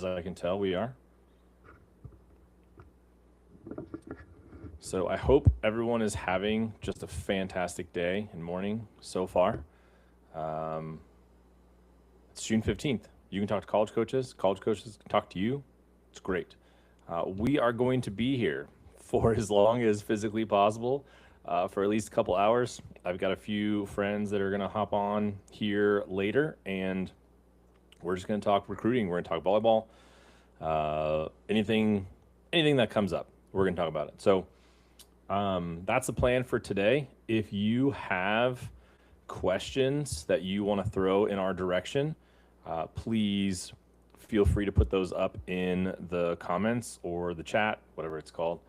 As I can tell, we are. So I hope everyone is having just a fantastic day and morning so far. Um, it's June 15th. You can talk to college coaches. College coaches can talk to you. It's great. We are going to be here for as long as physically possible, for at least a couple hours. I've got a few friends that are going to hop on here later, and we're just going to talk recruiting. We're going to talk volleyball, anything that comes up. We're going to talk about it. So that's the plan for today. If you have questions that you want to throw in our direction, please feel free to put those up in the comments or the chat, whatever it's called.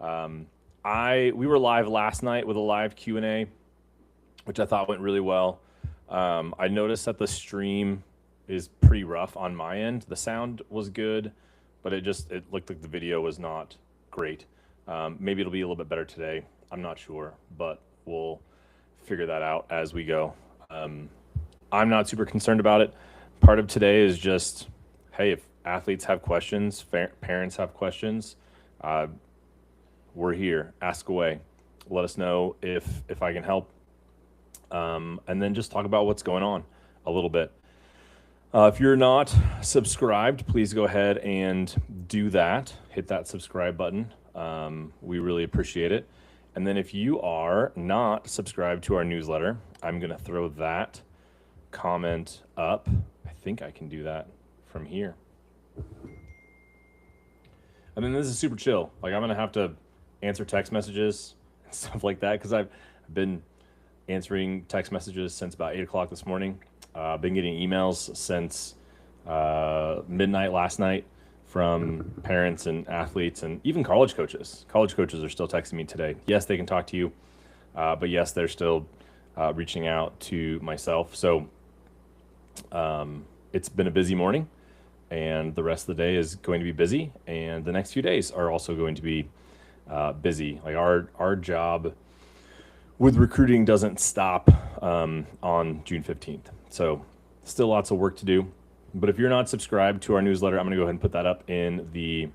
We were live last night with a live Q&A, which I thought went really well. I noticed that the stream is pretty rough on my end. The sound was good, but it looked like the video was not great. Maybe it'll be a little bit better today. I'm not sure, but we'll figure that out as we go. I'm not super concerned about it. Part of today is just, hey, if athletes have questions, parents have questions, we're here. Ask away. Let us know if I can help. And then just talk about what's going on a little bit. If you're not subscribed, please go ahead and do that. Hit that subscribe button. We really appreciate it. And then if you are not subscribed to our newsletter, I'm going to throw that comment up. I think I can do that from here. And then this is super chill. Like, I'm going to have to answer text messages and stuff like that because I've been answering text messages since about 8 o'clock this morning. I've been getting emails since midnight last night from parents and athletes and even college coaches. College coaches are still texting me today. Yes, they can talk to you, but yes, they're still reaching out to myself. So it's been a busy morning, and the rest of the day is going to be busy, and the next few days are also going to be busy. Like our job with recruiting doesn't stop on June 15th. So still lots of work to do. But if you're not subscribed to our newsletter, I'm going to go ahead and put that up in the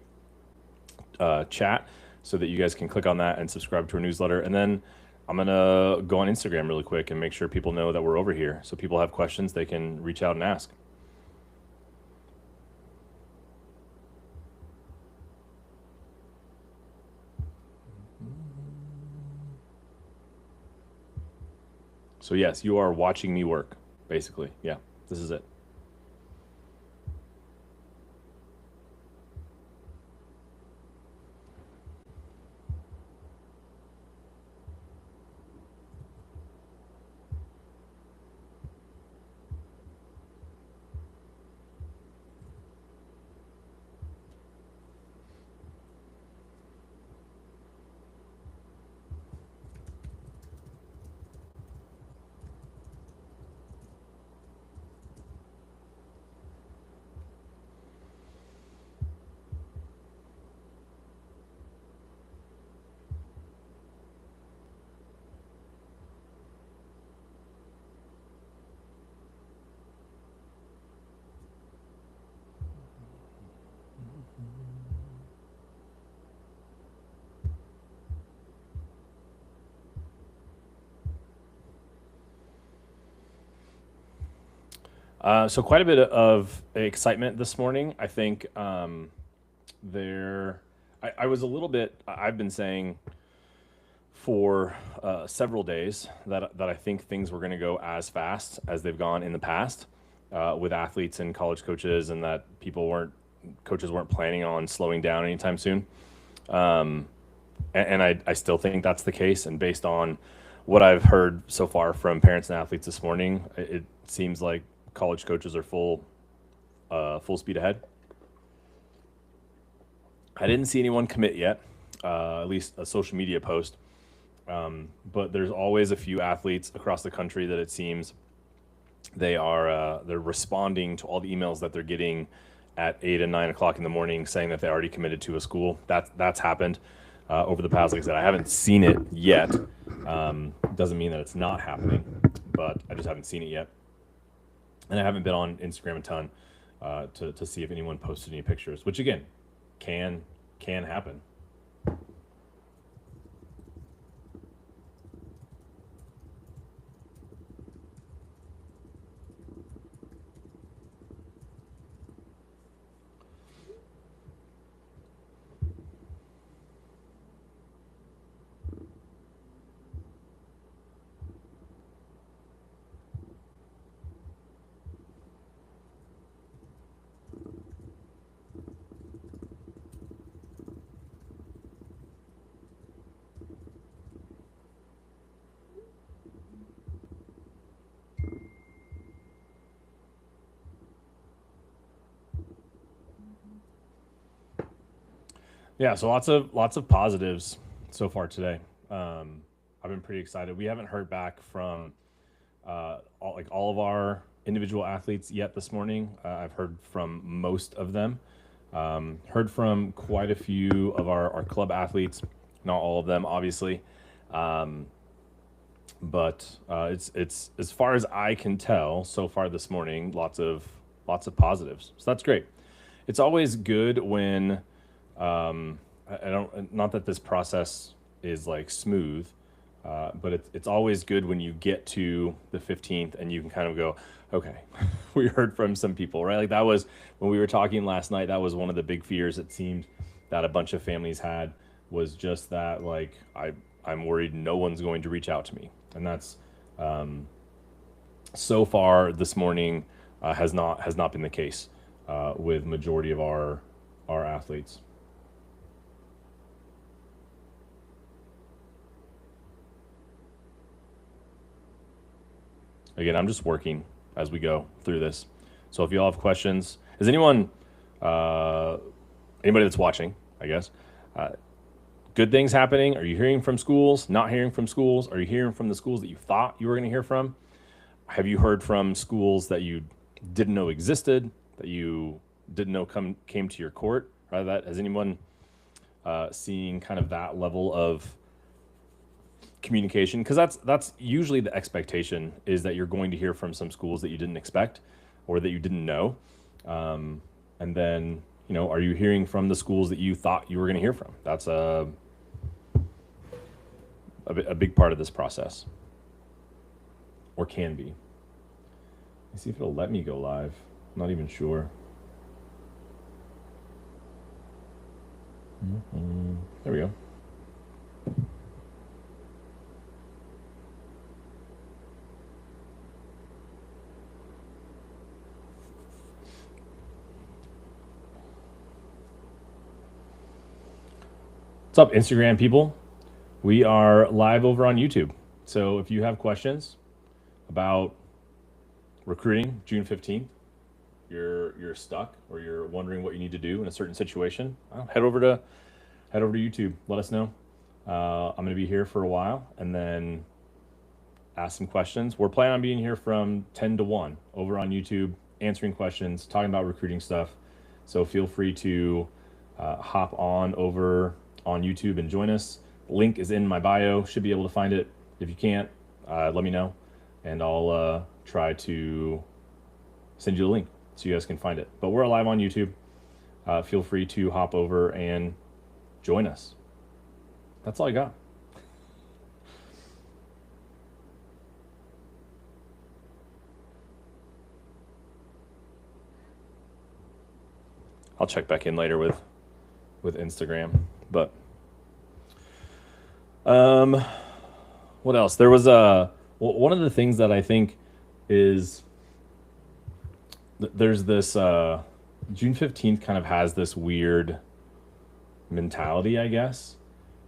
chat so that you guys can click on that and subscribe to our newsletter. And then I'm going to go on Instagram really quick and make sure people know that we're over here. So people have questions, they can reach out and ask. So yes, you are watching me work, basically. Yeah, this is it. So quite a bit of excitement this morning. I think I was a little bit, I've been saying for several days that I think things were going to go as fast as they've gone in the past with athletes and college coaches, and that coaches weren't planning on slowing down anytime soon. And I still think that's the case. And based on what I've heard so far from parents and athletes this morning, it seems like college coaches are full speed ahead. I didn't see anyone commit yet, at least a social media post. But there's always a few athletes across the country that it seems they're responding to all the emails that they're getting at 8 and 9 o'clock in the morning saying that they already committed to a school. That's happened over the past, like I said, I haven't seen it yet. Doesn't mean that it's not happening, but I just haven't seen it yet. And I haven't been on Instagram a ton to see if anyone posted any pictures, which again can happen. Yeah, so lots of positives so far today. I've been pretty excited. We haven't heard back from all of our individual athletes yet this morning. I've heard from most of them. Heard from quite a few of our club athletes, not all of them, obviously. But it's as far as I can tell so far this morning, lots of positives. So that's great. It's always good when I don't, not that this process is like smooth, but it's always good when you get to the 15th and you can kind of go, okay, we heard from some people, right? Like that was when we were talking last night. That was one of the big fears it seemed that a bunch of families had, was just that, like, I'm worried no one's going to reach out to me. And that's so far this morning has not been the case with majority of our athletes. Again, I'm just working as we go through this. So if you all have questions, is anyone, anybody that's watching, I guess, good things happening? Are you hearing from schools? Not hearing from schools? Are you hearing from the schools that you thought you were going to hear from? Have you heard from schools that you didn't know existed, that you didn't know came to your court? Right? That has anyone seeing kind of that level of communication? Because that's usually the expectation, is that you're going to hear from some schools that you didn't expect or that you didn't know, and then, you know, are you hearing from the schools that you thought you were going to hear from? That's a big part of this process, or can be. Let me see if it'll let me go live. I'm not even sure. There we go. What's up, Instagram people? We are live over on YouTube. So if you have questions about recruiting June 15th, you're stuck, or you're wondering what you need to do in a certain situation, head over to YouTube. Let us know. I'm going to be here for a while, and then ask some questions. We're planning on being here from 10 to 1 over on YouTube, answering questions, talking about recruiting stuff. So feel free to hop on over on YouTube and join us. The link is in my bio. Should be able to find it. If you can't, let me know, and I'll try to send you the link so you guys can find it. But we're live on YouTube. Feel free to hop over and join us. That's all I got. I'll check back in later with Instagram. But what else? There was one of the things that I think is, there's this June 15th kind of has this weird mentality, I guess,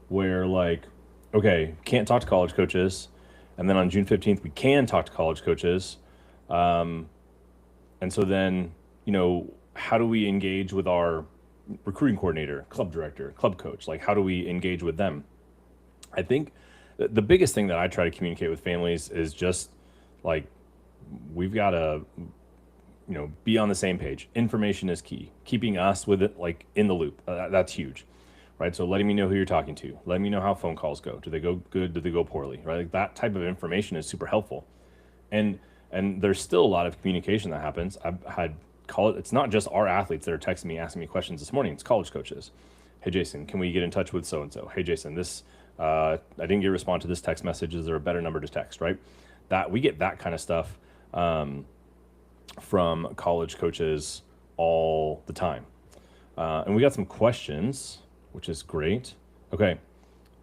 where, like, okay, can't talk to college coaches, and then on June 15th we can talk to college coaches, and so then, you know, how do we engage with our recruiting coordinator, club director, club coach? Like, how do we engage with them? I think the biggest thing that I try to communicate with families is just, like, we've got to, you know, be on the same page. Information is key. Keeping us with it, like, in the loop. That's huge, right? So letting me know who you're talking to, letting me know how phone calls go. Do they go good? Do they go poorly? Right? Like, that type of information is super helpful. And there's still a lot of communication that happens. I've had college, it's not just our athletes that are texting me, asking me questions this morning. It's college coaches. Hey, Jason, can we get in touch with so-and-so? Hey, Jason, I didn't get a response to this text message. Is there a better number to text, right? That we get that kind of stuff from college coaches all the time. And we got some questions, which is great. Okay.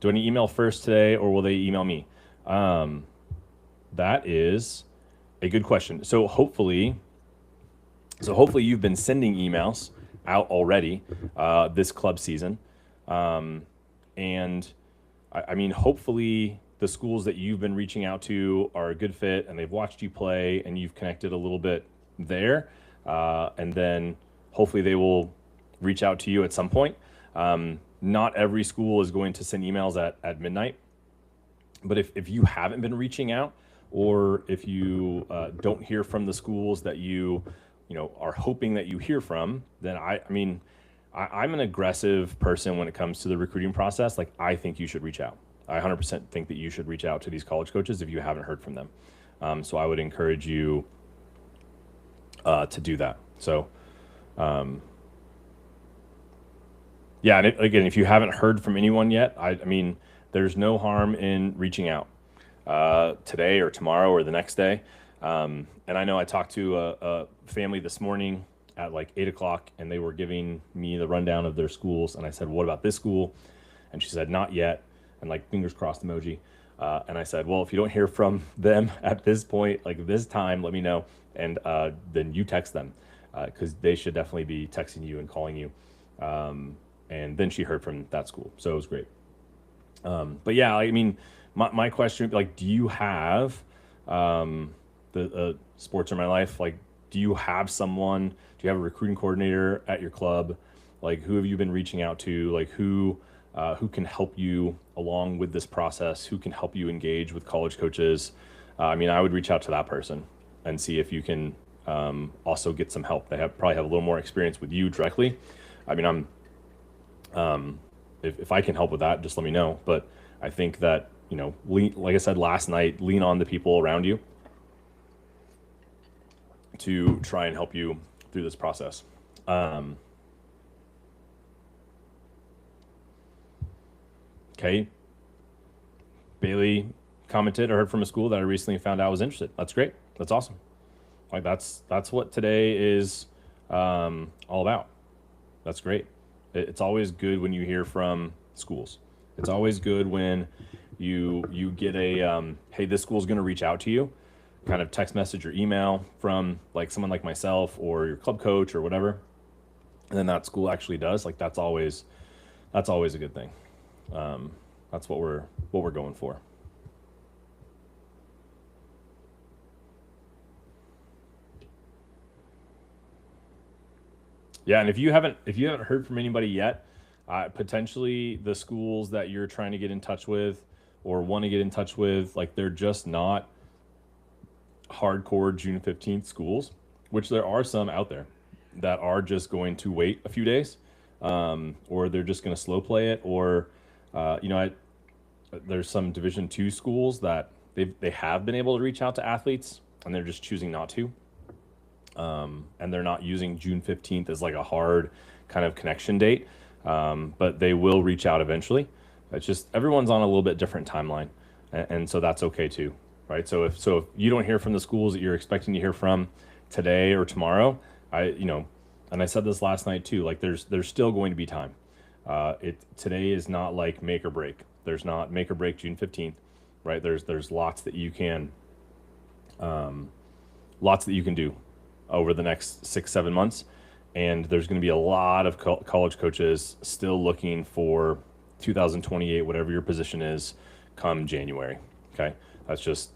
Do I need email first today, or will they email me? That is a good question. So hopefully you've been sending emails out already this club season. And I mean, hopefully the schools that you've been reaching out to are a good fit and they've watched you play and you've connected a little bit there. And then hopefully they will reach out to you at some point. Not every school is going to send emails at midnight. But if you haven't been reaching out, or if you don't hear from the schools that you are hoping that you hear from, then I'm an aggressive person when it comes to the recruiting process. Like, I think you should reach out. I 100% think that you should reach out to these college coaches if you haven't heard from them. So I would encourage you to do that. So, yeah, and again, if you haven't heard from anyone yet, I mean, there's no harm in reaching out today or tomorrow or the next day. And I know I talked to a family this morning at like 8 o'clock, and they were giving me the rundown of their schools. And I said, what about this school? And she said, not yet. And like fingers crossed emoji. And I said, well, if you don't hear from them at this point, like this time, let me know. And then you text them, because they should definitely be texting you and calling you. And then she heard from that school. So it was great. But yeah, I mean, my question, like, do you have the sports in my life? Like, do you have someone, do you have a recruiting coordinator at your club? Like, who have you been reaching out to? Like, who can help you along with this process? Who can help you engage with college coaches? I mean, I would reach out to that person and see if you can also get some help. They probably have a little more experience with you directly. I mean, if I can help with that, just let me know. But I think that, like I said last night, lean on the people around you to try and help you through this process. Okay. Bailey commented, I heard from a school that I recently found out was interested. That's great. That's awesome. Like, that's what today is all about. That's great. It's always good when you hear from schools. It's always good when you get a, hey, this school's going to reach out to you, kind of text message or email from like someone like myself or your club coach or whatever. And then that school actually does. Like, that's always a good thing. That's what we're going for. Yeah, and if you haven't heard from anybody yet, potentially the schools that you're trying to get in touch with or want to get in touch with, like, they're just not hardcore June 15th schools, which there are some out there that are just going to wait a few days, or they're just going to slow play it, or there's some Division II schools that they have been able to reach out to athletes and they're just choosing not to. And they're not using June 15th as like a hard kind of connection date, but they will reach out eventually. It's just everyone's on a little bit different timeline, and so that's okay too, right? So if you don't hear from the schools that you're expecting to hear from today or tomorrow, and I said this last night too, like there's still going to be time. Today is not like make or break. There's not make or break June 15th, right? There's lots that you can do over the next 6-7 months. And there's going to be a lot of college coaches still looking for 2028, whatever your position is, come January. Okay. That's just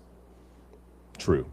true.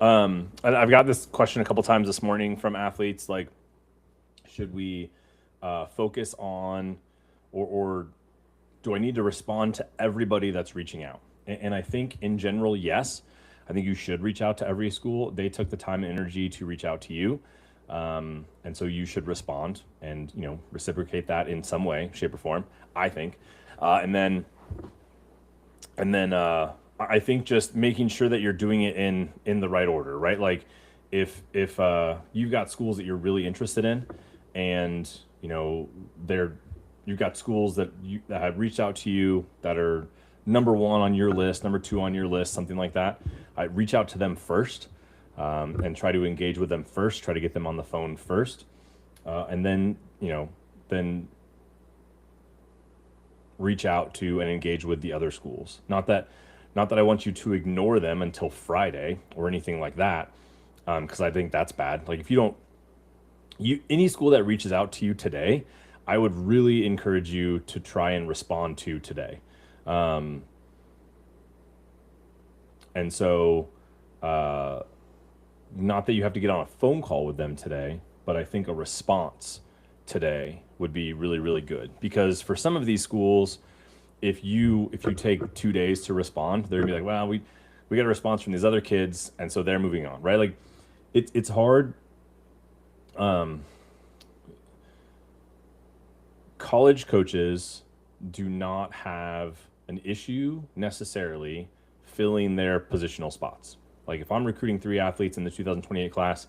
And I've got this question a couple times this morning from athletes, like, should we focus on, or do I need to respond to everybody that's reaching out? And I think in general, yes. I think you should reach out to every school. They took the time and energy to reach out to you. And so you should respond and, reciprocate that in some way, shape, or form, I think. And then I think just making sure that you're doing it in the right order, right? Like if you've got schools that you're really interested in, and you've got schools that have reached out to you that are number one on your list, number two on your list, something like that. I reach out to them first, and try to engage with them first. Try to get them on the phone first, and then reach out to and engage with the other schools. Not that I want you to ignore them until Friday or anything like that, because I think that's bad. Like if any school that reaches out to you today, I would really encourage you to try and respond to today. And so, not that you have to get on a phone call with them today, but I think a response today would be really, really good. Because for some of these schools, if you take 2 days to respond, they're gonna be like, well, we got a response from these other kids, and so they're moving on, right? Like it's hard. College coaches do not have an issue necessarily filling their positional spots. Like if I'm recruiting 3 athletes in the 2028 class,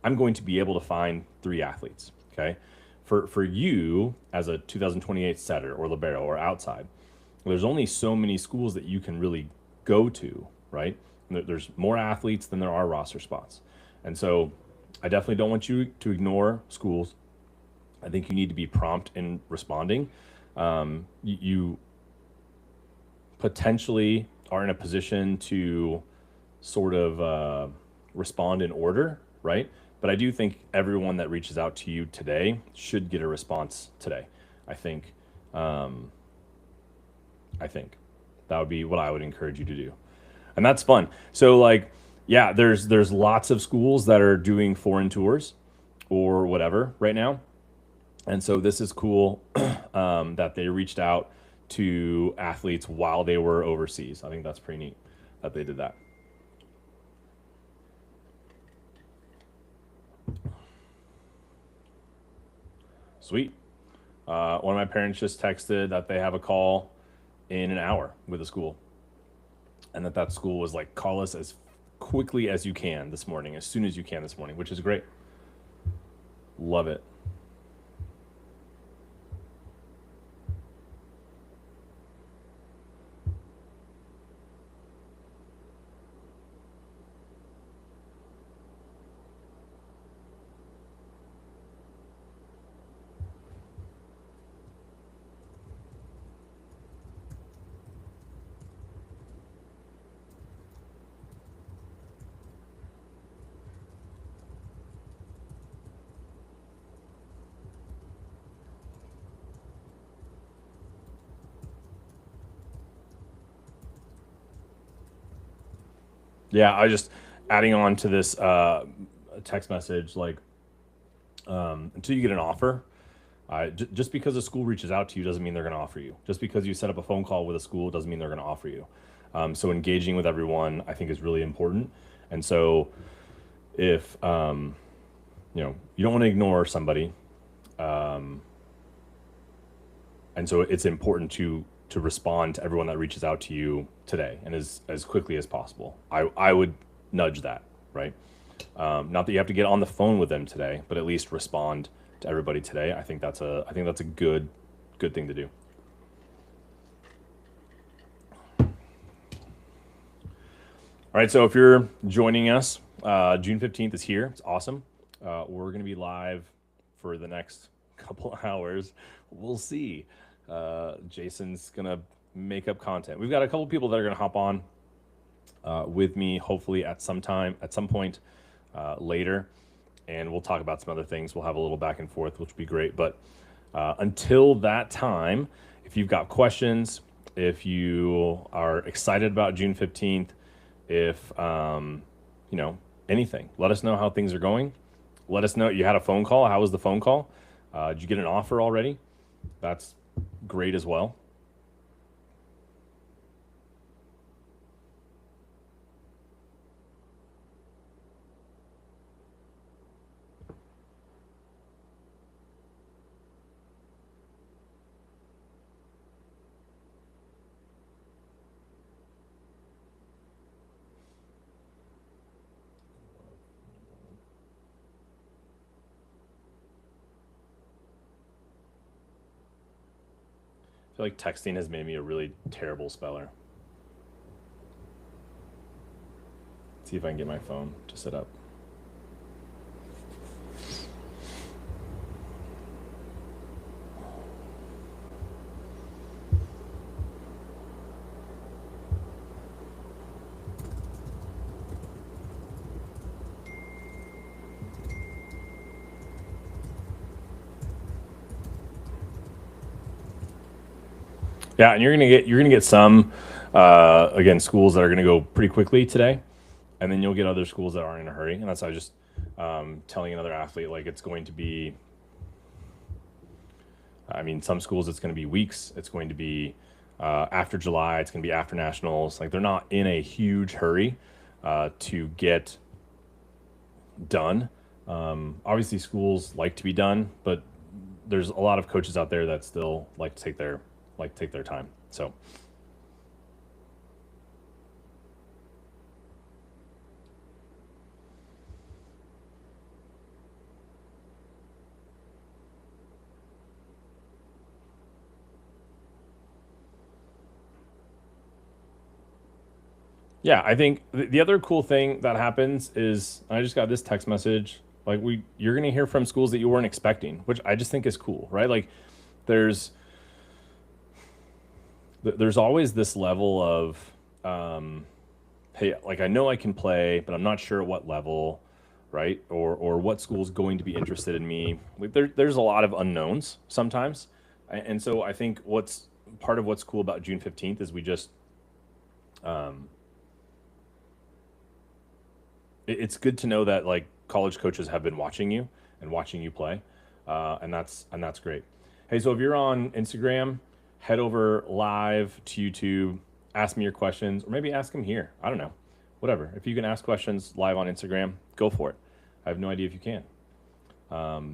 I'm going to be able to find 3 athletes. Okay. For you as a 2028 setter or libero or outside, there's only so many schools that you can really go to, right? There's more athletes than there are roster spots. And so I definitely don't want you to ignore schools. I think you need to be prompt in responding. You potentially are in a position to sort of respond in order, right? But I do think everyone that reaches out to you today should get a response today. I think that would be what I would encourage you to do, and that's fun. So like, yeah, there's lots of schools that are doing foreign tours or whatever right now, and so this is cool that they reached out to athletes while they were overseas. I think that's pretty neat that they did that. Sweet. One of my parents just texted that they have a call in an hour with a school, and that school was like, call us as quickly as you can this morning, as soon as you can this morning, which is great. Love it. Yeah, I just adding on to this text message, like until you get an offer, just because a school reaches out to you doesn't mean they're going to offer you. Just because you set up a phone call with a school doesn't mean they're going to offer you. So engaging with everyone, I think, is really important. And so if you don't want to ignore somebody, and so it's important to respond to everyone that reaches out to you today and as quickly as possible. I would nudge that, right? Not that you have to get on the phone with them today, but at least respond to everybody today. I think that's a good thing to do. All right, so if you're joining us, June 15th is here. It's awesome. We're going to be live for the next couple hours. We'll see. Jason's going to make up content. We've got a couple people that are going to hop on with me, hopefully at some point later, and we'll talk about some other things. We'll have a little back and forth, which will be great. But until that time, if you've got questions, if you are excited about June 15th, if anything. Let us know how things are going. Let us know you had a phone call. How was the phone call? Did you get an offer already? That's great as well. I feel like texting has made me a really terrible speller. Let's see if I can get my phone to sit up. Yeah, and you're gonna get some again schools that are gonna go pretty quickly today, and then you'll get other schools that aren't in a hurry. And that's why I was just telling another athlete like it's going to be. I mean, some schools it's going to be weeks. It's going to be after July. It's going to be after nationals. Like they're not in a huge hurry to get done. Obviously, schools like to be done, but there's a lot of coaches out there that still like to take their time. So. Yeah, I think the other cool thing that happens is I just got this text message. Like you're gonna hear from schools that you weren't expecting, which I just think is cool, right? Like there's there's always this level of hey, like I know I can play, but I'm not sure at what level, right? Or what school's going to be interested in me. There's a lot of unknowns sometimes, and so I think what's part of what's cool about June 15th is we just it's good to know that like college coaches have been watching you and watching you play, and that's great. Hey, so if you're on Instagram, head over live to YouTube, ask me your questions, or maybe ask them here. I don't know, whatever. If you can ask questions live on Instagram, go for it. I have no idea if you can. But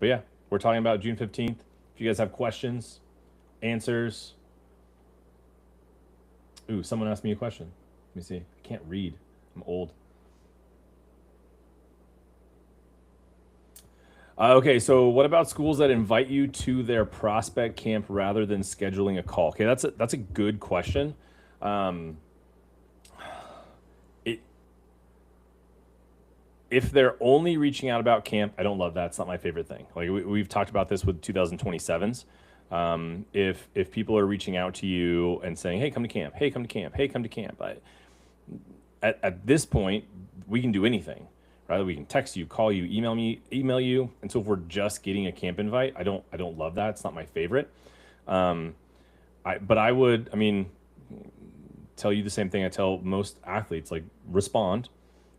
yeah, we're talking about June 15th. If you guys have questions, answers. Ooh, someone asked me a question. Let me see. I can't read. I'm old. Okay, so what about schools that invite you to their prospect camp rather than scheduling a call? Okay, that's a good question. If they're only reaching out about camp, I don't love that. It's not my favorite thing. Like we've talked about this with 2027s. If people are reaching out to you and saying, "Hey, come to camp. Hey, come to camp. Hey, come to camp," at this point, we can do anything, right? We can text you, call you, email you. And so if we're just getting a camp invite, I don't love that. It's not my favorite. But I would, tell you the same thing I tell most athletes, like respond,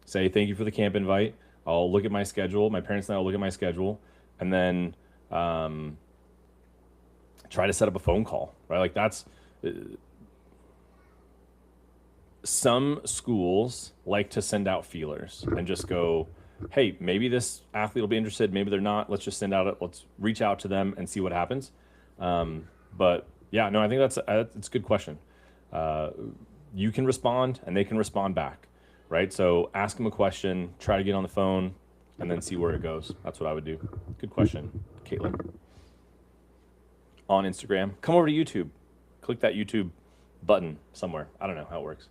say, thank you for the camp invite. I'll look at my schedule. My parents and I will look at my schedule and then try to set up a phone call, right? Like that's, some schools like to send out feelers and just go, hey, maybe this athlete will be interested. Maybe they're not. Let's just let's reach out to them and see what happens. But yeah, no, I think it's a good question. You can respond and they can respond back, right? So ask them a question, try to get on the phone, and then see where it goes. That's what I would do. Good question, Caitlin. On Instagram, come over to YouTube. Click that YouTube button somewhere. I don't know how it works.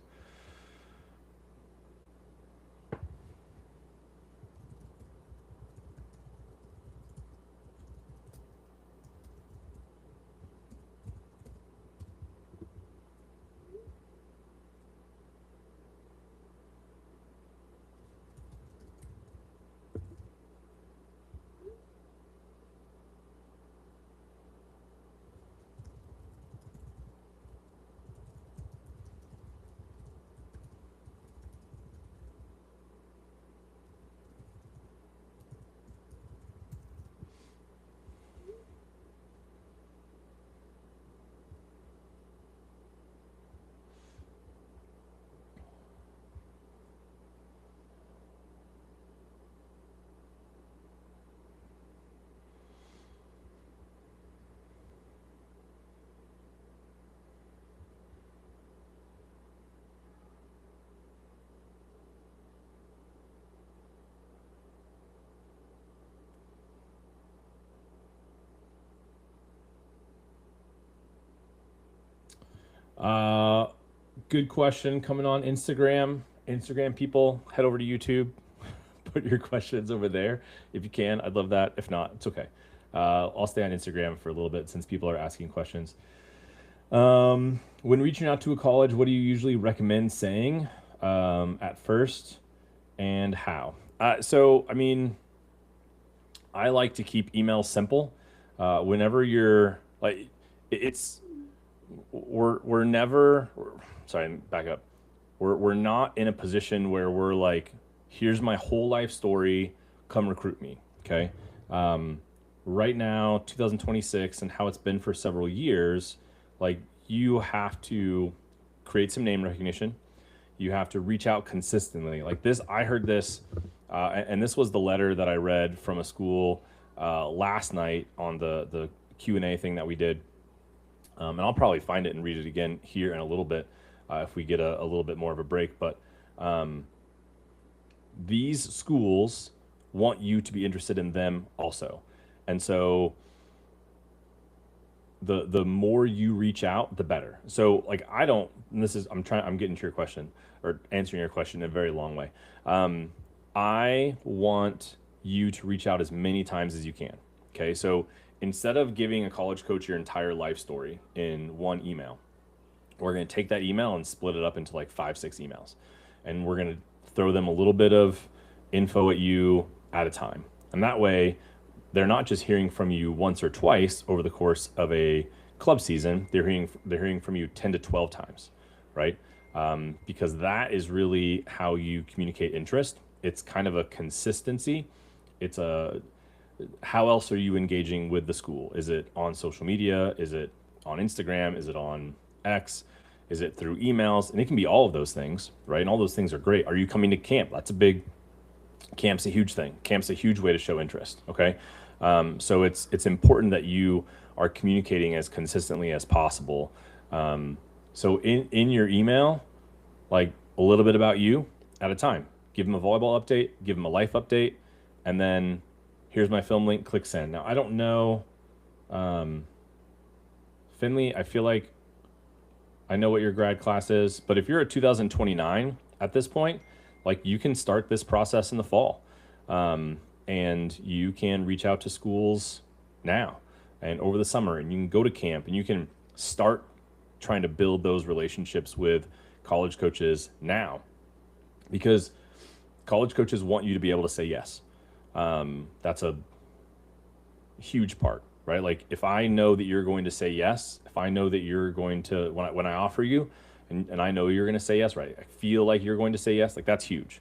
Uh, Good question coming on Instagram. Instagram people, head over to YouTube. Put your questions over there if you can. I'd love that. If not, it's okay. I'll stay on Instagram for a little bit since people are asking questions. When reaching out to a college, what do you usually recommend saying at first and how? I mean, I like to keep emails simple. Whenever you're like, it's we're never. Sorry, back up. We're not in a position where we're like, here's my whole life story, come recruit me. Okay. Right now, 2026, and how it's been for several years, like you have to create some name recognition. You have to reach out consistently. Like this, I heard this, and this was the letter that I read from a school last night on the Q&A thing that we did. And I'll probably find it and read it again here in a little bit if we get a little bit more of a break. But these schools want you to be interested in them also. And so the more you reach out, the better. So like I don't, and this is I'm getting to your question or answering your question in a very long way. I want you to reach out as many times as you can. Okay, so instead of giving a college coach your entire life story in one email, we're going to take that email and split it up into like 5, 6 emails, and we're going to throw them a little bit of info at you at a time, and that way they're not just hearing from you once or twice over the course of a club season. They're hearing from you 10 to 12 times, right? Because that is really how you communicate interest. It's kind of a consistency. It's a how else are you engaging with the school? Is it on social media? Is it on Instagram? Is it on X? Is it through emails? And it can be all of those things, right? And all those things are great. Are you coming to camp? Camp's a huge thing. Camp's a huge way to show interest. Okay. So it's important that you are communicating as consistently as possible. So in your email, like a little bit about you at a time. Give them a volleyball update, give them a life update, and then here's my film link, click send. Now, I don't know, Finley, I feel like I know what your grad class is, but if you're a 2029 at this point, like you can start this process in the fall. And you can reach out to schools now and over the summer, and you can go to camp and you can start trying to build those relationships with college coaches now, because college coaches want you to be able to say yes. That's a huge part, right? Like if I know that you're going to say yes, if I know that you're going to, when I offer you and I know you're going to say yes, right? I feel like you're going to say yes, like that's huge.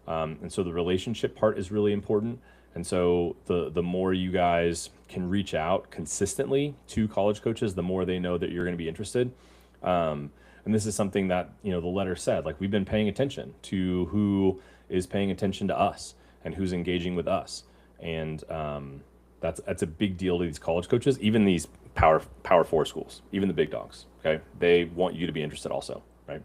And so the relationship part is really important. And so the more you guys can reach out consistently to college coaches, the more they know that you're going to be interested. And this is something that, the letter said, like we've been paying attention to who is paying attention to us and who's engaging with us. And that's a big deal to these college coaches, even these power 4 schools, even the big dogs. Okay. They want you to be interested also. Right.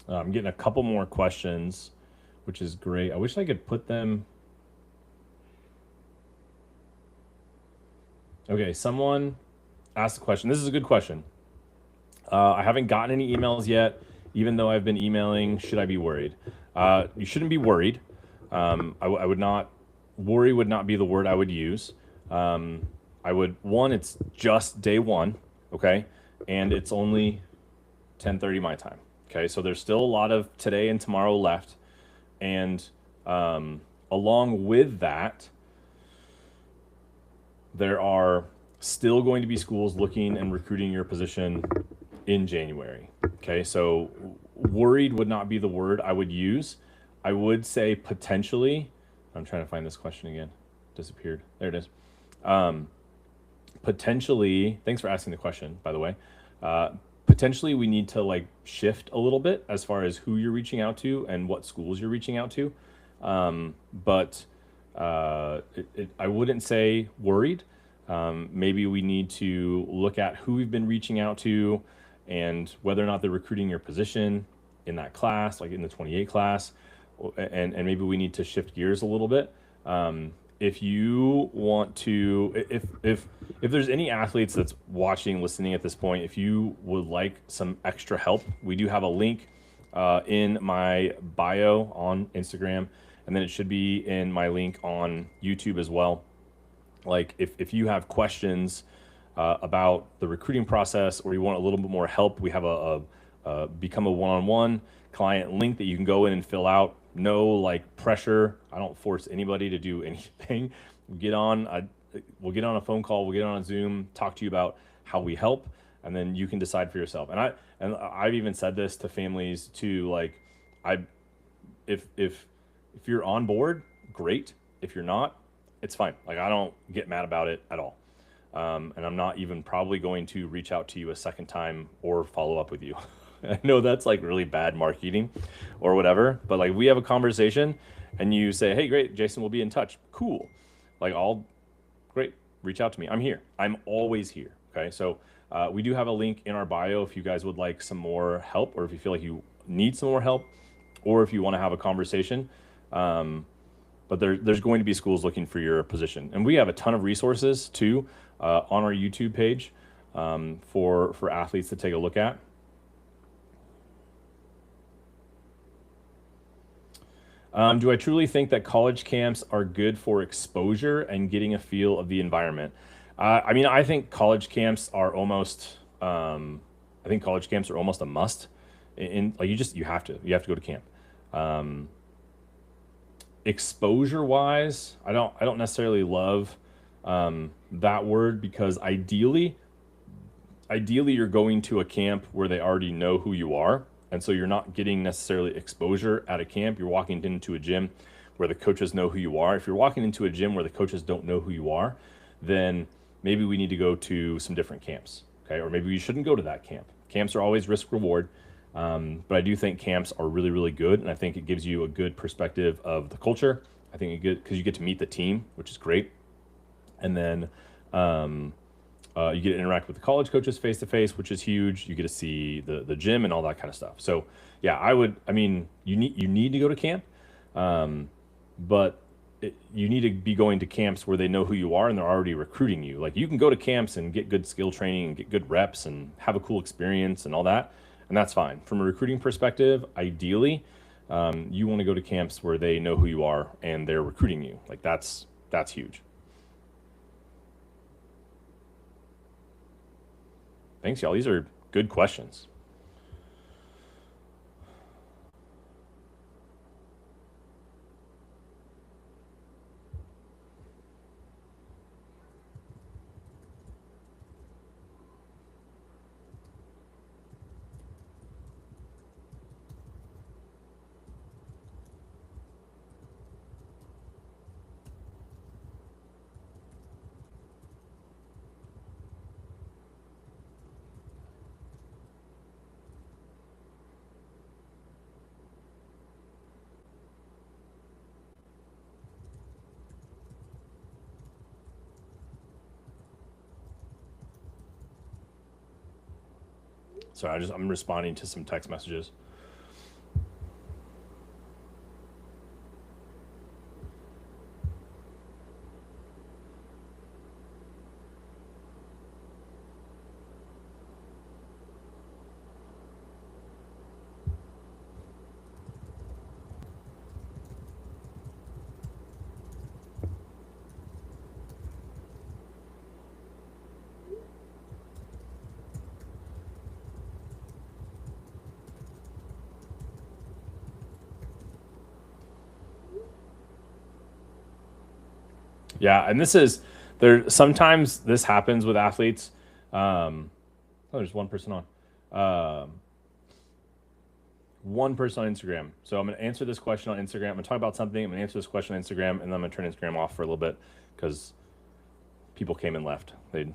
I'm getting a couple more questions, which is great. I wish I could put them. Okay, someone asked a question. This is a good question. I haven't gotten any emails yet, even though I've been emailing. Should I be worried? You shouldn't be worried. I would not, worry would not be the word I would use. I would, one, it's just day one, okay? And it's only 10:30 my time, okay? So there's still a lot of today and tomorrow left. And along with that, there are still going to be schools looking and recruiting your position in January. Okay, so worried would not be the word I would use. I would say potentially. I'm trying to find this question again. Disappeared. There it is. Potentially, thanks for asking the question, by the way. Potentially, we need to like shift a little bit as far as who you're reaching out to and what schools you're reaching out to. But I wouldn't say worried. Maybe we need to look at who we've been reaching out to and whether or not they're recruiting your position in that class, like in the 28 class, and maybe we need to shift gears a little bit. If you want to, if there's any athletes that's watching, listening at this point, if you would like some extra help, we do have a link in my bio on Instagram, and then it should be in my link on YouTube as well. Like if you have questions about the recruiting process, or you want a little bit more help, we have a become a one-on-one client link that you can go in and fill out. No like pressure. I don't force anybody to do anything. We'll get on a phone call, we'll get on a Zoom, talk to you about how we help, and then you can decide for yourself. And I've even said this to families too, like if you're on board, great. If you're not, it's fine. Like I don't get mad about it at all. And I'm not even probably going to reach out to you a second time or follow up with you. I know that's like really bad marketing or whatever, but like we have a conversation and you say, hey, great, Jason, we'll be in touch. Cool. Like great, reach out to me. I'm here. I'm always here. Okay. So we do have a link in our bio if you guys would like some more help, or if you feel like you need some more help, or if you want to have a conversation. But there's going to be schools looking for your position. And we have a ton of resources too on our YouTube page for athletes to take a look at. Do I truly think that college camps are good for exposure and getting a feel of the environment? I mean, I think college camps are almost a must. Like you have to go to camp. Exposure wise, I don't necessarily love that word, because ideally you're going to a camp where they already know who you are. And so you're not getting necessarily exposure at a camp. You're walking into a gym where the coaches know who you are. If you're walking into a gym where the coaches don't know who you are, then maybe we need to go to some different camps, okay? Or maybe we shouldn't go to that camp. Camps are always risk reward, but I do think camps are really, really good, and I think it gives you a good perspective of the culture. I think because you get to meet the team, which is great, and then you get to interact with the college coaches face to face, which is huge. You get to see the gym and all that kind of stuff. So yeah, you need to go to camp, but you need to be going to camps where they know who you are and they're already recruiting you. Like you can go to camps and get good skill training and get good reps and have a cool experience and all that, and that's fine. From a recruiting perspective, ideally, you want to go to camps where they know who you are and they're recruiting you. Like that's huge. Thanks, y'all. These are good questions. Sorry, I'm responding to some text messages. Yeah, and sometimes this happens with athletes. Oh, there's one person on. one person on Instagram. So I'm going to answer this question on Instagram. I'm going to talk about something. I'm going to answer this question on Instagram, and then I'm going to turn Instagram off for a little bit because people came and left. They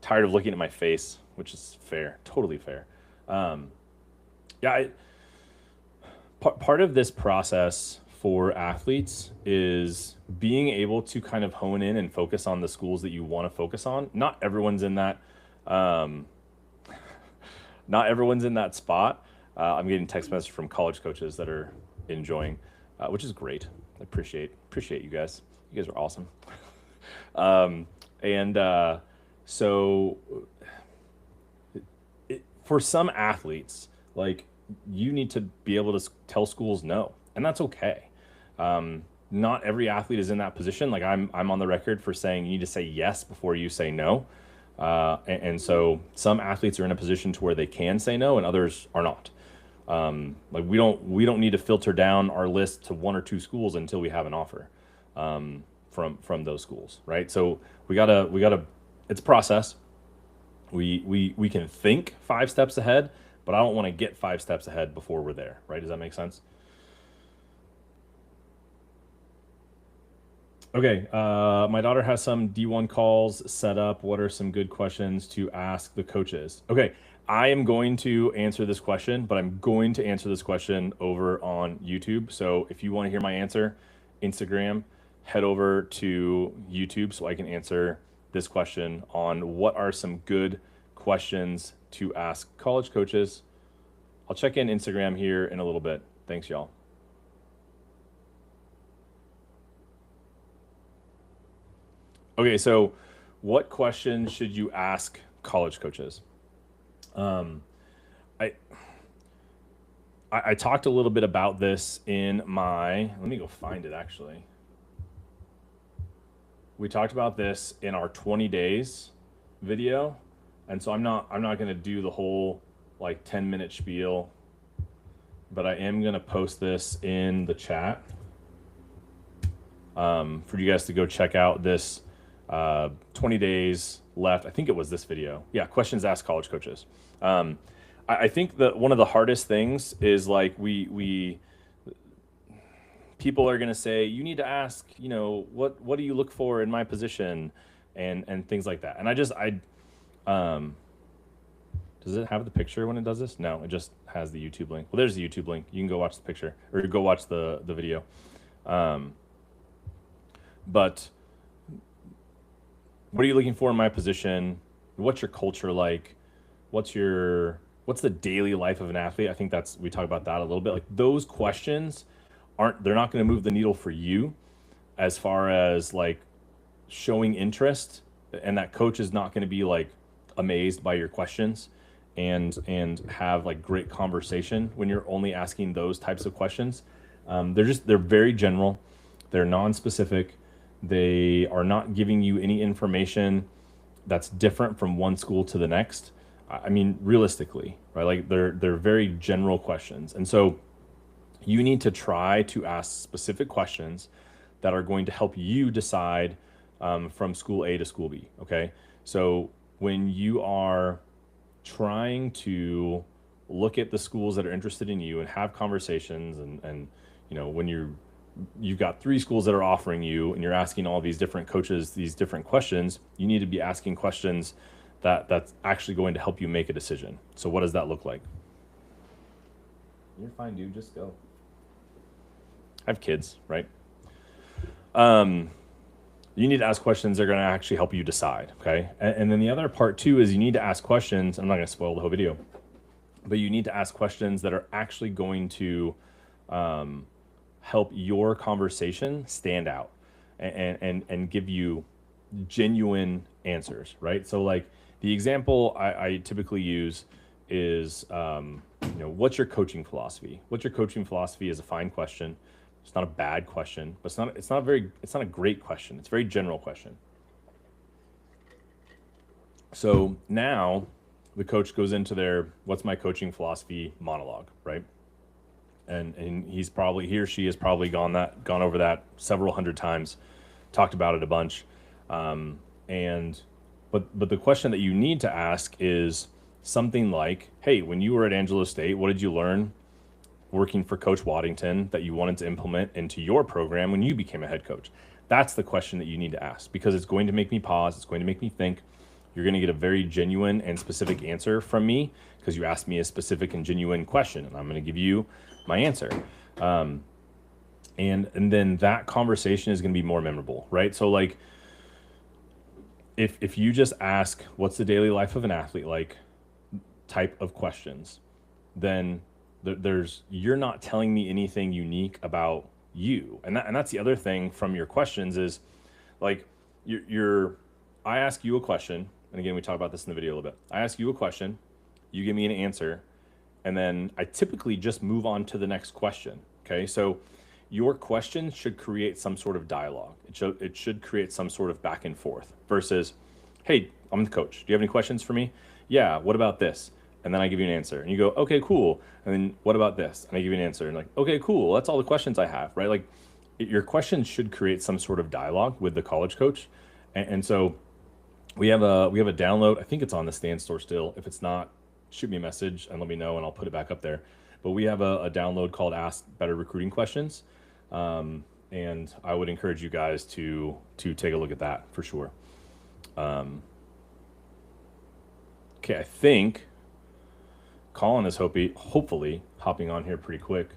tired of looking at my face, which is fair, totally fair. Yeah, part of this process for athletes is being able to kind of hone in and focus on the schools that you want to focus on. Not everyone's in that. Not everyone's in that spot. I'm getting text messages from college coaches that are enjoying, which is great. I appreciate you guys. You guys are awesome. So for some athletes, like, you need to be able to tell schools no, and that's okay. Not every athlete is in that position. Like, I'm on the record for saying you need to say yes before you say no. And so some athletes are in a position to where they can say no, and others are not. Like, we don't need to filter down our list to 1 or 2 schools until we have an offer from those schools, right? So we gotta. It's a process. We can think 5 steps ahead, but I don't want to get 5 steps ahead before we're there, right? Does that make sense? Okay, my daughter has some D1 calls set up. What are some good questions to ask the coaches? Okay, I am going to answer this question, but I'm going to answer this question over on YouTube. So if you want to hear my answer, Instagram, head over to YouTube so I can answer this question on what are some good questions to ask college coaches. I'll check in Instagram here in a little bit. Thanks, y'all. Okay, so what questions should you ask college coaches? I talked a little bit about this in my, let me go find it actually. We talked about this in our 20 days video. And so I'm not going to do the whole like 10-minute spiel, but I am going to post this in the chat for you guys to go check out this 20 days left. I think it was this video. Yeah, questions asked college coaches. I think that one of the hardest things is like people are going to say, you need to ask, what do you look for in my position and things like that. And does it have the picture when it does this? No, it just has the YouTube link. Well, there's the YouTube link. You can go watch the picture or go watch the video. But what are you looking for in my position? What's your culture like? What's the daily life of an athlete? I think we talk about that a little bit. Like, those questions they're not going to move the needle for you as far as like showing interest, and that coach is not going to be like amazed by your questions and have like great conversation when you're only asking those types of questions. They're very general. They're non-specific. They are not giving you any information that's different from one school to the next. I mean, realistically, right? Like, they're very general questions. And so you need to try to ask specific questions that are going to help you decide from school A to school B, okay? So when you are trying to look at the schools that are interested in you and have conversations and when you've got 3 schools that are offering you and you're asking all these different coaches these different questions, you need to be asking questions that's actually going to help you make a decision. So what does that look like? You're fine, dude. Just go. I have kids, right? You need to ask questions that are going to actually help you decide, okay? And then the other part too is you need to ask questions. I'm not going to spoil the whole video, but you need to ask questions that are actually going to help your conversation stand out and give you genuine answers, right? So like the example I typically use is, what's your coaching philosophy? What's your coaching philosophy is a fine question. It's not a bad question, but it's not a great question. It's a very general question. So now the coach goes into their what's my coaching philosophy monologue, right? And he or she has probably gone over that several hundred times, talked about it a bunch. But the question that you need to ask is something like, hey, when you were at Angelo State, what did you learn working for Coach Waddington that you wanted to implement into your program when you became a head coach? That's the question that you need to ask, because it's going to make me pause. It's going to make me think. You're going to get a very genuine and specific answer from me because you asked me a specific and genuine question, and I'm going to give you my answer. And then that conversation is going to be more memorable, right? So like, if you just ask, what's the daily life of an athlete like, type of questions, then you're not telling me anything unique about you. And that's the other thing from your questions is like, I ask you a question, and again, we talked about this in the video a little bit. I ask you a question, you give me an answer, and then I typically just move on to the next question. Okay, so your question should create some sort of dialogue. It should create some sort of back and forth versus, hey, I'm the coach. Do you have any questions for me? Yeah, what about this? And then I give you an answer, and you go, okay, cool. And then what about this? And I give you an answer, and like, okay, cool. That's all the questions I have, right? Like, your questions should create some sort of dialogue with the college coach, and so we have a download. I think it's on the Stand store still. If it's not, shoot me a message and let me know, and I'll put it back up there. But we have a download called Ask Better Recruiting Questions, and I would encourage you guys to take a look at that for sure. Okay, I think Colin is hopefully hopping on here pretty quick.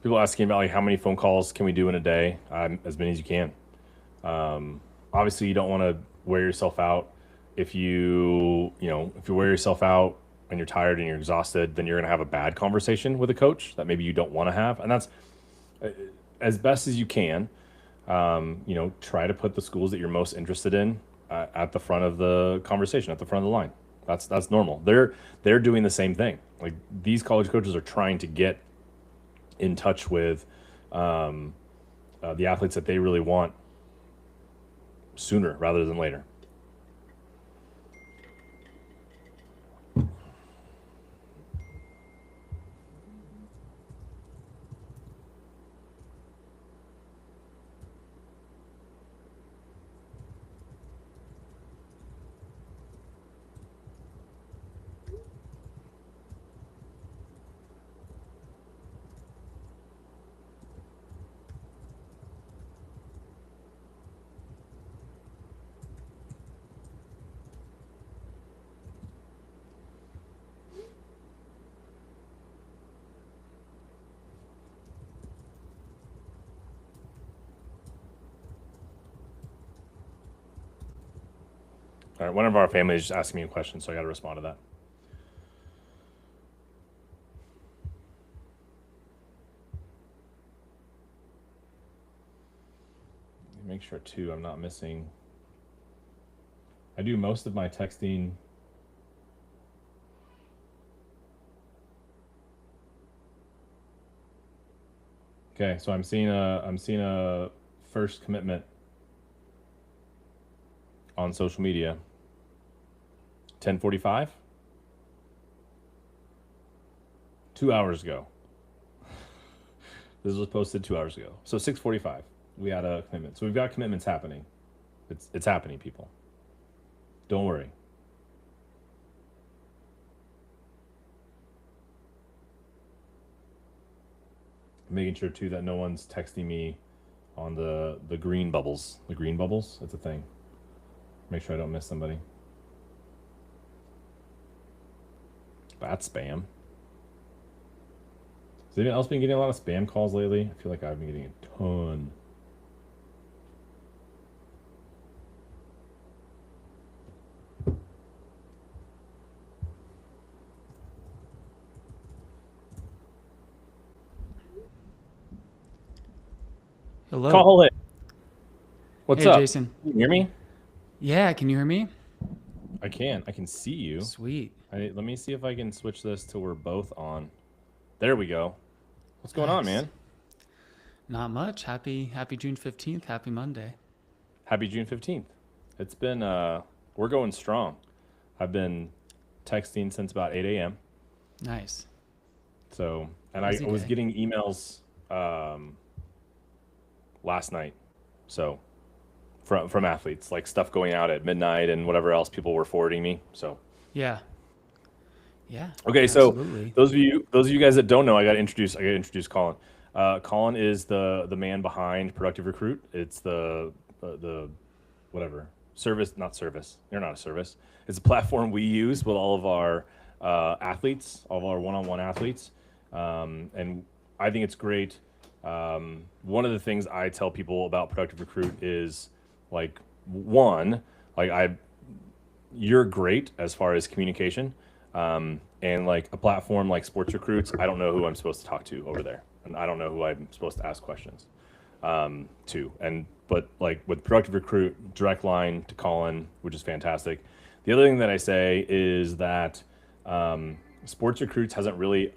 People asking about like how many phone calls can we do in a day? As many as you can. Obviously, you don't want to wear yourself out. If you wear yourself out and you're tired and you're exhausted, then you're going to have a bad conversation with a coach that maybe you don't want to have. And that's as best as you can. Try to put the schools that you're most interested in at the front of the conversation, at the front of the line. That's normal. They're doing the same thing. Like, these college coaches are trying to get in touch with the athletes that they really want sooner rather than later. All right, one of our family is just asking me a question, so I got to respond to that. Make sure too I'm not missing. I do most of my texting. Okay, so I'm seeing a first commitment on social media. 10:45. 2 hours ago. This was posted 2 hours ago. So 6:45, we had a commitment. So we've got commitments happening. It's happening, people. Don't worry. Making sure too that no one's texting me on the green bubbles. The green bubbles, that's a thing. Make sure I don't miss somebody. That's spam. Has anyone else been getting a lot of spam calls lately? I feel like I've been getting a ton. Hello. Call it. What's Hey, up? Jason. Can you hear me? Yeah, can you hear me? I can. I can see you. Sweet. Let me see if I can switch this till we're both on. There we go. What's going on, Nice. man? Not much. Happy June 15th. Happy Monday. Happy June 15th. It's been we're going strong. I've been texting since about 8 a.m. Nice. So, and I Busy was day. getting emails last night. So, from athletes, like stuff going out at midnight and whatever else people were forwarding me. So, Yeah. Yeah. okay, so Absolutely. those of you guys that don't know, I got to introduce Colin. Colin is the man behind Productive Recruit. It's the whatever service, not service. You're not a service. It's a platform we use with all of our athletes, all of our one-on-one athletes, and I think it's great. One of the things I tell people about Productive Recruit is like one, like I you're great as far as communication. And like a platform like Sports Recruits, I don't know who I'm supposed to talk to over there, and I don't know who I'm supposed to ask questions to. And but like with Productive Recruit, direct line to Colin, which is fantastic. The other thing that I say is that Sports Recruits hasn't really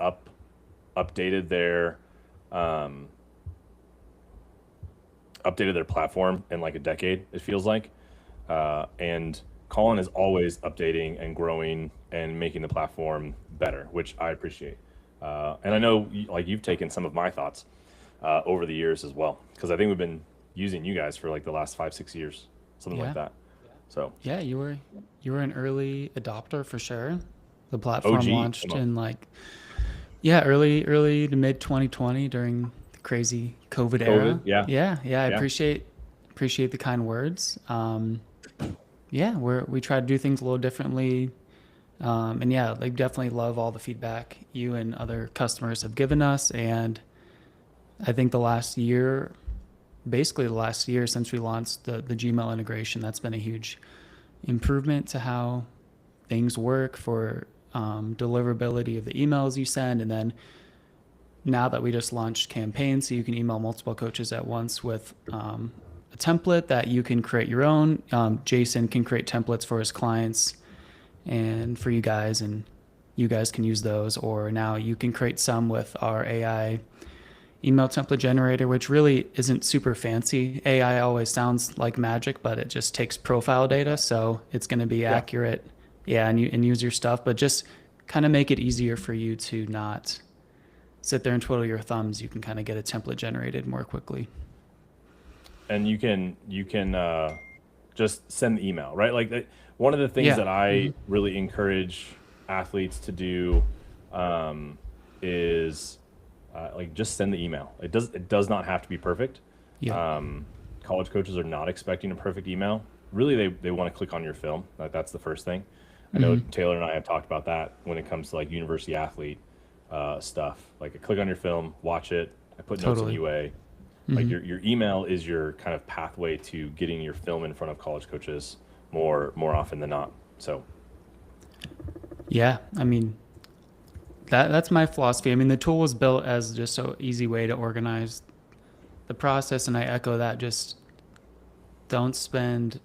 updated their um, updated their platform in like a decade. It feels like, and Colin is always updating and growing and making the platform better, which I appreciate. And I know like you've taken some of my thoughts over the years as well, because I think we've been using you guys for like the last 5, 6 years, something like Yeah. that. So Yeah, you were an early adopter for sure. The platform OG launched almost. in like yeah, early to mid 2020 during the crazy COVID COVID, era. yeah, Yeah, I yeah. appreciate the kind words. Yeah, we try to do things a little differently. And yeah, like definitely love all the feedback you and other customers have given us. And I think basically the last year since we launched the Gmail integration, that's been a huge improvement to how things work for deliverability of the emails you send. And then now that we just launched campaigns, so you can email multiple coaches at once with a template that you can create your own. Jason can create templates for his clients and for you guys, and you guys can use those. Or now you can create some with our AI email template generator, which really isn't super fancy. AI always sounds like magic, but it just takes profile data, so it's going to be Yeah. accurate. Yeah, and use your stuff, but just kind of make it easier for you to not sit there and twiddle your thumbs. You can kind of get a template generated more quickly. And you can just send the email, right? Like one of the things Yeah. that Hmm. I really encourage athletes to do um, is like just send the email. It does not have to be perfect. Yep. Um, College coaches are not expecting a perfect email. Really, they want to click on your film. That's the first thing. I know Hmm. Taylor and I have talked about that when it comes to like university athlete stuff. Like I click on your film, watch it. I put notes in Totally. UA. Like Hmm. your email is your kind of pathway to getting your film in front of college coaches more often than not. So Yeah. I mean, that's my philosophy. I mean, the tool was built as just so easy way to organize the process, and I echo that. Just don't spend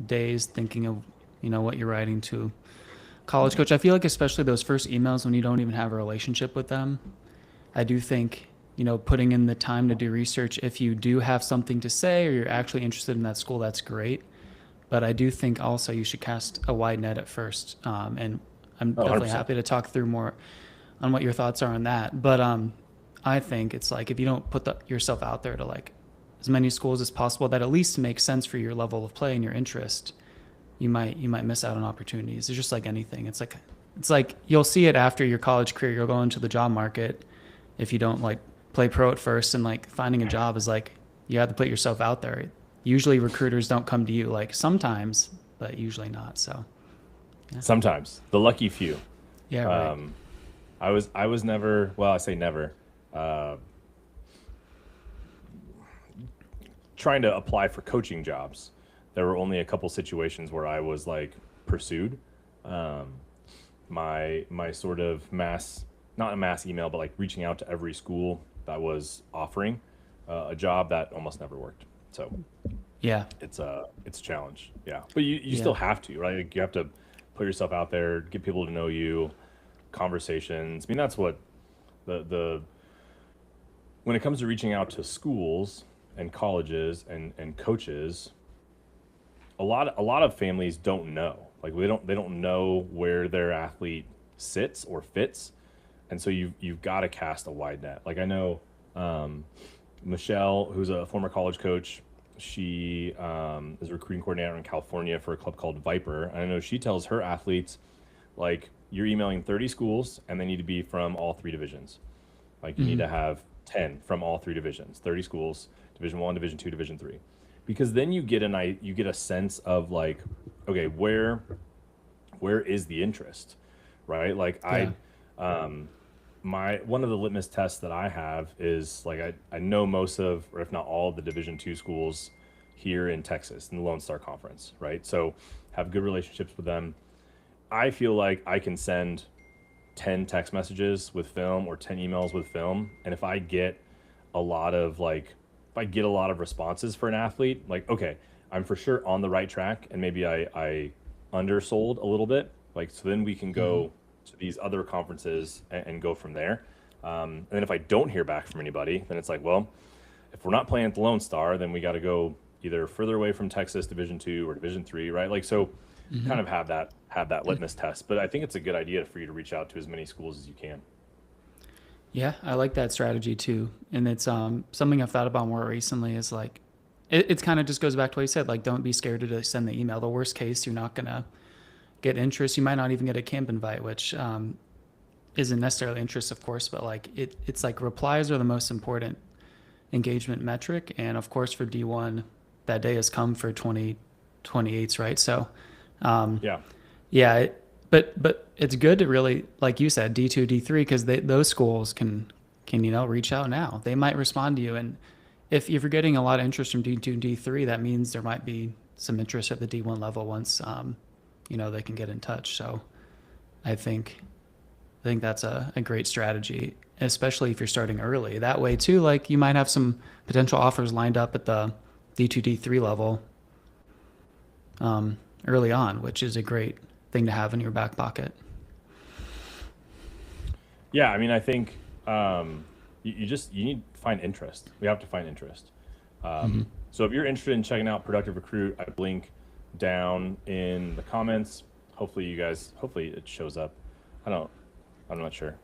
days thinking of what you're writing to college coach. I feel like especially those first emails when you don't even have a relationship with them. I do think putting in the time to do research. If you do have something to say or you're actually interested in that school, that's great. But I do think also you should cast a wide net at first. And I'm oh, definitely 100%. happy to talk through more on what your thoughts are on that. But I think it's like if you don't put yourself out there to like as many schools as possible that at least makes sense for your level of play and your interest, you might miss out on opportunities. It's just like anything. It's like you'll see it after your college career. You'll go into the job market if you don't like play pro at first, and like finding a job is like you have to put yourself out there. Usually recruiters don't come to you, like sometimes, but usually not. So yeah, Sometimes the lucky few. yeah, right. Um, I was never, well, I say never, uh, trying to apply for coaching jobs. There were only a couple situations where I was like pursued. Um, my sort of mass, not a mass email, but like reaching out to every school that was offering a job that almost never worked. So Yeah. it's a challenge. Yeah, but you Yeah. still have to, right? Like, you have to put yourself out there, get people to know you, conversations. I mean, that's what the when it comes to reaching out to schools and colleges and coaches, a lot of families don't know. Like, they don't know where their athlete sits or fits, and so you've got to cast a wide net. Like, I know Michelle, who's a former college coach, she is a recruiting coordinator in California for a club called Viper. And I know she tells her athletes, like, you're emailing 30 schools and they need to be from all three divisions. Like, you need Hmm. to have 10 from all three divisions, 30 schools, Division 1, Division 2, Division 3. Because then you get a sense of, like, okay, where is the interest, right? Like, Yeah. my one of the litmus tests that I have is, like, I know most of, or if not all of the Division 2 schools here in Texas in the Lone Star Conference, right? So have good relationships with them. I feel like I can send 10 text messages with film or 10 emails with film, and if I get a lot of, like, if I get a lot of responses for an athlete, like, okay, I'm for sure on the right track, and maybe I undersold a little bit, like, so then we can Hmm. go to these other conferences and go from there. And then if I don't hear back from anybody, then it's like, well, if we're not playing at the Lone Star, then we got to go either further away from Texas Division 2 or Division 3, right? Like, so Hmm. kind of have that litmus test. But I think it's a good idea for you to reach out to as many schools as you can. Yeah, I like that strategy too. And it's something I've thought about more recently is like it's kind of just goes back to what you said, like don't be scared to just send the email. The worst case, you're not gonna get interest. You might not even get a camp invite, which isn't necessarily interest, of course, but like it's like replies are the most important engagement metric. And of course for D1, that day has come for 2028s, right? So um, Yeah. yeah, but it's good to really, like you said, D2, D3, because those schools can reach out now. They might respond to you, and if you're getting a lot of interest from D2 and D3, that means there might be some interest at the D1 level once they can get in touch. So I think that's a great strategy, especially if you're starting early. That way too, like you might have some potential offers lined up at the D2, D3 level early on, which is a great thing to have in your back pocket. Yeah, I mean, I think you need to find interest. We have to find interest. Hmm. So if you're interested in checking out Productive Recruit, I link down in the comments. Hopefully it shows up. I don't, I'm not sure.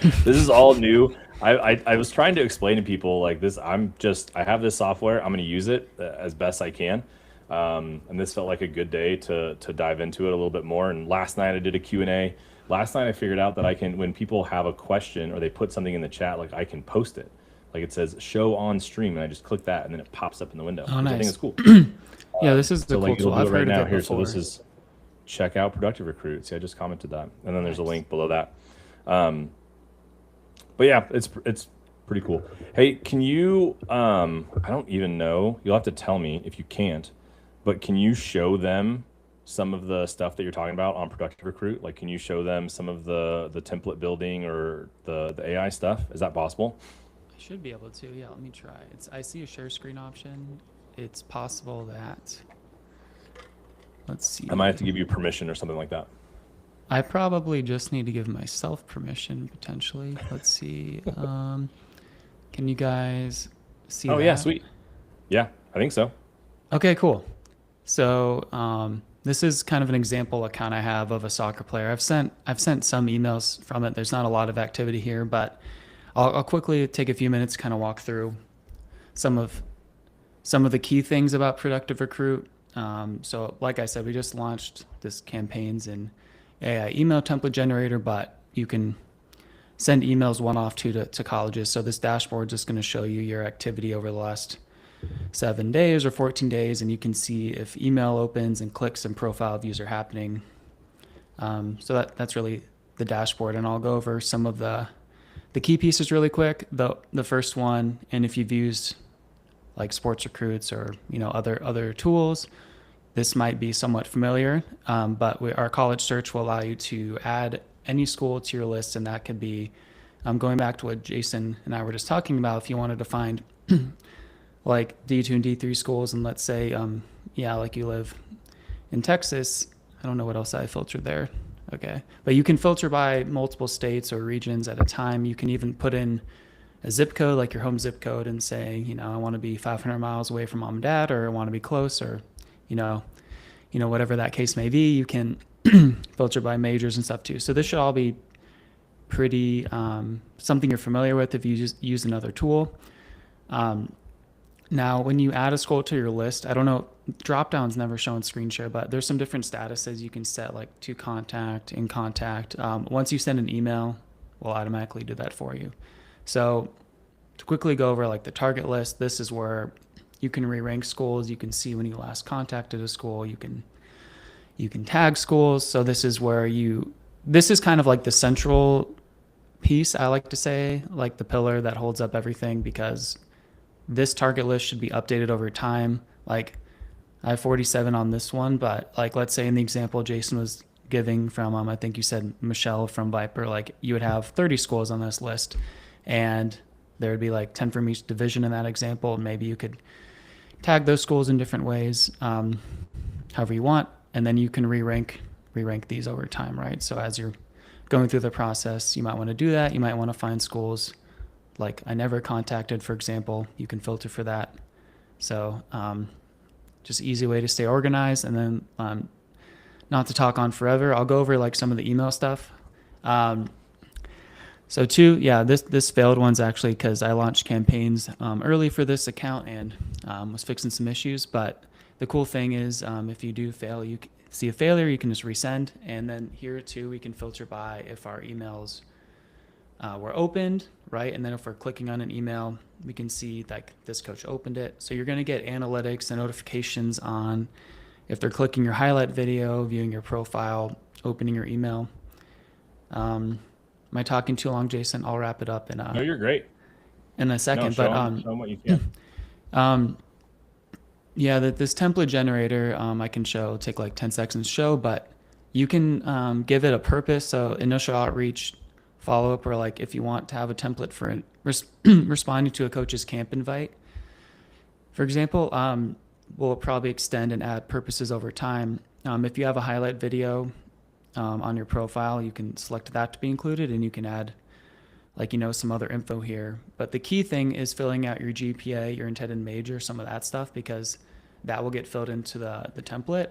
This is all new. I was trying to explain to people, like, this. I have this software. I'm going to use it as best I can. And this felt like a good day to dive into it a little bit more. And last night I did a Q&A. Last night I figured out that I can, when people have a question or they put something in the chat, like, I can post it. Like, it says show on stream, and I just click that, and then it pops up in the window, Oh, which I think nice. is cool. Yeah, this is the So, cool like, it'll tool. do I've it right heard of now it here. So this before. is check out Productive Recruit. See, I just commented that, and then there's a Nice. link below that. Um, but yeah, it's pretty cool. Hey, can you? I don't even know. You'll have to tell me if you can't. But can you show them some of the stuff that you're talking about on Productive Recruit? Like, can you show them some of the template building or the AI stuff? Is that possible? I should be able to. Yeah, let me try. I see a share screen option. It's possible that, let's I might have see. to give you permission or something like that. I probably just need to give myself permission potentially. Let's see. Can you guys see Oh yeah, that? sweet. Yeah, I think so. Okay, cool. So this is kind of an example account I have of a soccer player. I've sent some emails from it. There's not a lot of activity here, but I'll quickly take a few minutes to kind of walk through some of some of the key things about Productive Recruit. So, like I said, we just launched this campaigns in AI email template generator, but you can send emails one off to colleges. So this dashboard is just going to show you your activity over the last 7 days or 14 days, and you can see if email opens and clicks and profile views are happening. So that's really the dashboard, and I'll go over some of the key pieces really quick. The first one, and if you've used like sports recruits or other tools, this might be somewhat familiar. But our college search will allow you to add any school to your list, and that could be going back to what Jason and I were just talking about. If you wanted to find like D2 and D3 schools, and let's say, like you live in Texas. I don't know what else I filtered there. Okay. But you can filter by multiple states or regions at a time. You can even put in a zip code, like your home zip code, and say, I want to be 500 miles away from mom and dad, or I want to be close, or, whatever that case may be. You can filter by majors and stuff too. So this should all be pretty something you're familiar with if you just use another tool. Now, when you add a school to your list, I don't know, drop-down's never shown screen share, but there's some different statuses you can set, like to contact, in contact. Once you send an email, we'll automatically do that for you. So to quickly go over like the target list, this is where you can re-rank schools. You can see when you last contacted a school. You can tag schools. So this is where this is kind of like the central piece, I like to say, like the pillar that holds up everything, because this target list should be updated over time. Like I have 47 on this one, but like, let's say in the example Jason was giving from, I think you said Michelle from Viper, like you would have 30 schools on this list, and there would be like 10 from each division in that example. Maybe you could tag those schools in different ways, however you want, and then you can re-rank these over time, right? So as you're going through the process, you might want to do that. You might want to find schools like I never contacted, for example. You can filter for that. So just easy way to stay organized. And then not to talk on forever, I'll go over like some of the email stuff. So this failed one's actually because I launched campaigns early for this account and was fixing some issues. But the cool thing is if you do fail, you see a failure, you can just resend. And then here too, we can filter by if our emails were opened, right? And then if we're clicking on an email, we can see like this coach opened it. So you're going to get analytics and notifications on if they're clicking your highlight video, viewing your profile, opening your email. Am I talking too long, Jason? I'll wrap it up in No, you're great. In a second. Show them what you can. This template generator I can take like 10 seconds to show, but you can give it a purpose. So initial outreach, follow-up, or like if you want to have a template for responding to a coach's camp invite, for example, we'll probably extend and add purposes over time. If you have a highlight video on your profile, you can select that to be included, and you can add some other info here. But the key thing is filling out your GPA, your intended major, some of that stuff, because that will get filled into the template,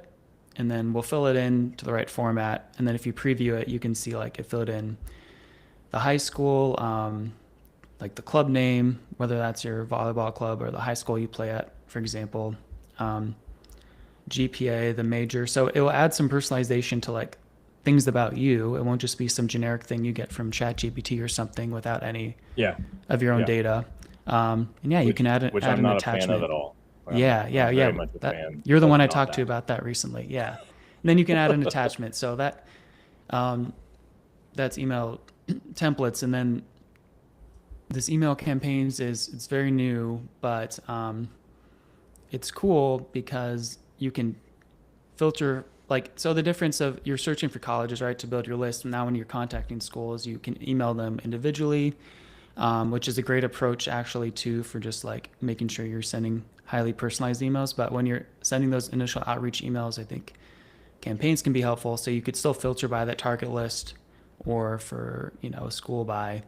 and then we'll fill it in to the right format. And then if you preview it, you can see like it filled in the high school, like the club name, whether that's your volleyball club or the high school you play at, for example, GPA, the major. So it will add some personalization to like things about you. It won't just be some generic thing you get from ChatGPT or something without any of your own data. You can add an attachment. Which I'm not a fan of at all. You're the one I talked to about that recently. Yeah. And then you can add an attachment. So that that's email templates. And then this email campaigns it's very new, but it's cool because you can filter. So the difference of you're searching for colleges, right, to build your list. Now when you're contacting schools, you can email them individually, which is a great approach actually too for just like making sure you're sending highly personalized emails. But when you're sending those initial outreach emails, I think campaigns can be helpful. So you could still filter by that target list, or for a school by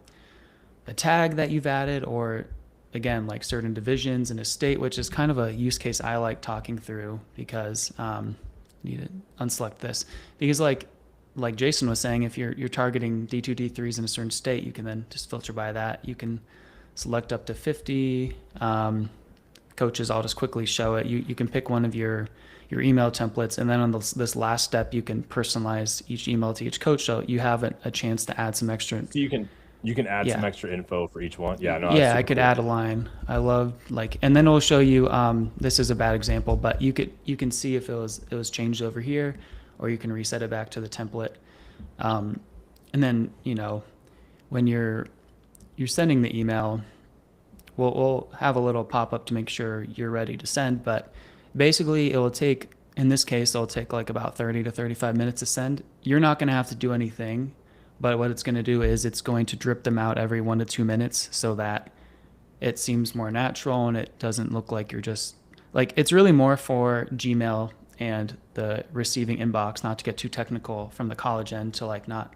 a tag that you've added, or again like certain divisions in a state, which is kind of a use case I like talking through, because need to unselect this, because like Jason was saying, if you're targeting D2, D3s in a certain state, you can then just filter by that. You can select up to 50 coaches. I'll just quickly show it. You can pick one of your email templates, and then on this last step, you can personalize each email to each coach, so you have a chance to add some extra. So you can add some extra info for each one. I could add a line. I love and then it'll show you, this is a bad example, but you can see if it was changed over here, or you can reset it back to the template. And then, when you're sending the email, we'll have a little pop-up to make sure you're ready to send, but basically in this case, it'll take like about 30 to 35 minutes to send. You're not going to have to do anything. But what it's going to do is it's going to drip them out every 1 to 2 minutes, so that it seems more natural and it doesn't look like you're just like, it's really more for Gmail and the receiving inbox, not to get too technical from the college end, to like not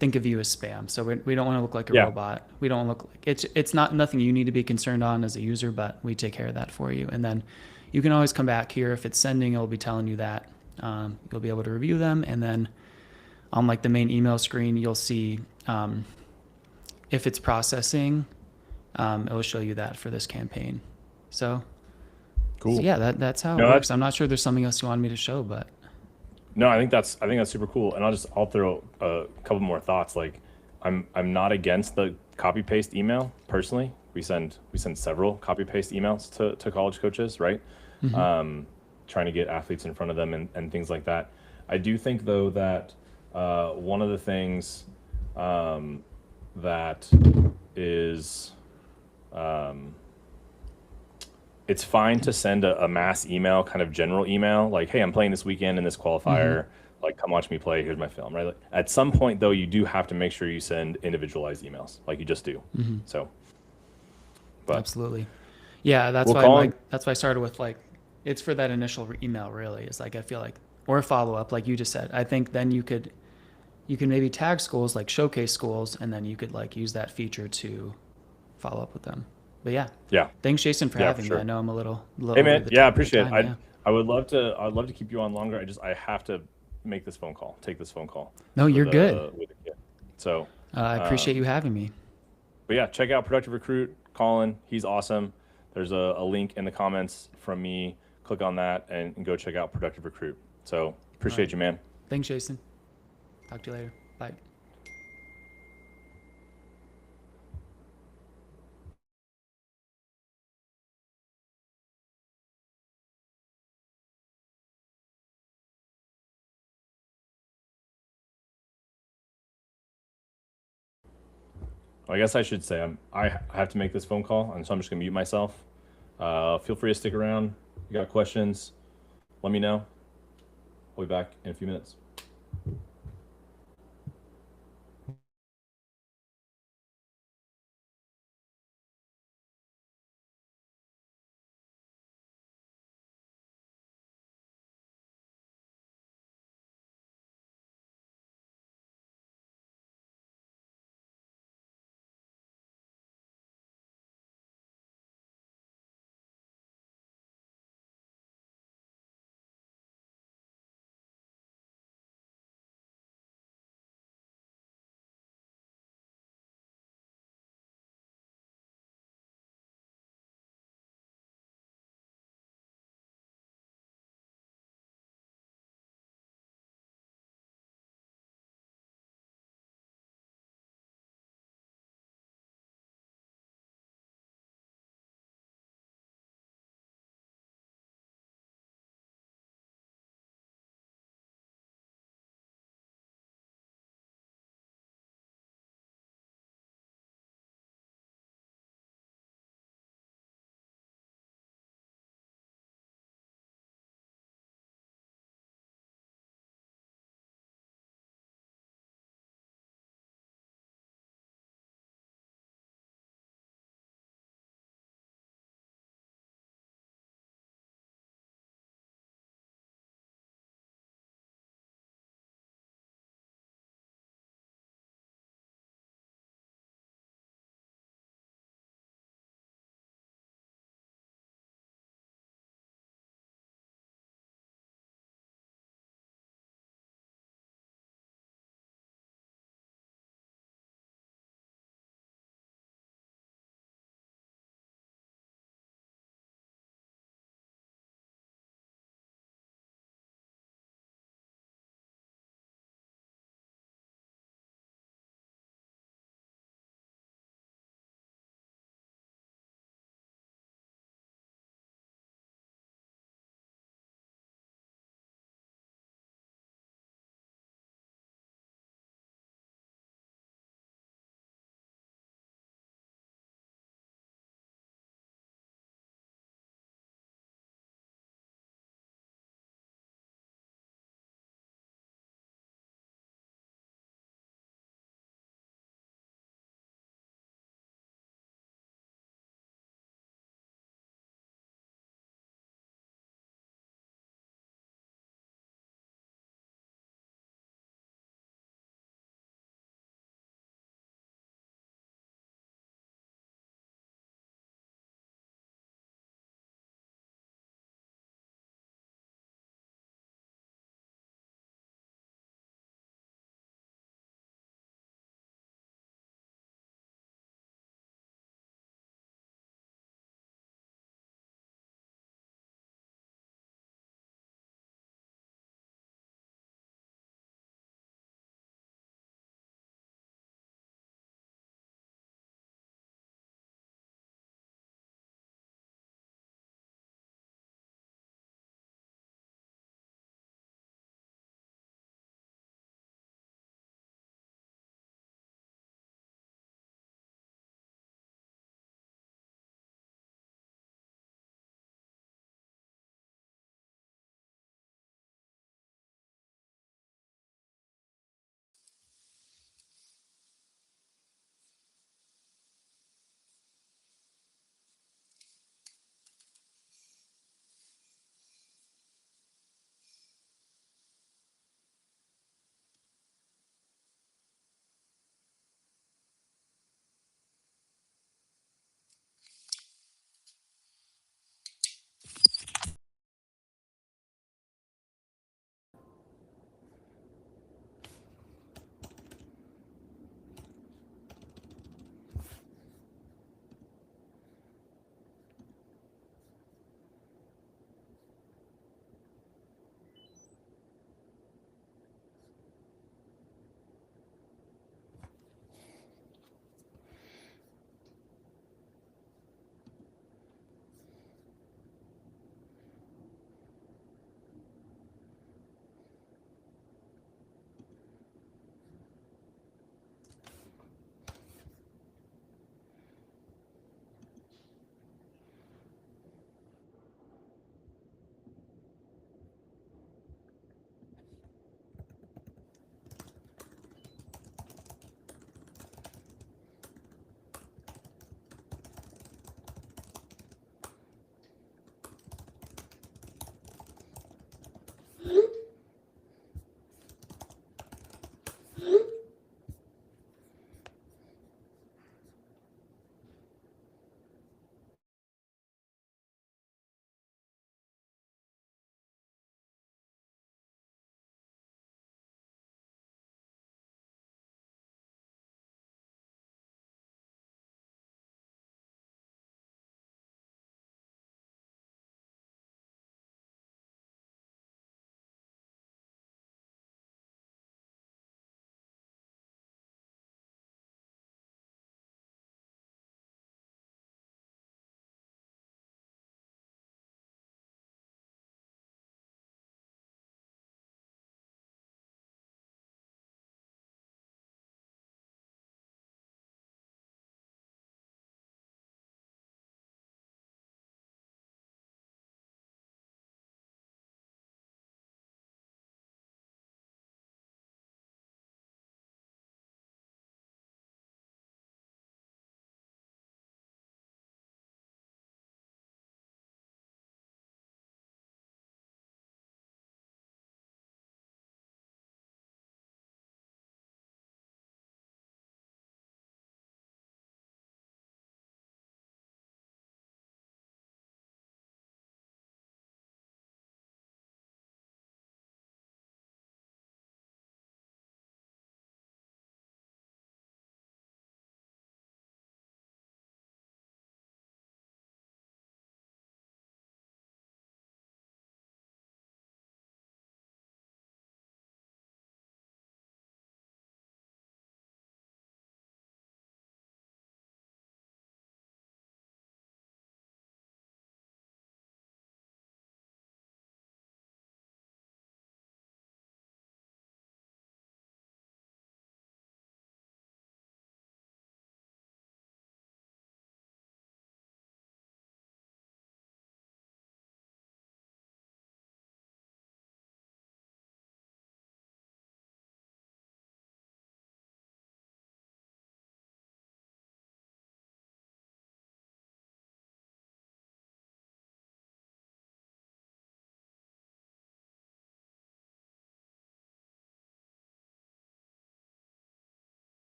think of you as spam. So we don't want to look like a Yeah. robot. We don't look like it's not nothing you need to be concerned on as a user, but we take care of that for you. And then you can always come back here. If it's sending, it'll be telling you that. You'll be able to review them. And then on like the main email screen, you'll see if it's processing, it'll show you that for this campaign. So, Cool. yeah, that's how it No, works. I'm not sure there's something else you wanted me to show, but No, I think that's super cool. And I'll throw a couple more thoughts. Like, I'm not against the copy paste email personally. We send several copy paste emails to college coaches, right? Trying to get athletes in front of them and things like that. I do think though that one of the things that is it's fine to send a mass email, kind of general email, like, hey, I'm playing this weekend in this qualifier. Like, come watch me play. Here's my film, right? Like, at some point, though, you do have to make sure you send individualized emails, like you just do. So, but absolutely. Yeah, we'll call him. that's why I started with like, it's for that initial email really. Is like, I feel like, or a follow up, like you just said. I think then you can maybe tag schools, like showcase schools, and then you could like use that feature to follow up with them. But yeah, Yeah, thanks Jason for yeah, for having me. I sure. know I'm a little Hey, over man. the Yeah, I top of the appreciate it. time. Yeah. I'd love to keep you on longer. I have to make this phone call, take this phone call No, you're good. with the kid. So, I appreciate you having me. but yeah, check out Productive Recruit, Colin. He's awesome. There's a link in the comments from me. Click on that and go check out Productive Recruit. So appreciate you, man. Thanks, Jason. Talk to you later. Bye. I guess I should say I have to make this phone call, and so I'm just gonna mute myself. Feel free to stick around. You got questions? Let me know. I'll be back in a few minutes.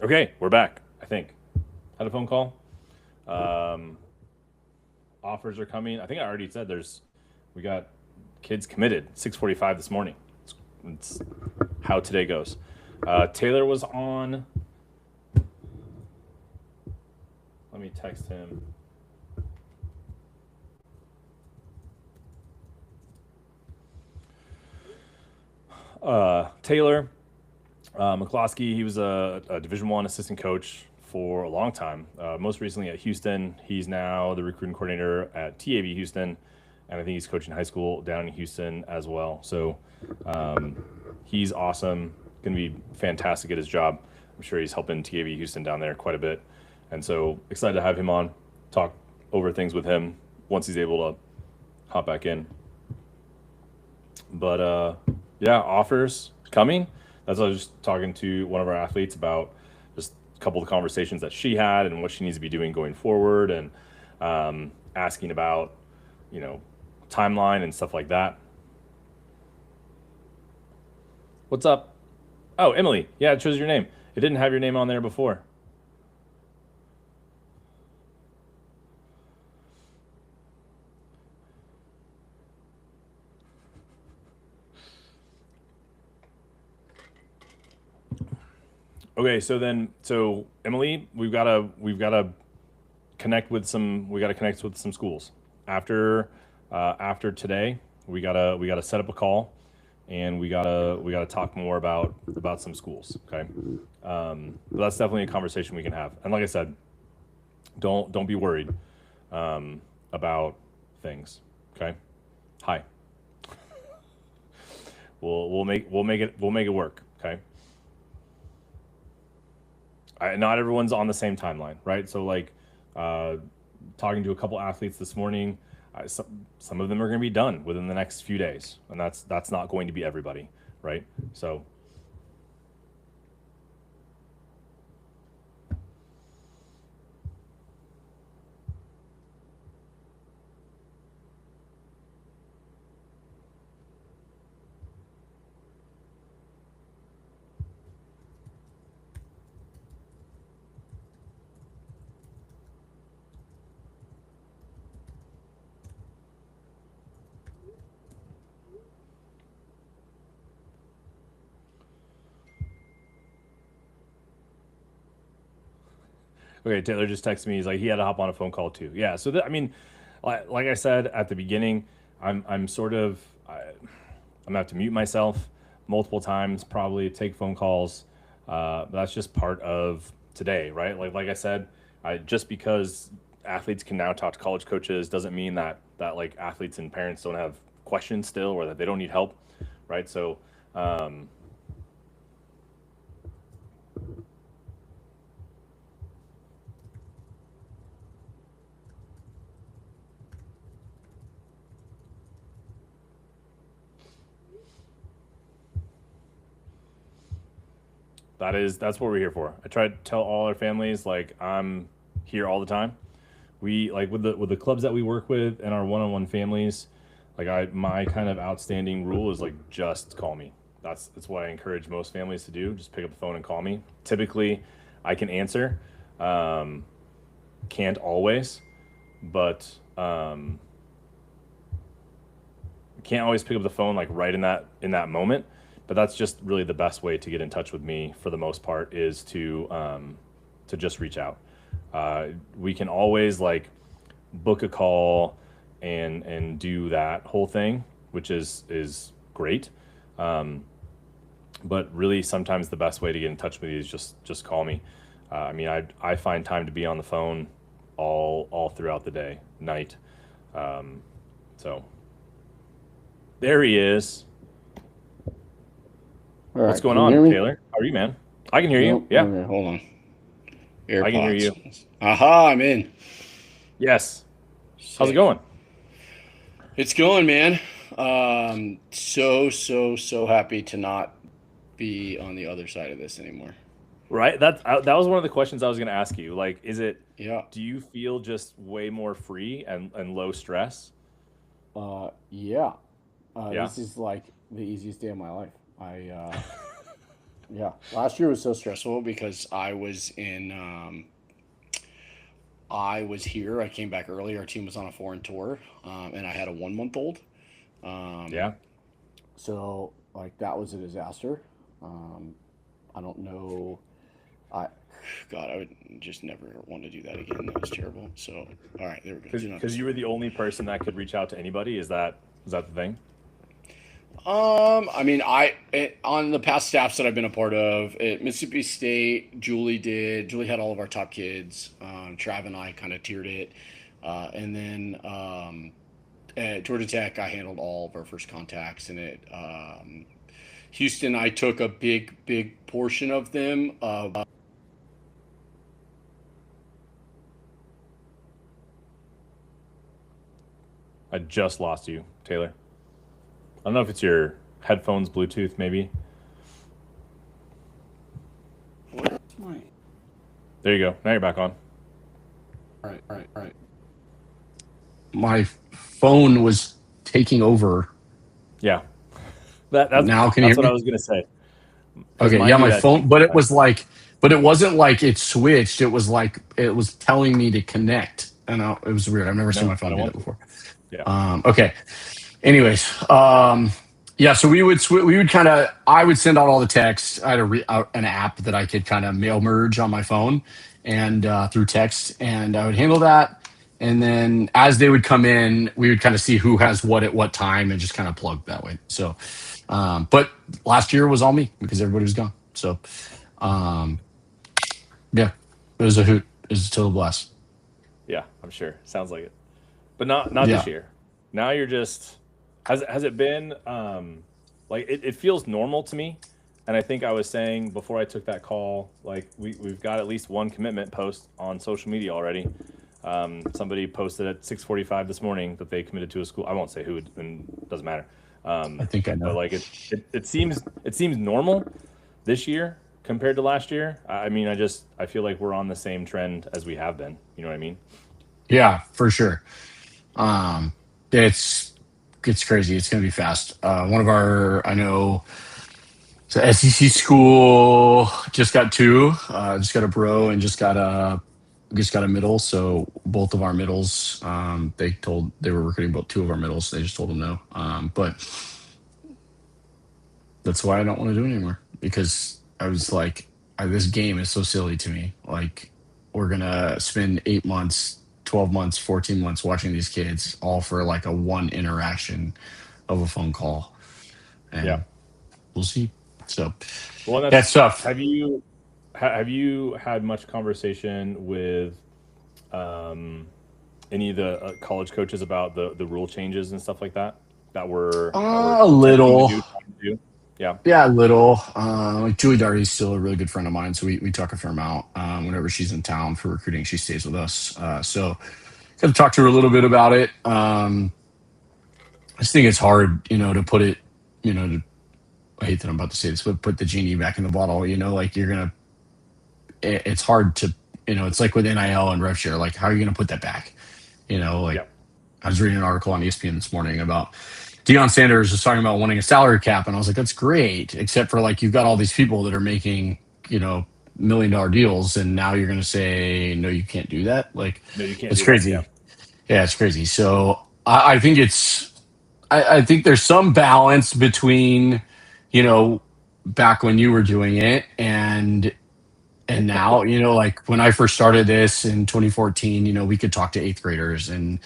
Okay, we're back. I think had a phone call. Offers are coming. I think I already said we got kids committed 6:45 this morning. It's how today goes. Taylor was on. Let me text him. Taylor McCloskey, he was a Division I assistant coach for a long time. Most recently at Houston. He's now the recruiting coordinator at TAV Houston, and I think he's coaching high school down in Houston as well. So he's awesome, going to be fantastic at his job. I'm sure he's helping TAV Houston down there quite a bit. And so excited to have him on, talk over things with him once he's able to hop back in. But yeah, offers coming. That's what I was just talking to one of our athletes about, just a couple of conversations that she had and what she needs to be doing going forward, and asking about, timeline and stuff like that. What's up? Oh, Emily. Yeah, it shows your name. It didn't have your name on there before. Okay, so Emily, we've got to connect with some schools after today. We gotta set up a call, and we gotta talk more about some schools. Okay, but that's definitely a conversation we can have. And like I said, don't be worried about things. Okay, hi. We'll make it work. Okay. Not everyone's on the same timeline, right? So like talking to a couple athletes this morning, some of them are going to be done within the next few days, and that's not going to be everybody, right? So okay, Taylor just texted me. He's like, he had to hop on a phone call too. Yeah. So I mean, like I said at the beginning, I'm sort of I'm gonna have to mute myself multiple times, probably take phone calls. But that's just part of today, right? Like I said, just because athletes can now talk to college coaches doesn't mean that like athletes and parents don't have questions still, or that they don't need help, right? So that's what we're here for. I try to tell all our families, like, I'm here all the time. We like with the clubs that we work with and our one-on-one families, like my kind of outstanding rule is like, just call me. That's what I encourage most families to do. Just pick up the phone and call me. Typically I can answer. Can't always, but can't always pick up the phone like right in that moment. But that's just really the best way to get in touch with me for the most part, is to just reach out. We can always like book a call and do that whole thing, which is great. But really, sometimes the best way to get in touch with you is just call me. I mean, I find time to be on the phone all throughout the day, night. So there he is. All right, What's going can you hear on, me? Taylor? How are you, man? I can hear you. Nope. Yeah, Okay, hold on. AirPods. I can hear you. Aha, I'm in. Yes. How's it Sick. going? It's going, man. So happy to not be on the other side of this anymore. Right. That was one of the questions I was going to ask you. Like, Yeah. do you feel just way more free and low stress? Yeah. Yeah. This is like the easiest day of my life. Yeah, last year was so stressful because I was here. I came back early. Our team was on a foreign tour, and I had a 1 month old. Um, Yeah. so like that was a disaster. Um, I don't know. I God, I would just never want to do that again. That was terrible. So all right, there we go. Do not Because you were disturb. the only person that could reach out to anybody. Is that the thing? I mean, on the past staffs that I've been a part of at Mississippi State, Julie had all of our top kids. Trav and I kind of tiered it, and then at Georgia Tech, I handled all of our first contacts, and at Houston, I took a big portion of them. I just lost you, Taylor. I don't know if it's your headphones, Bluetooth, maybe. Where's my? There you go. Now you're back on. All right. My phone was taking over. Yeah. That's Now can you that's hear what I me? was gonna say. Because Okay, mine yeah, do my that too phone, but it was sometimes. like, but it wasn't like it switched. It was like it was telling me to connect, and it was weird. I've never seen No, my I phone don't do that want to. before. Yeah. Okay. Anyways, yeah. So we would kind of I would send out all the texts. I had an app that I could kind of mail merge on my phone and through text, and I would handle that. And then as they would come in, we would kind of see who has what at what time and just kind of plug that way. So, but last year was all me because everybody was gone. So, um, yeah, it was a hoot. It was a total blast. Yeah, I'm sure. Sounds like it. But not this Yeah. year. Now you're just has it been like it feels normal to me. And I think I was saying before I took that call, like we've got at least one commitment post on social media already. Somebody posted at 6:45 this morning that they committed to a school. I won't say who, and it doesn't matter. I think I But know. like it seems normal this year compared to last year. I mean, I feel like we're on the same trend as we have been. You know what I mean? Yeah, for sure. Um, it's crazy. It's going to be fast. One of our I know so SEC school just got two. Just got a bro and just got a middle. So both of our middles, they were recruiting both two of our middles. They just told them no. But that's why I don't want to do it anymore because I was like, this game is so silly to me. Like we're gonna spend 8 months, 12 months, 14 months watching these kids all for like a one interaction of a phone call, Yeah. and we'll see. So Well, that's tough. have you had much conversation with um, any of the college coaches about the rule changes and stuff like that that we're A attempting to little. do, trying to do? Yeah. Yeah, a little. Like Julie Darty's still a really good friend of mine, so we talk a fair amount. Whenever she's in town for recruiting, she stays with us. So got to talk to her a little bit about it. I just think it's hard, to put it, I hate that I'm about to say this, but put the genie back in the bottle. Like it's hard to, it's like with NIL and rev share. Like, how are you gonna put that back? Like Yeah. I was reading an article on ESPN this morning about Deion Sanders was talking about wanting a salary cap, and I was like, that's great, except for like you've got all these people that are making, $1 million deals, and now you're going to say no, you can't do that. Like, No, you can't it's do that. Yeah. crazy. Yeah, it's crazy. So I think I think there's some balance between, you know, back when you were doing it and now, like when I first started this in 2014, we could talk to eighth graders, and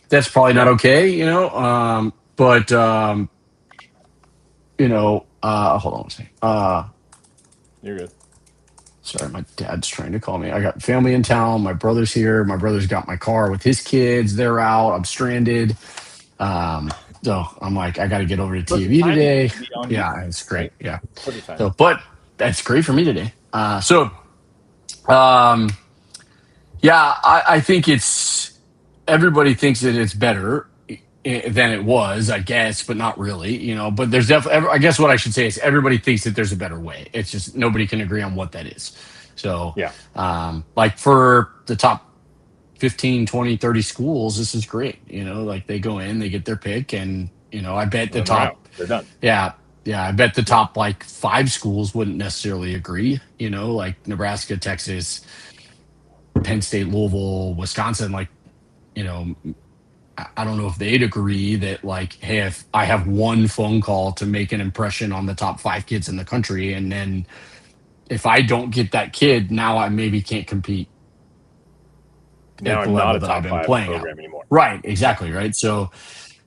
that's probably not Yeah. okay, but hold on a second. You're good. Sorry, my dad's trying to call me. I got family in town. My brother's here. My brother's got my car with his kids. They're out. I'm stranded. So I'm like, I got to get over to Perfect TV timing today. to be on Yeah, YouTube, it's great. right? Yeah. Perfect So, timing. but that's great for me today. Um, yeah, I think everybody thinks that it's better than it was, I guess, but not really, But there's definitely, I guess what I should say is everybody thinks that there's a better way. It's just nobody can agree on what that is. So, Yeah. like for the top 15, 20, 30 schools, this is great. Like they go in, they get their pick, and I bet And the then they're out. top, They're done. yeah. I bet the top like 5 schools wouldn't necessarily agree, like Nebraska, Texas, Penn State, Louisville, Wisconsin, like, you know, I don't know if they'd agree that, like, hey, if I have one phone call to make an impression on the top 5 kids in the country, and then if I don't get that kid, now I maybe can't compete Now at the I'm not level a that I've top been 5 playing at. program anymore. Right, exactly, right. So,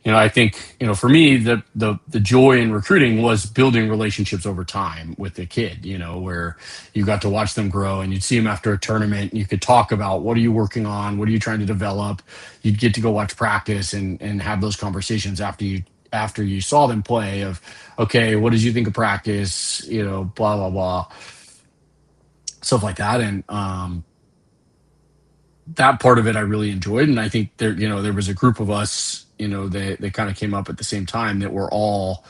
I think, for me, the joy in recruiting was building relationships over time with the kid, where you got to watch them grow, and you'd see them after a tournament. And you could talk about, what are you working on? What are you trying to develop? You'd get to go watch practice and have those conversations after you saw them play of, okay, what did you think of practice? Blah, blah, blah, stuff like that. And, that part of it I really enjoyed. And I think there was a group of us, that kind of came up at the same time that were all,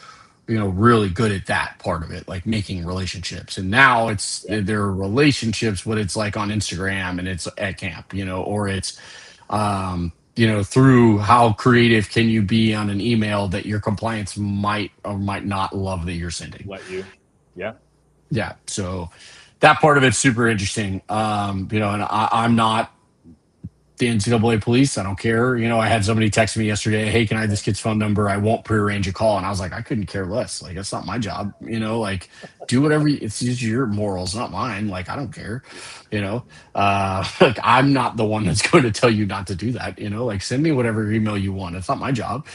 really good at that part of it, like making relationships. And now Yeah. there are relationships, but it's like on Instagram and it's at camp, or it's, through how creative can you be on an email that your compliance might or might not love that you're sending. Let you. Yeah. Yeah. So that part of it's super interesting. And I'm not the NCAA police. I don't care. I had somebody text me yesterday, hey, can I have this kid's phone number? I won't prearrange a call. And I was like, I couldn't care less. Like, that's not my job. Like, do whatever. It's just your morals, not mine. Like, I don't care. Like, I'm not the one that's going to tell you not to do that. Like, send me whatever email you want. It's not my job.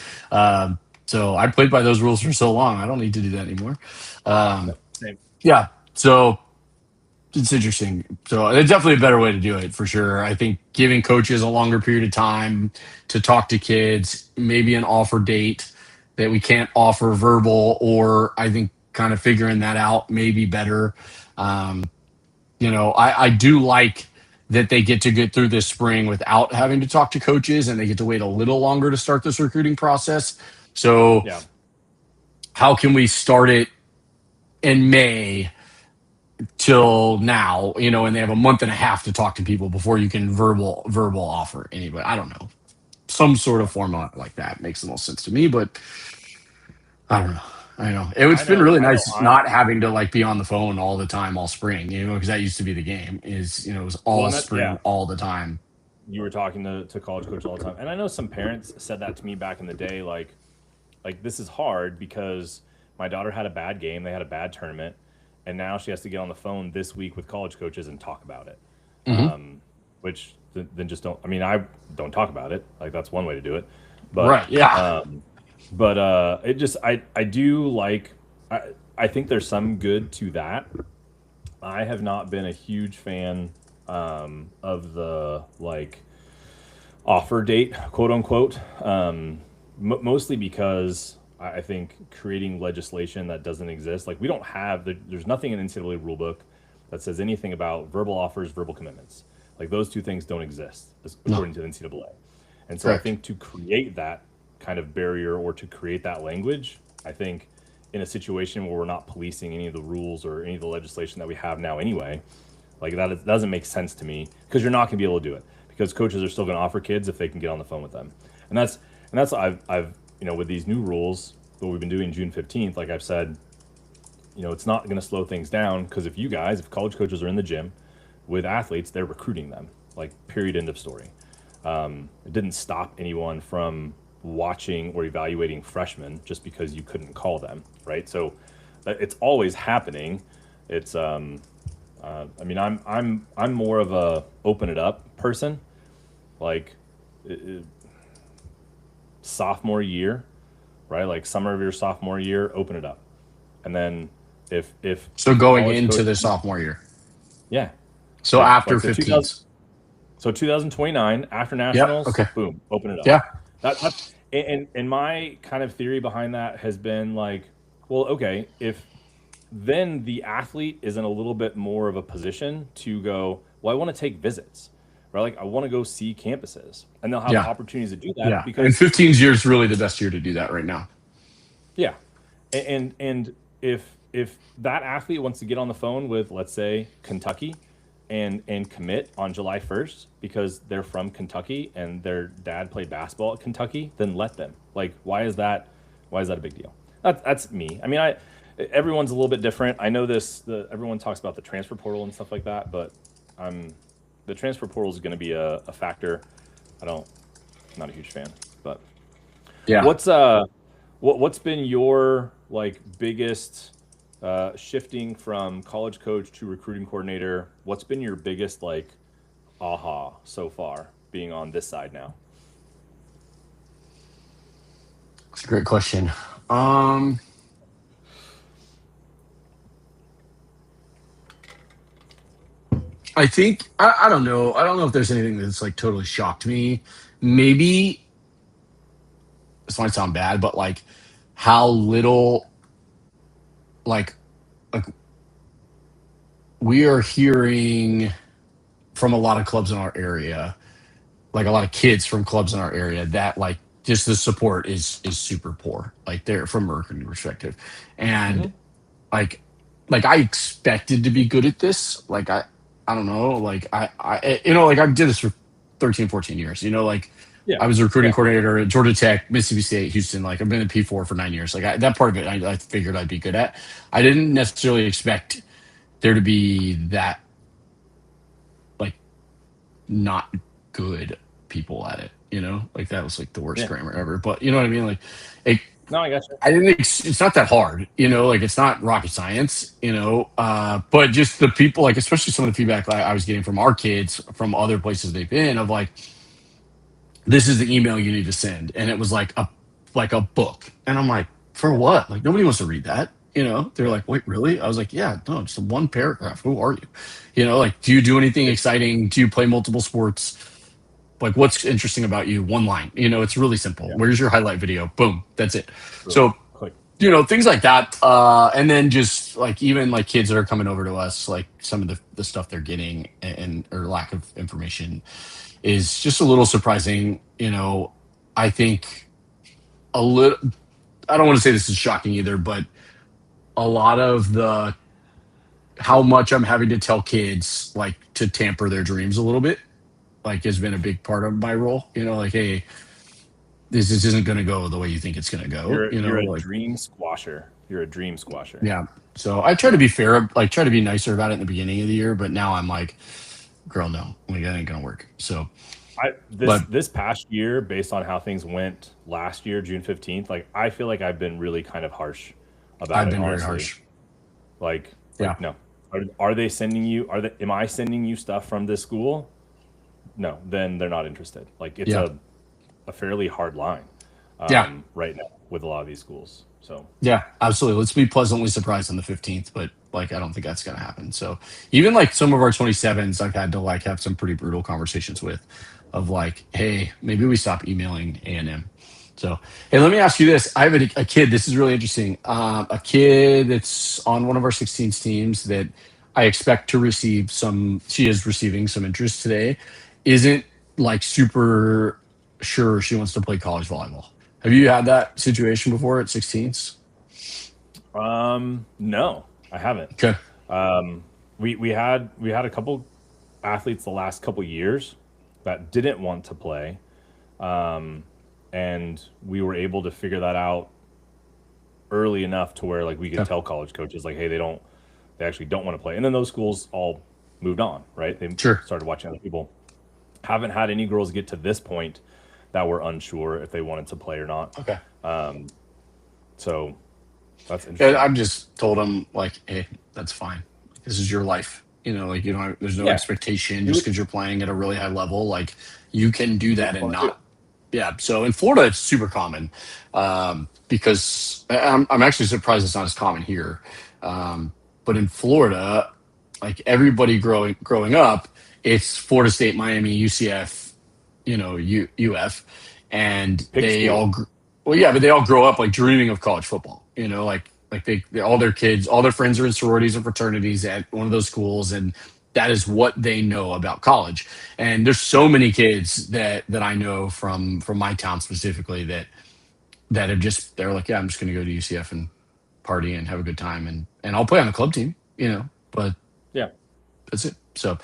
So I played by those rules for so long. I don't need to do that anymore. Same. Yeah. So it's interesting. So it's definitely a better way to do it for sure. I think giving coaches a longer period of time to talk to kids, maybe an offer date that we can't offer verbal, or I think kind of figuring that out may be better. I do like that they get to get through this spring without having to talk to coaches, and they get to wait a little longer to start this recruiting process. So Yeah. how can we start it in May till now, and they have a month and a half to talk to people before you can verbal offer anybody. I don't know. Some sort of format like that makes the most sense to me, but I don't know. I know. It's been really I know. nice not having to like be on the phone all the time all spring, because that used to be the game is, it was all spring all the time. You were talking to college coaches all the time. And I know some parents said that to me back in the day, like this is hard because my daughter had a bad game, they had a bad tournament, and now she has to get on the phone this week with college coaches and talk about it. Mm-hmm. Which then just don't. I mean, I don't talk about it. Like, that's one way to do it. But, right. Yeah. It just I do like. I think there's some good to that. I have not been a huge fan of the offer date, quote unquote. Mostly because I think creating legislation that doesn't exist, like we don't have, there's nothing in the NCAA rulebook that says anything about verbal offers, verbal commitments. Like, those two things don't exist according to the NCAA. And so Correct. I think to create that kind of barrier, or to create that language, I think in a situation where we're not policing any of the rules or any of the legislation that we have now anyway, like that doesn't make sense to me, because you're not going to be able to do it, because coaches are still going to offer kids if they can get on the phone with them. And that's I've with these new rules that we've been doing June 15th, like I've said, it's not going to slow things down, because if college coaches are in the gym with athletes, they're recruiting them, like, period, end of story. It didn't stop anyone from watching or evaluating freshmen just because you couldn't call them, right? So it's always happening. It's I'm more of a open it up person, like sophomore year, right? Like summer of your sophomore year, open it up. And then if So going into the sophomore year. Yeah. So after 15s. So 2029, after nationals, okay. Boom, open it up. Yeah. That's and my kind of theory behind that has been like, well, okay, if then the athlete is in a little bit more of a position to go, well, I want to take visits, right? Like, I want to go see campuses, and they'll have opportunities to do that. Yeah. Because and 15's year is really the best year to do that right now. Yeah. And if that athlete wants to get on the phone with, let's say, Kentucky and commit on July 1st because they're from Kentucky and their dad played basketball at Kentucky, then let them. Like, why is that a big deal? That's me. I mean, everyone's a little bit different. I know everyone talks about the transfer portal and stuff like that, but I'm the transfer portal is going to be a factor. I don't, I'm not a huge fan, but Yeah. what's what's been your like biggest shifting from college coach to recruiting coordinator? What's been your biggest like aha so far being on this side now? It's a great question. Um, I think I don't know. I don't know if there's anything that's like totally shocked me. Maybe this might sound bad, but like how little like like we are hearing from a lot of clubs in our area, like a lot of kids from clubs in our area that like just the support is super poor, like they're from a recruiting perspective. And Hmm. like I expected to be good at this. Like I don't know, like like I did this for 13, 14 years, like Yeah, I was a recruiting yeah, coordinator at Georgia Tech, Mississippi State, Houston. Like I've been at P4 for 9 years. Like that part of it, I figured I'd be good at. I didn't necessarily expect there to be that like not good people at it. Like that was like the worst yeah. grammar ever. But you know what I mean? Like, it, No, I got you. I didn't. It's not that hard. Like it's not rocket science. But just the people, like especially some of the feedback I was getting from our kids from other places they've been of like, this is the email you need to send, and it was like a book, and I'm like, for what? Like nobody wants to read that. They're Yeah. like, wait, really? I was like, yeah, no, it's one paragraph. Who are you? Like, do you do anything exciting? Do you play multiple sports? Like, what's interesting about you? One line. It's really simple. Yeah. Where's your highlight video? Boom, that's it. Boom. So Click. things like that. And then just like even like kids that are coming over to us, like some of the stuff they're getting and or lack of information is just a little surprising. I think a little. I don't want to say this is shocking either, but a lot of the how much I'm having to tell kids like to tamper their dreams a little bit, like has been a big part of my role. Like, hey, this isn't going to go the way you think it's going to go. You're a Like, dream squasher. You're a dream squasher. yeah. So I try to Yeah. be fair, like try to be nicer about it in the beginning of the year, but now I'm like, girl, no, like that ain't gonna work. So, I this but this past year, based on how things went last year, June 15th, like I feel like I've been really kind of harsh about I've it, been very honestly. harsh. Yeah. Like no. Are they sending you am I sending you stuff from this school? No, then they're not interested. Like it's Yeah. a fairly hard line Yeah. right now with a lot of these schools. So Yeah. Absolutely. Let's be pleasantly surprised on the 15th, but like I don't think that's gonna happen. So even like some of our 27s, I've had to like have some pretty brutal conversations with, of like, hey, maybe we stop emailing A&M. So hey, let me ask you this. I have a kid. This is really interesting. A kid that's on one of our 16s teams that I expect to receive some. She is receiving some interest today. Isn't like super sure she wants to play college volleyball. Have you had that situation before at 16s? no, I haven't. Okay. We had a couple athletes the last couple years that didn't want to play, um, and we were able to figure that out early enough to where like we could Okay. tell college coaches like, hey, they actually don't want to play, and then those schools all moved on, right? They Sure. started watching other people. Haven't had any girls get to this point that were unsure if they wanted to play or not. Okay. So that's And interesting. I've just told him like, hey, that's fine. This is your life. Like you don't. There's no Yeah, expectation do just what because you're playing at a really high level. Like you can do do what that you and want to do. not. Yeah. So in Florida, it's super common, because I'm actually surprised it's not as common here. Um, but in Florida, like everybody growing up, it's Florida State, Miami, UCF, UF, and Pick a school. well, yeah, but they all grow up like dreaming of college football. Like all their kids, all their friends are in sororities and fraternities at one of those schools, and that is what they know about college. And there's so Yeah, many kids that I know from my town specifically that have just they're like, yeah, I'm just going to go to UCF and party and have a good time, and I'll play on the club team, but yeah. that's it. So,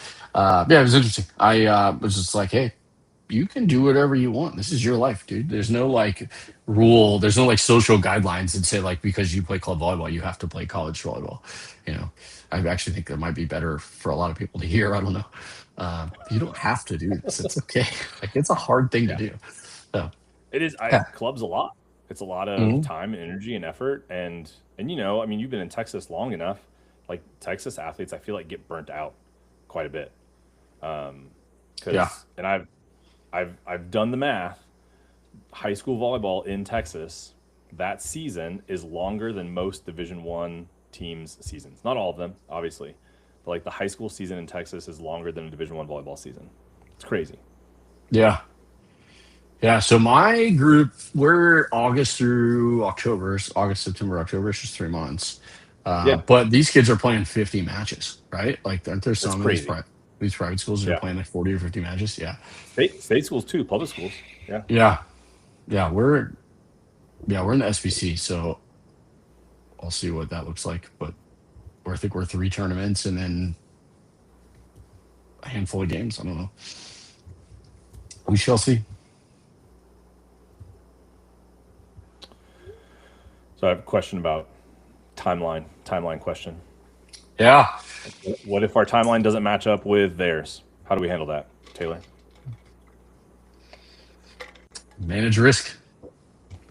yeah, it was interesting. I was just like, hey, you can do whatever you want. This is your life, dude. There's no like rule. There's no like social guidelines that say like because you play club volleyball, you have to play college volleyball. You know, I actually think that might be better for a lot of people to hear. I don't know. You don't have to do this. It's okay. Like it's a hard thing to do. So It is. yeah. Club's a lot. It's a lot of Mhm. time and energy and effort, and you know, I mean, you've been in Texas long enough. Like Texas athletes, I feel like get burnt out quite a bit. Yeah. And I've done the math. High school volleyball in Texas, that season is longer than most Division One teams' seasons. Not all of them, obviously, but like the high school season in Texas is longer than a Division One volleyball season. It's crazy. Yeah. Yeah. So my group, we're August through October, August, September, October. It's just 3 months. Yeah, But these kids are playing 50 matches, right? Like, aren't there it's some of crazy. these private schools that are Yeah, playing like 40 or 50 matches? Yeah. state schools too, public schools. Yeah, Yeah. Yeah. We're in the SBC. So I'll see what that looks like. But I think we're 3 tournaments and then a handful of games. I don't know. We shall see. so I have a question about timeline question. Yeah. What if our timeline doesn't match up with theirs? How do we handle that, Taylor? Manage risk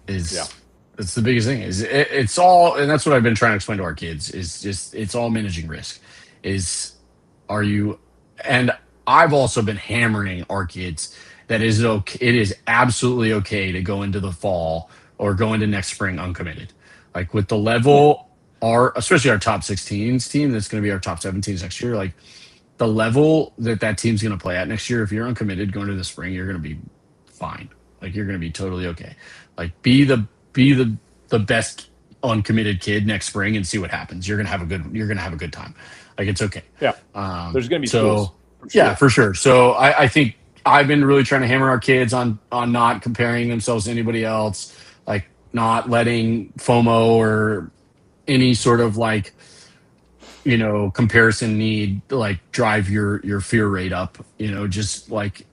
Yeah, is it's the biggest thing is it's all, and that's what I've been trying to explain to our kids is just it's all managing risk is are you, and I've also been hammering our kids that is okay, it is absolutely okay to go into the fall or go into next spring uncommitted, like with the level our especially our top 16s team that's going to be our top 17s next year, like the level that team's going to play at next year, if you're uncommitted going to the spring, you're going to be fine. Like you're going to be totally okay. Like be the best uncommitted kid next spring and see what happens. You're gonna have a good time. Like it's okay. yeah. There's going to be schools So for yeah, sure. for sure. So I think I've been really trying to hammer our kids on not comparing themselves to anybody else, like not letting FOMO or any sort of like comparison need like drive your fear rate up. Just like,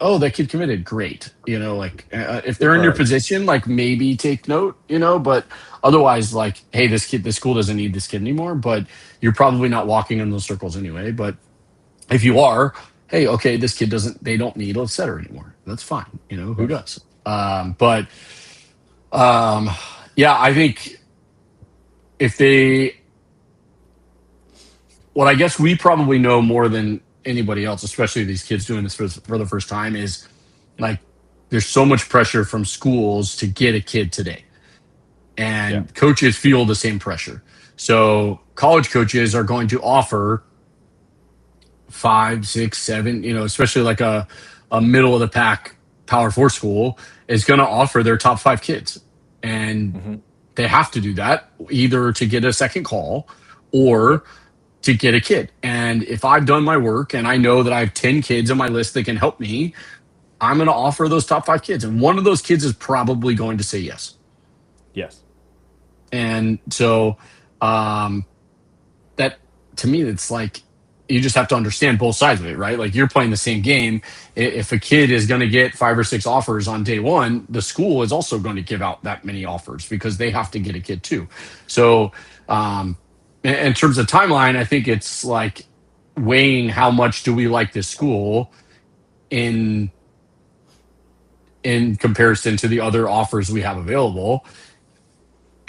oh, that kid committed, great. Like if Good they're in your priority. position, like maybe take note. But otherwise, like, hey, this school doesn't need this kid anymore. But you're probably not walking in those circles anyway. But if you are, hey, okay, this kid they don't need et cetera anymore. That's fine. Who Right. does? But yeah, I think if they, what I guess we probably know more than anybody else, especially these kids doing this for the first time, is like there's so much pressure from schools to get a kid today, Yeah. and coaches feel the same pressure. So college coaches are going to offer 5, 6, 7, especially like a middle of the pack Power 4 school is going to offer their top 5 kids, and Hmm. they have to do that either to get a second call or Yep. to get a kid. And if I've done my work and I know that I have 10 kids on my list that can help me, I'm going to offer those top 5 kids. And one of those kids is probably going to say yes. Yes. And so that to me, it's like you just have to understand both sides of it, right? Like you're playing the same game. If a kid is going to get 5 or 6 offers on day one, the school is also going to give out that many offers because they have to get a kid too. So, in terms of timeline, I think it's like weighing how much do we like this school in comparison to the other offers we have available,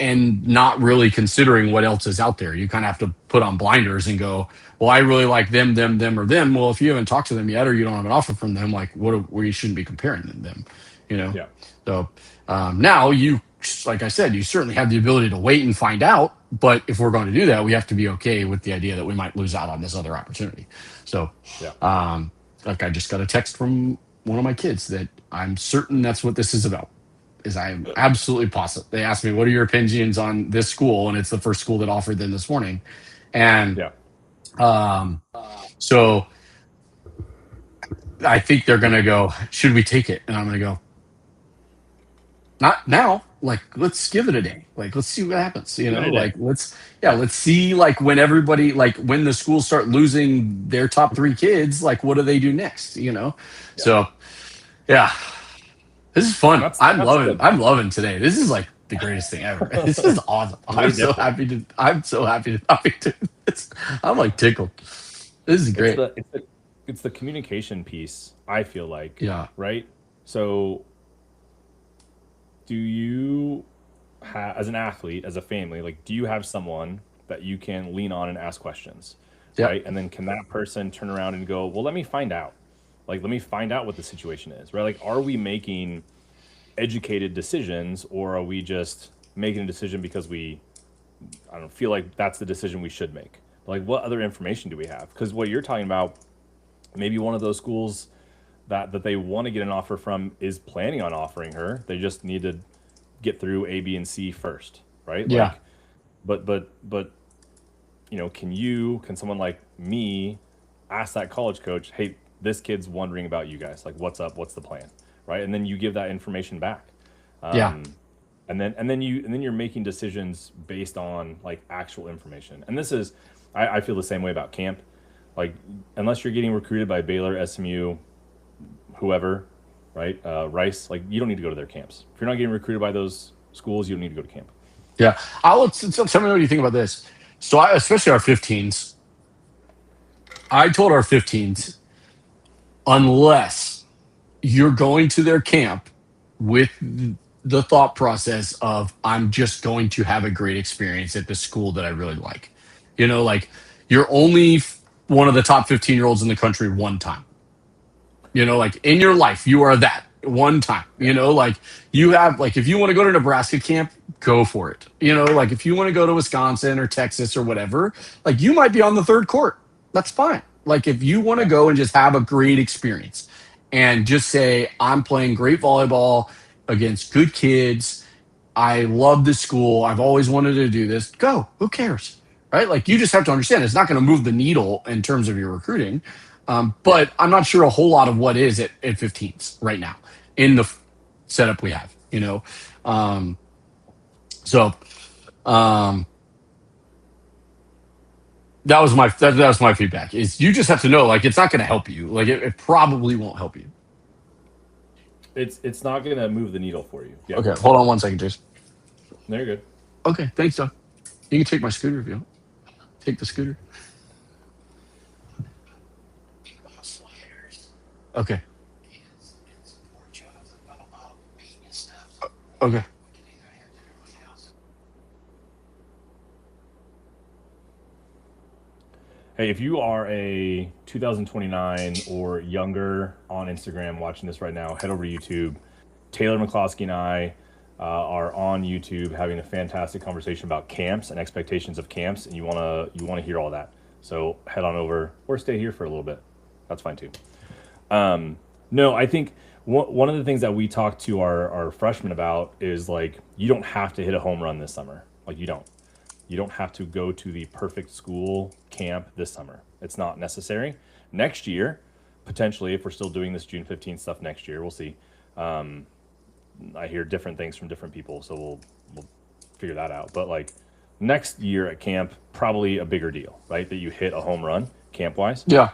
and not really considering what else is out there. You kind of have to put on blinders and go, well, I really like them, or them. Well, if you haven't talked to them yet, or you don't have an offer from them, like we shouldn't be comparing them, you know? Yeah. So now like I said, you certainly have the ability to wait and find out. But if we're going to do that, we have to be okay with the idea that we might lose out on this other opportunity. So, Yeah. like I just got a text from one of my kids that I'm certain that's what this is about. Is I'm absolutely positive. They asked me, "What are your opinions on this school?" And it's the first school that offered them this morning. And Yeah. um, so I think they're going to go, "Should we take it?" And I'm going to go, "Not now. Like, let's give it a day. Like, let's see what happens. Give it a day. Like, let's see. Like, when everybody, like, when the schools start losing their top 3 kids, like, what do they do next? Yeah. So." Yeah. This is fun. That's I'm that's loving. the I'm loving today. This is like the greatest thing ever. This is awesome. way different. I'm so happy to talk to this. I'm like tickled. This is It's great. the communication piece, I feel like, Yeah. right? So do you have, as an athlete, as a family, like do you have someone that you can lean on and ask questions, Yeah. right? And then can that person turn around and go, well, let me find out. Like let me find out what the situation is, right? Like are we making educated decisions or are we just making a decision because I don't feel like that's the decision we should make? Like what other information do we have? Because what you're talking about, maybe one of those schools that they want to get an offer from is planning on offering her. They just need to get through A, B, and C first, right? Yeah. Like, but can someone like me ask that college coach, hey, this kid's wondering about you guys, like what's up, what's the plan, right? And then you give that information back, Yeah. and then you're making decisions based on like actual information. And this is, I feel the same way about camp. Like unless you're getting recruited by Baylor, SMU, whoever, right? Rice, like you don't need to go to their camps. If you're not getting recruited by those schools, you don't need to go to camp. Yeah. Tell me what you think about this. So especially our 15s. I told our 15s, unless you're going to their camp with the thought process of I'm just going to have a great experience at the school that I really like. Like you're only one of the top 15-year-olds in the country one time. Like in your life, you are that one time. Like you have, like, if you want to go to Nebraska camp, go for it. Like if you want to go to Wisconsin or Texas or whatever, like you might be on the third court. That's fine. Like if you want to go and just have a great experience and just say, I'm playing great volleyball against good kids. I love this school. I've always wanted to do this. Go. Who cares? Right? Like you just have to understand it's not going to move the needle in terms of your recruiting. But I'm not sure a whole lot of what is at 15s right now in the setup we have, So that was my feedback is you just have to know, like, it's not going to help you. Like it probably won't help you. It's not gonna move the needle for you. Yeah. Okay. Hold on one second, Jason. No, you're good. Okay. Thanks, Doug. You can take my scooter if you want. Take the scooter. Okay. Okay. Hey, if you are a 2029 or younger on Instagram watching this right now, head over to YouTube. Taylor McCloskey and I are on YouTube having a fantastic conversation about camps and expectations of camps, and you wanna hear all that. So head on over or stay here for a little bit. That's fine too. No, I think one of the things that we talk to our freshmen about is like you don't have to hit a home run this summer. Like you don't. You don't have to go to the perfect school camp this summer. It's not necessary. Next year, potentially, if we're still doing this June 15th stuff next year, we'll see. I hear different things from different people, so we'll figure that out. But like next year at camp, probably a bigger deal, right? That you hit a home run camp wise. Yeah.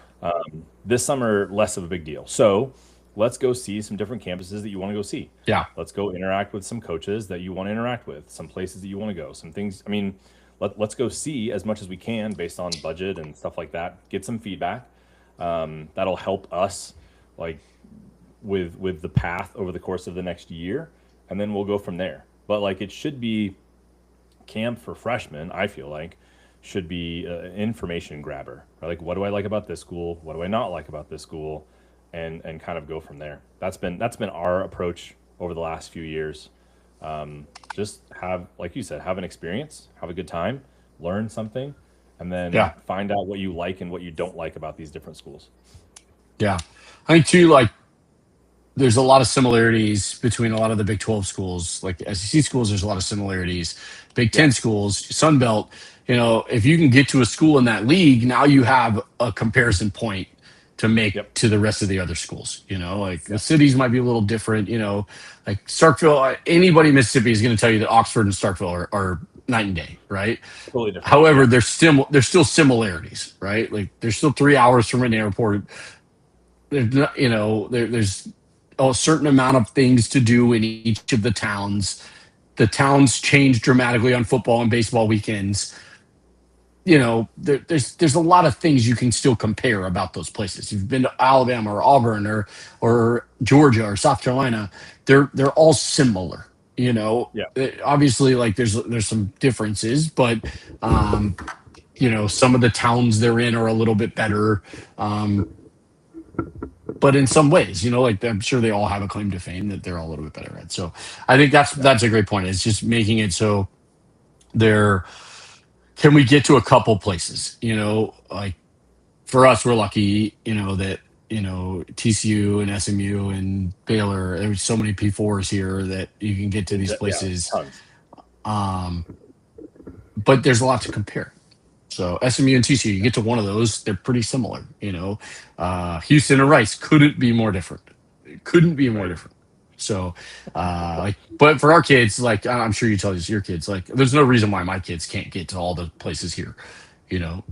This summer, less of a big deal. So let's go see some different campuses that you want to go see. Yeah. Let's go interact with some coaches that you want to interact with, some places that you want to go, some things. I mean, let's go see as much as we can based on budget and stuff like that. Get some feedback. That'll help us, like with the path over the course of the next year, and then we'll go from there. But like it should be camp for freshmen. I feel like should be an information grabber. Right? Like what do I like about this school? What do I not like about this school? And kind of go from there. That's been our approach over the last few years. Just have, like you said, have an experience, have a good time, learn something, and then find out what you like and what you don't like about these different schools. Yeah. I think too, like there's a lot of similarities between a lot of the Big 12 schools. Like SEC schools, there's a lot of similarities. Big 10 schools, Sun Belt, if you can get to a school in that league, now you have a comparison point to make to the rest of the other schools. Like the cities might be a little different, like Starkville, anybody in Mississippi is going to tell you that Oxford and Starkville are night and day, right? Totally different. However, there's still similarities, right? Like there's still 3 hours from an airport. There's a certain amount of things to do in each of the towns. The towns change dramatically on football and baseball weekends. There's a lot of things you can still compare about those places. If you've been to Alabama or Auburn or Georgia or South Carolina, they're all similar. Yeah. Obviously, like there's some differences, but some of the towns they're in are a little bit better. But in some ways, like I'm sure they all have a claim to fame that they're all a little bit better at. So I think that's a great point. It's just making it so there can we get to a couple places, like for us, we're lucky, that, TCU and SMU and Baylor, there's so many P4s here that you can get to these places. Tons. But there's a lot to compare. So SMU and TCU, you get to one of those, they're pretty similar. Houston and Rice couldn't be more different. It couldn't be more different. So, but for our kids, like I'm sure you tell this to your kids, like there's no reason why my kids can't get to all the places here.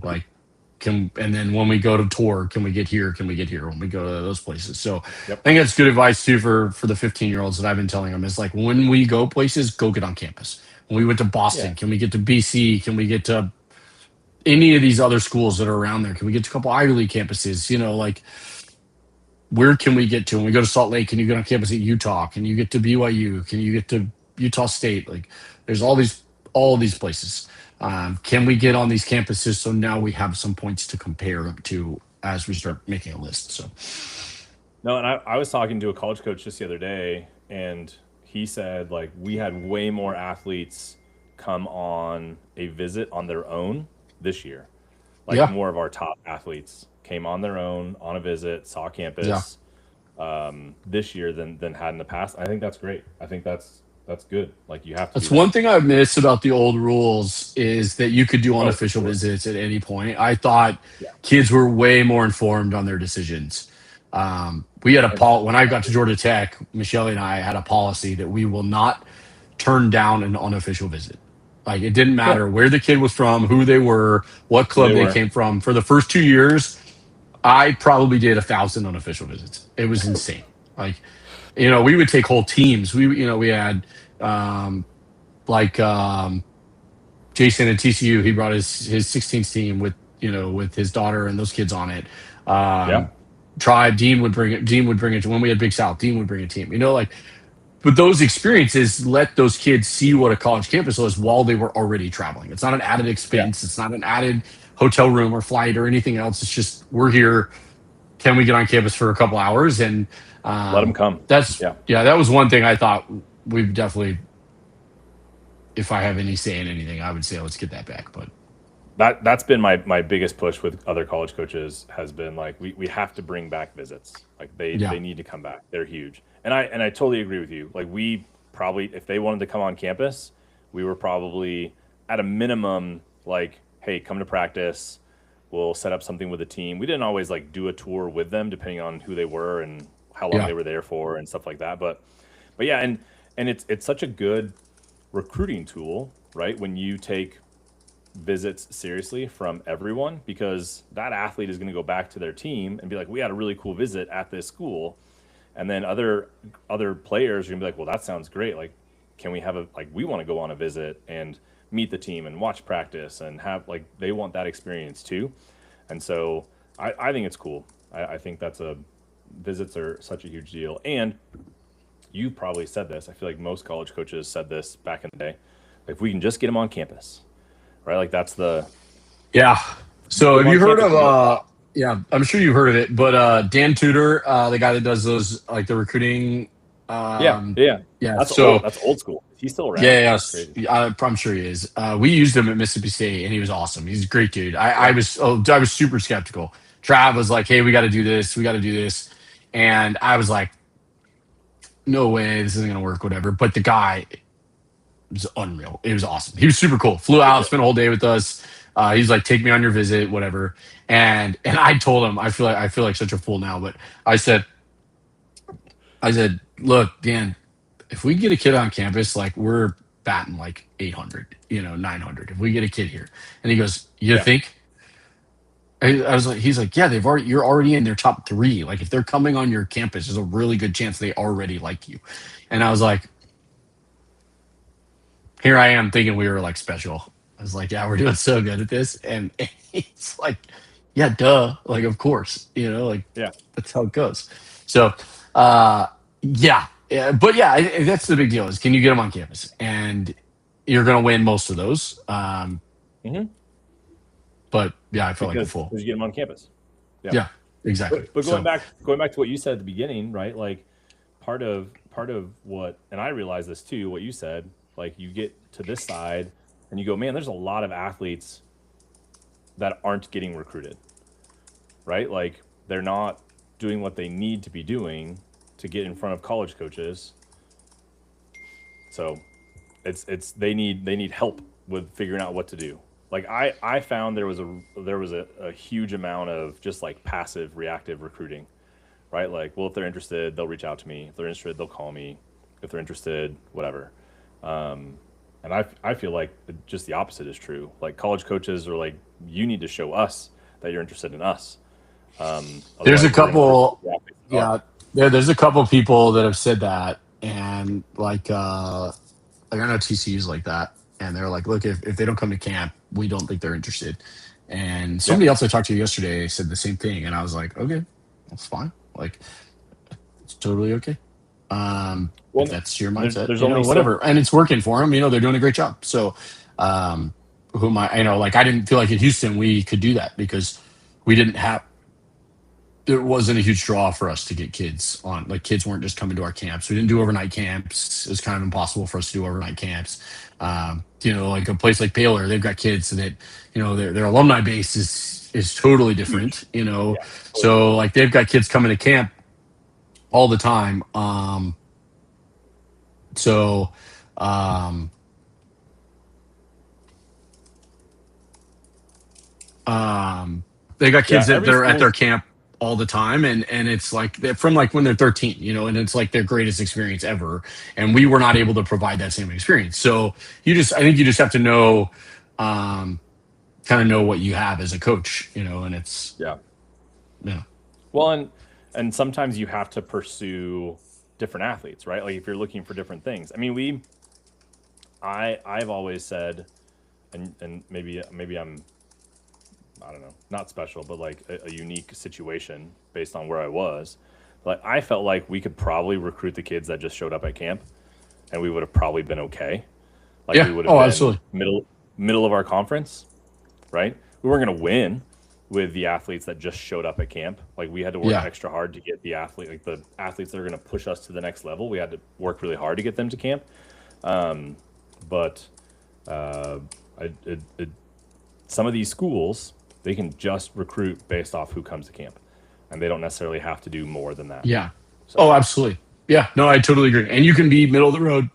Like and then when we go to tour, can we get here? Can we get here when we go to those places? So Yep. I think that's good advice too for the 15-year-olds that I've been telling them is like when we go places, go get on campus. When we went to Boston, can we get to BC? Can we get to any of these other schools that are around there? Can we get to a couple Ivy League campuses? Like where can we get to? When we go to Salt Lake, can you get on campus at Utah? Can you get to BYU? Can you get to Utah State? Like there's all these places. Can we get on these campuses so now we have some points to compare to as we start making a list? So No, and I was talking to a college coach just the other day, and he said like we had way more athletes come on a visit on their own this year. Like more of our top athletes came on their own on a visit, saw campus this year than had in the past. I think that's great. I think that's good. Like you have to. That's one thing I miss about the old rules is that you could do unofficial visits at any point. I thought kids were way more informed on their decisions. We had when I got to Georgia Tech, Michelle and I had a policy that we will not turn down an unofficial visit. Like it didn't matter where the kid was from, who they were, what club they came from. For the first 2 years, I probably did 1,000 unofficial visits. It was insane. Like, we would take whole teams. We had Jason at TCU. He brought his 16th team with his daughter and those kids on it. Tribe Dean would bring it. When we had Big South, Dean would bring a team. But those experiences let those kids see what a college campus was while they were already traveling. It's not an added expense. It's not an added hotel room or flight or anything else. It's just we're here. Can we get on campus for a couple hours and let them come? That was one thing I thought we've definitely. If I have any say in anything, I would say let's get that back. But that's been my biggest push with other college coaches has been like we have to bring back visits. Like they need to come back. They're huge. And I totally agree with you. Like we probably, if they wanted to come on campus, we were probably at a minimum like, hey, come to practice. We'll set up something with the team. We didn't always like do a tour with them depending on who they were and how long they were there for and stuff like that. But yeah, and it's such a good recruiting tool, right? When you take visits seriously from everyone, because that athlete is going to go back to their team and be like, we had a really cool visit at this school. And then other players are gonna be like, well, that sounds great. Like, can we have we want to go on a visit and meet the team and watch practice and have they want that experience too. And so I think it's cool. I think visits are such a huge deal. And you probably said this. I feel like most college coaches said this back in the day. If we can just get them on campus, right? Like that's the. Yeah. So have you heard of yeah, I'm sure you've heard of it, but Dan Tudor, the guy that does those like the recruiting. Yeah. That's old school. He's still around. Yeah. I'm sure he is. We used him at Mississippi State, and he was awesome. He's a great dude. I was super skeptical. Trav was like, "Hey, we got to do this. We got to do this," and I was like, "No way, this isn't gonna work." Whatever. But the guy was unreal. It was awesome. He was super cool. Flew out, spent a whole day with us. He's like, take me on your visit, whatever. And I told him, I feel like such a fool now, but I said, look, Dan, if we get a kid on campus, like we're batting like 800, 900. If we get a kid here, and he goes, you think? I was like, he's like, yeah, you're already in their top 3. Like if they're coming on your campus, there's a really good chance they already like you. And I was like, here I am thinking we were like special. I was like, yeah, we're doing so good at this. And it's like, yeah, duh. Like, of course, like Yeah. that's how it goes. So, yeah. But yeah, that's the big deal is can you get them on campus? And you're going to win most of those. Mm-hmm. But yeah, I felt like a Because fool. you get them on campus. Yeah. Yeah, exactly. But So, going back to what you said at the beginning, right? Like part of what, and I realized this too, what you said, like you get to this side and you go, man, there's a lot of athletes that aren't getting recruited, right? Like they're not doing what they need to be doing to get in front of college coaches. So it's they need help with figuring out what to do. Like I found there was a huge amount of just like passive reactive recruiting, right? Like, well, if they're interested, they'll reach out to me. If they're interested, they'll call me. If they're interested, whatever. And I feel like just the opposite is true. Like college coaches are like, you need to show us that you're interested in us. there's a Otherwise, we're going to couple, the athletes are. yeah, there's a couple people that have said that. And like I know TCU's like that. And they're like, look, if they don't come to camp, we don't think they're interested. And Yeah. somebody else I talked to yesterday said the same thing. And I was like, okay, that's fine. Like, it's totally okay. If Well, that's your mindset, there's only whatever. And it's working for them. They're doing a great job. So, who am I? Like, I didn't feel like in Houston we could do that because we didn't have, there wasn't a huge draw for us to get kids on. Like kids weren't just coming to our camps. We didn't do overnight camps. It was kind of impossible for us to do overnight camps. Like a place like Baylor, they've got kids that, their alumni base is totally different, yeah, totally. So like they've got kids coming to camp all the time. So um they got Yeah, kids that every they're at school. their camp all the time, and it's like they're from like when they're 13, and it's like their greatest experience ever, and we were not able to provide that same experience. So I think you just have to know, kind of know what you have as a coach, and it's Yeah. yeah. Well, and sometimes you have to pursue different athletes, right? Like if you're looking for different things. I mean, I've always said, and maybe I'm, I don't know, not special, but like a unique situation based on where I was. Like I felt like we could probably recruit the kids that just showed up at camp, and we would have probably been okay. Like we Yeah. would have Oh, been absolutely. middle of our conference, right? We weren't going to win with the athletes that just showed up at camp. Like we had to work Yeah. extra hard to get the athletes that are going to push us to the next level. We had to work really hard to get them to camp. But uh, some of these schools, they can just recruit based off who comes to camp, and they don't necessarily have to do more than that. Yeah. So Oh, absolutely. Yeah. No, I totally agree. And you can be middle of the road.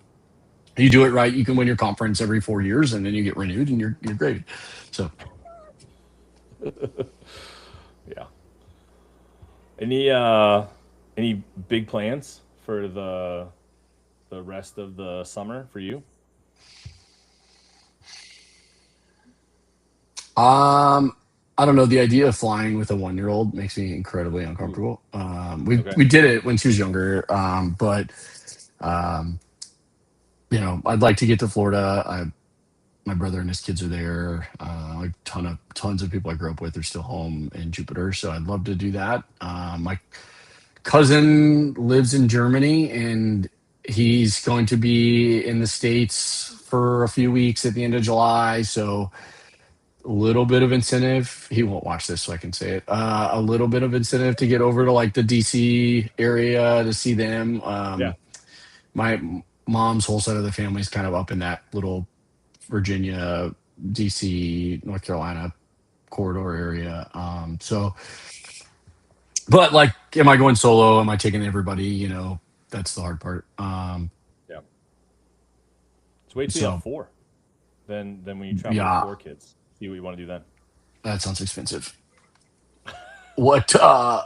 You do it right, you can win your conference every 4 years, and then you get renewed, and you're great. So yeah. Any big plans for the rest of the summer for you? I don't know. The idea of flying with a 1-year-old makes me incredibly Ooh, uncomfortable. We okay. we did it when she was younger, but um, I'd like to get to Florida. My brother and his kids are there. Like tons of people I grew up with are still home in Jupiter, so I'd love to do that. My cousin lives in Germany, and he's going to be in the States for a few weeks at the end of July, so a little bit of incentive. He won't watch this, so I can say it. A little bit of incentive to get over to like the DC area to see them. Yeah. My mom's whole side of the family is kind of up in that little Virginia, DC, North Carolina corridor area. But like, am I going solo? Am I taking everybody? That's the hard part. Yeah. So wait till you have So four. Then when you travel with yeah, four kids, see what you want to do then. that sounds expensive. What? Yeah,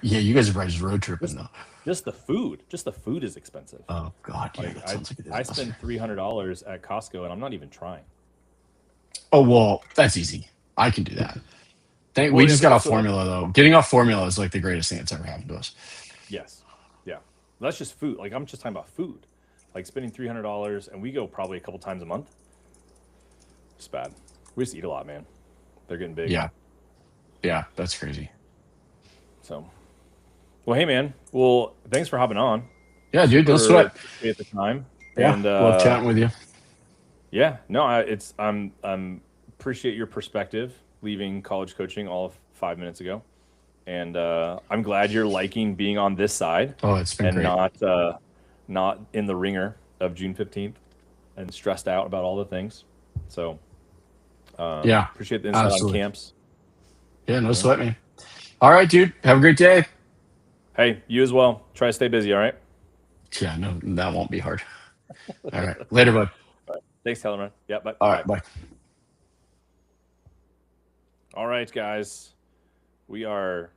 you guys are probably just road tripping Just though. just the food. Just the food is expensive. Oh God, yeah, Like that sounds like a I disaster. spend $300 at Costco and I'm not even trying. Oh well, that's easy. I can do that. We Well, just got off so like, formula though. Getting off formula is like the greatest thing that's ever happened to us. yes, yeah. That's just food. Like I'm just talking about food, like spending $300, and we go probably a couple times a month. It's bad. We just eat a lot, man. They're getting big. Yeah. Yeah. That's crazy. So, well, hey, man. Well, thanks for hopping on. Yeah, dude. Don't Super sweat. appreciate the time. Yeah. And Love chatting with you. yeah, no, I'm appreciate your perspective leaving college coaching all of 5 minutes ago, and I'm glad you're liking being on this side Oh, it's been and great. not in the ringer of June 15th and stressed out about all the things. So Yeah. appreciate the insight on Absolutely. camps. Yeah. No You know? sweat, man. All right, dude. Have a great day. Hey, you as well. Try to stay busy. All right. Yeah. No, that won't be hard. All right. Later, bud. Thanks, Kellerman. Yeah, bye. All Bye. right. Bye. All right, guys. We are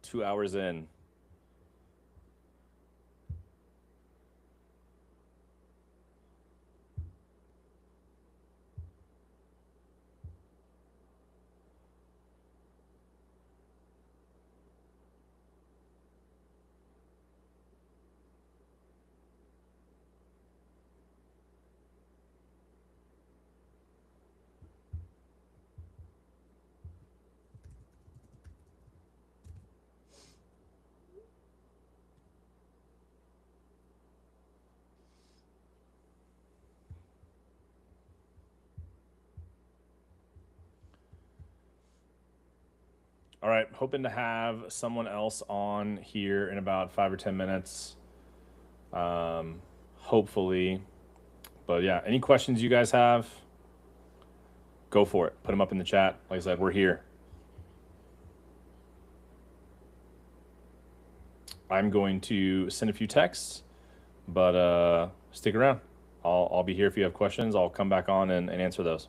2 hours in. All right, hoping to have someone else on here in about 5 or 10 minutes. Hopefully. But yeah, any questions you guys have, go for it. Put them up in the chat. Like I said, we're here. I'm going to send a few texts, but stick around. I'll be here if you have questions. I'll come back on and answer those.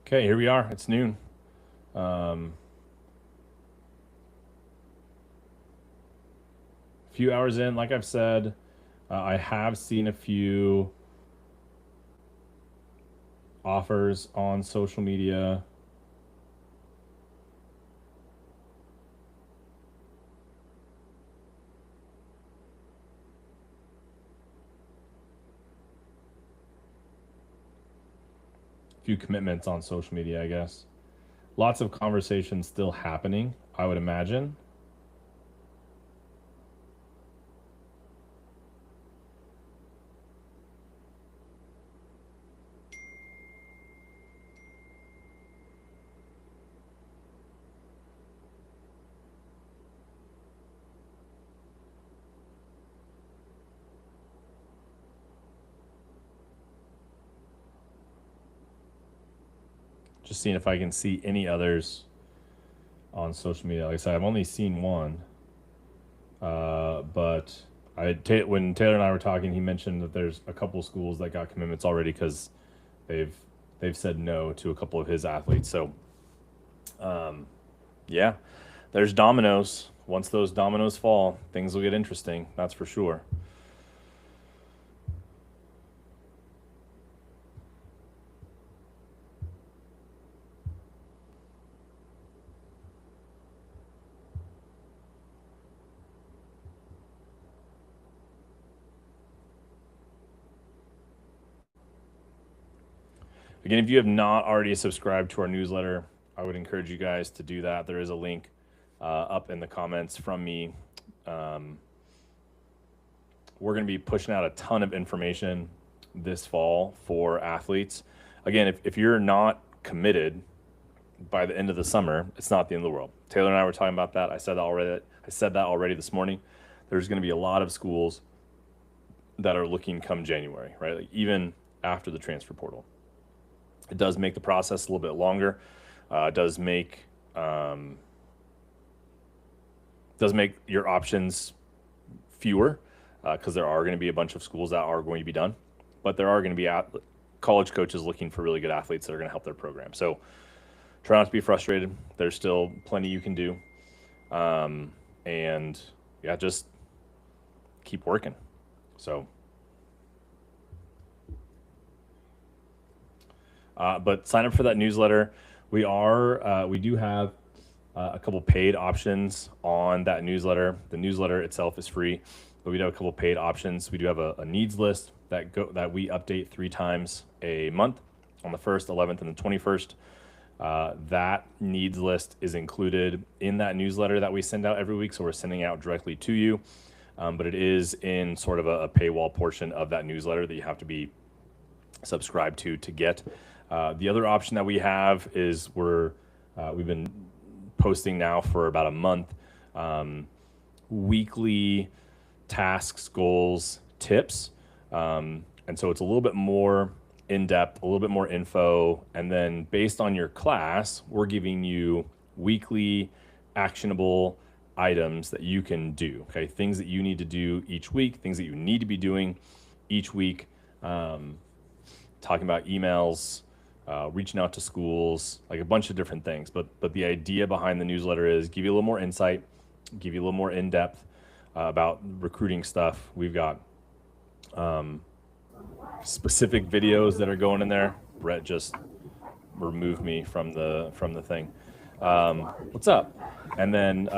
Okay, here we are. It's noon. Few hours in, like I've said, I have seen a few offers on social media. Few commitments on social media, I guess. Lots of conversations still happening, I would imagine. Just seeing if I can see any others on social media. Like I said, I've only seen one. But when Taylor and I were talking, he mentioned that there's a couple schools that got commitments already because they've said no to a couple of his athletes. So, yeah, there's dominoes. Once those dominoes fall, things will get interesting. That's for sure. Again, if you have not already subscribed to our newsletter, I would encourage you guys to do that. There is a link up in the comments from me. We're going to be pushing out a ton of information this fall for athletes. Again, if you're not committed by the end of the summer, it's not the end of the world. Taylor and I were talking about that. I said that already this morning. There's going to be a lot of schools that are looking come January, right? Like even after the transfer portal. It does make the process a little bit longer. It does make your options fewer because there are going to be a bunch of schools that are going to be done, but there are going to be college coaches looking for really good athletes that are going to help their program. So try not to be frustrated. There's still plenty you can do, and yeah, just keep working. So. But sign up for that newsletter. We do have a couple paid options on that newsletter. The newsletter itself is free, but we do have a couple paid options. We do have a needs list that we update 3 times a month on the 1st, 11th, and the 21st. That needs list is included in that newsletter that we send out every week. So we're sending out directly to you, but it is in sort of a paywall portion of that newsletter that you have to be subscribed to get. The other option that we have is we've been posting now for about a month, weekly tasks, goals, tips. And so it's a little bit more in-depth, a little bit more info. And then based on your class, we're giving you weekly actionable items that you can do, okay? Things that you need to do each week, things that you need to be doing each week. Talking about emails, reaching out to schools, like a bunch of different things. But the idea behind the newsletter is give you a little more insight, give you a little more in-depth about recruiting stuff. We've got specific videos that are going in there. Brett just removed me from the thing. What's up? And then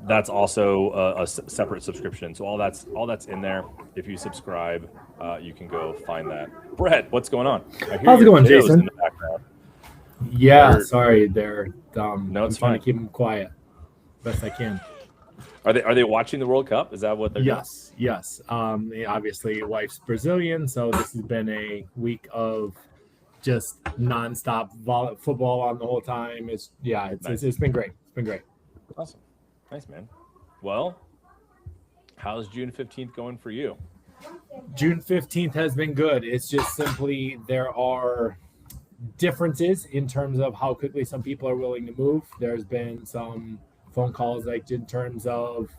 that's also a separate subscription. So all that's in there. If you subscribe, you can go find that. Brett, what's going on? How's it going, Jason? In the background. Yeah, sorry, they're no, it's I'm trying fine. to keep them quiet best I can. Are they watching the World Cup? Is that what they're doing? Yes. Obviously, wife's Brazilian, so this has been a week of just nonstop football on the whole time. It's been great. It's been great. Awesome, nice, man. Well, how's June 15th going for you? June 15th has been good. It's just simply there are differences in terms of how quickly some people are willing to move. There's been some phone calls like in terms of,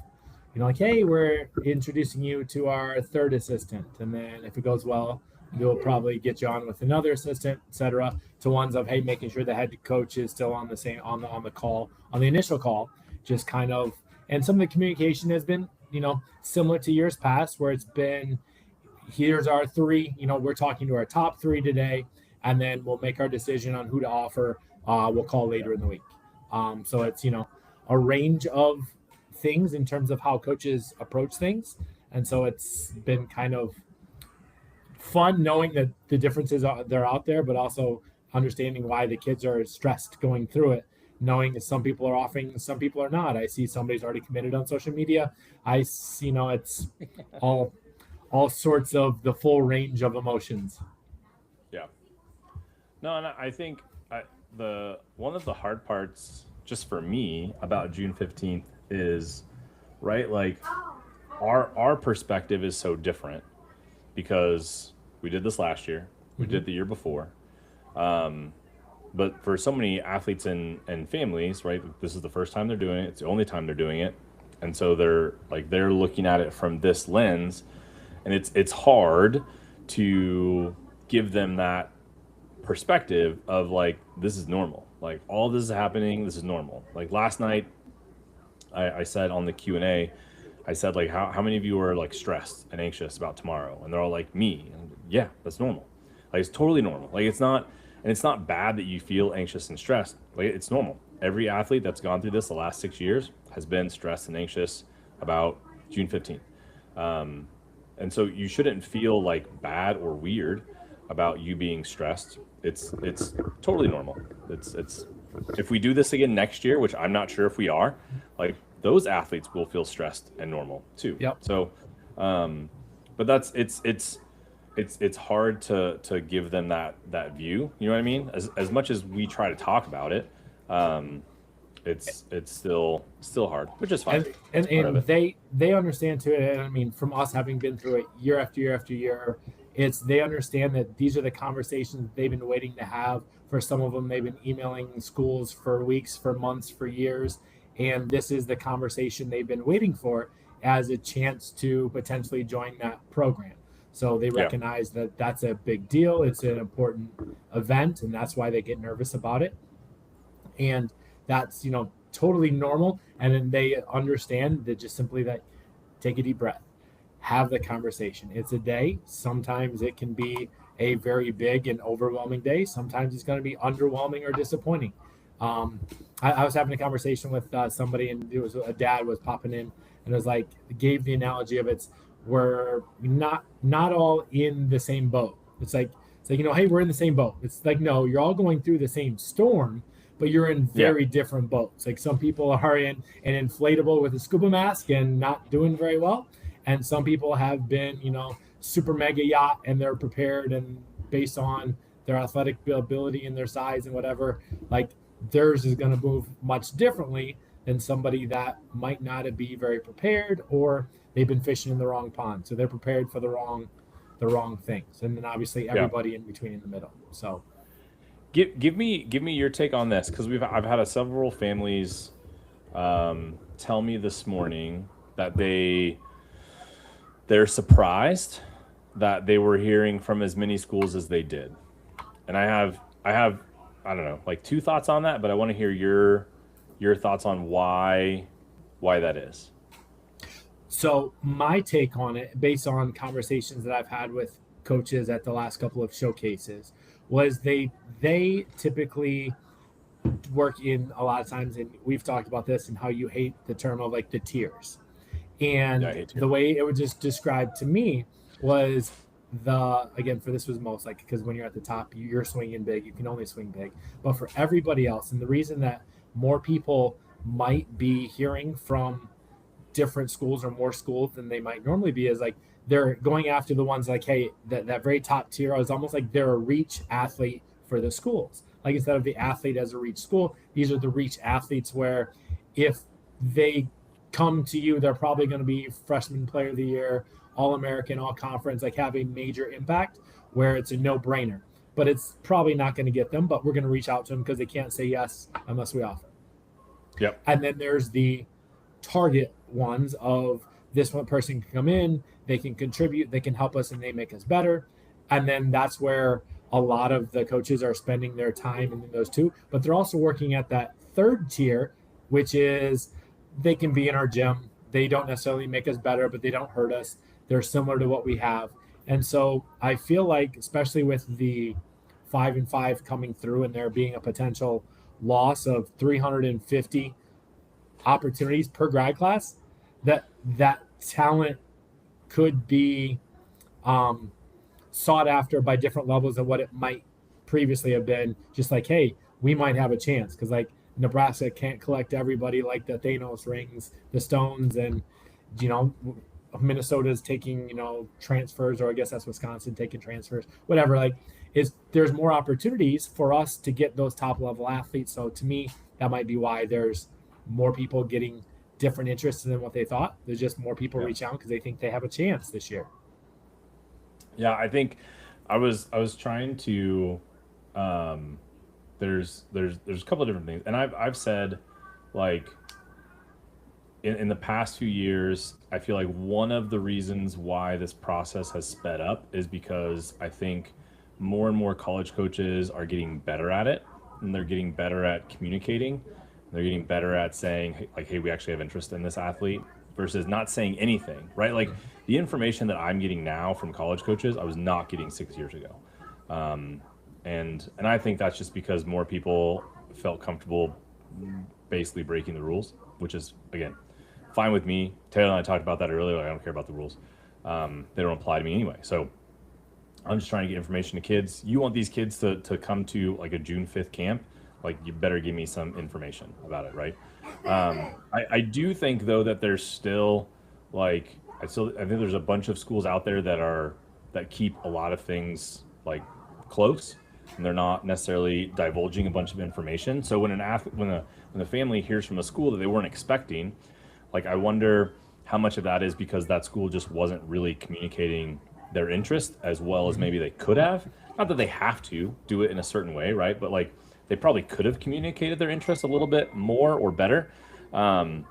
like, hey, we're introducing you to our third assistant. And then if it goes well, we'll probably get you on with another assistant, etc. To ones of, hey, making sure the head coach is still on the same on the call, on the initial call, just kind of. And some of the communication has been, similar to years past, where it's been, here's our three, we're talking to our top three today, and then we'll make our decision on who to offer. We'll call later in the week. So it's, a range of things in terms of how coaches approach things. And so it's been kind of fun knowing that the differences they're out there, but also understanding why the kids are stressed going through it, knowing that some people are offering, some people are not. I see somebody's already committed on social media. I see, it's all sorts of the full range of emotions. Yeah. No, and I think one of the hard parts just for me about June 15th is, right, like our perspective is so different because we did this last year, we did it the year before. But for so many athletes and families, right, this is the first time they're doing it. It's the only time they're doing it. And so they're looking at it from this lens, and it's hard to give them that perspective of like, this is normal. Like, all this is happening, this is normal. Like last night, I said on the Q&A, I said, like, how many of you are like stressed and anxious about tomorrow? And they're all like, me. And yeah, that's normal. Like, it's totally normal. Like, it's not bad that you feel anxious and stressed. Like, it's normal. Every athlete that's gone through this the last 6 years has been stressed and anxious about June 15th. And so you shouldn't feel like bad or weird about you being stressed. It's totally normal. It's if we do this again next year, which I'm not sure if we are, like, those athletes will feel stressed and normal too. Yep. So, but that's it's hard to give them that view. You know what I mean? As much as we try to talk about it, it's still hard, which is fine. And they understand too. And I mean, from us having been through it year after year after year, they understand that these are the conversations they've been waiting to have. For some of them, they've been emailing schools for weeks, for months, for years. And this is the conversation they've been waiting for as a chance to potentially join that program. So they recognize that that's a big deal. It's an important event, and that's why they get nervous about it. And that's, totally normal. And then they understand that just simply that, take a deep breath, have the conversation. It's a day. Sometimes it can be a very big and overwhelming day. Sometimes it's going to be underwhelming or disappointing. I was having a conversation with somebody, and it was a dad was popping in, and it was like, gave the analogy of we're not all in the same boat. It's like, hey, we're in the same boat. It's like, no, you're all going through the same storm, but you're in very different boats. Like, some people are in an inflatable with a scuba mask and not doing very well. And some people have been, super mega yacht, and they're prepared, and based on their athletic ability and their size and whatever, like, theirs is going to move much differently than somebody that might not be very prepared, or they've been fishing in the wrong pond. So they're prepared for the wrong things. And then obviously everybody in between, in the middle. So give me your take on this, because I've had several families tell me this morning that they're surprised that they were hearing from as many schools as they did. And I have I don't know, like 2 thoughts on that, but I want to hear your thoughts on why that is. So my take on it, based on conversations that I've had with coaches at the last couple of showcases, was they typically work in, a lot of times, and we've talked about this and how you hate the term of like the tiers. And the way it was just described to me was this was most like, because when you're at the top, you're swinging big, you can only swing big. But for everybody else, and the reason that more people might be hearing from different schools or more schools than they might normally be, is like, they're going after the ones like, hey, that very top tier is almost like they're a reach athlete for the schools. Like, instead of the athlete as a reach school, these are the reach athletes, where if they come to you, they're probably going to be freshman player of the year, All-American, all-conference, like have a major impact, where it's a no-brainer. But it's probably not going to get them, but we're going to reach out to them because they can't say yes unless we offer. Yep. And then there's the target ones of, this one person can come in, they can contribute, they can help us, and they make us better. And then that's where a lot of the coaches are spending their time in those two. But they're also working at that third tier, which is they can be in our gym. They don't necessarily make us better, but they don't hurt us. They're similar to what we have. And so I feel like, especially with the 5-5 coming through and there being a potential loss of 350 opportunities per grad class, that talent could be sought after by different levels of what it might previously have been. Just like, hey, we might have a chance because like Nebraska can't collect everybody like the Thanos rings, the Stones, and Minnesota's taking transfers, or I guess that's Wisconsin taking transfers, whatever. Like, there's more opportunities for us to get those top level athletes. So to me, that might be why there's more people getting different interests than what they thought. There's just more people reach out because they think they have a chance this year. Yeah, I think I was trying to there's a couple of different things, and I've said, like, in the past few years, I feel like one of the reasons why this process has sped up is because I think more and more college coaches are getting better at it, and they're getting better at communicating. They're getting better at saying, like, hey, we actually have interest in this athlete, versus not saying anything, right? Like, the information that I'm getting now from college coaches, I was not getting 6 years ago. And I think that's just because more people felt comfortable basically breaking the rules, which is, again, fine with me. Taylor and I talked about that earlier. Like, I don't care about the rules. They don't apply to me anyway. So I'm just trying to get information to kids. You want these kids to come to like a June 5th camp, like, you better give me some information about it, right? I do think, though, that there's still, like, I think there's a bunch of schools out there that keep a lot of things, like, close, and they're not necessarily divulging a bunch of information. So when when the family hears from a school that they weren't expecting, like, I wonder how much of that is because that school just wasn't really communicating their interest as well as maybe they could have. Not that they have to do it in a certain way, right? But, like, they probably could have communicated their interest a little bit more or better. And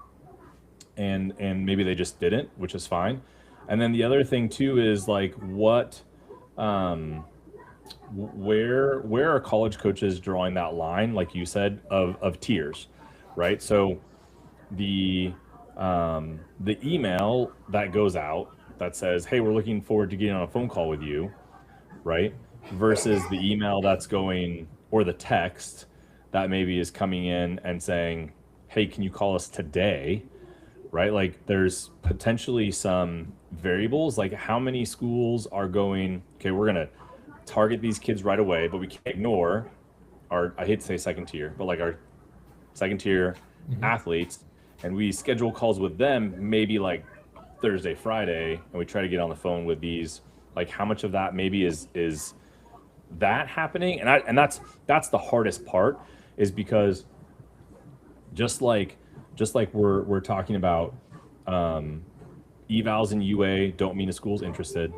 maybe they just didn't, which is fine. And then the other thing too is, like, where are college coaches drawing that line, like you said, of tiers, right? So the email that goes out that says, hey, we're looking forward to getting on a phone call with you, right? Versus the email that's going, or the text that maybe is coming in and saying, hey, can you call us today, right? Like, there's potentially some variables, like how many schools are going, okay, we're going to target these kids right away, but we can't ignore our, I hate to say second tier, but like our second tier athletes, and we schedule calls with them maybe like Thursday, Friday, and we try to get on the phone with these. Like, how much of that maybe is that happening? And that's the hardest part, is because just like we're talking about evals and UA don't mean a school's interested,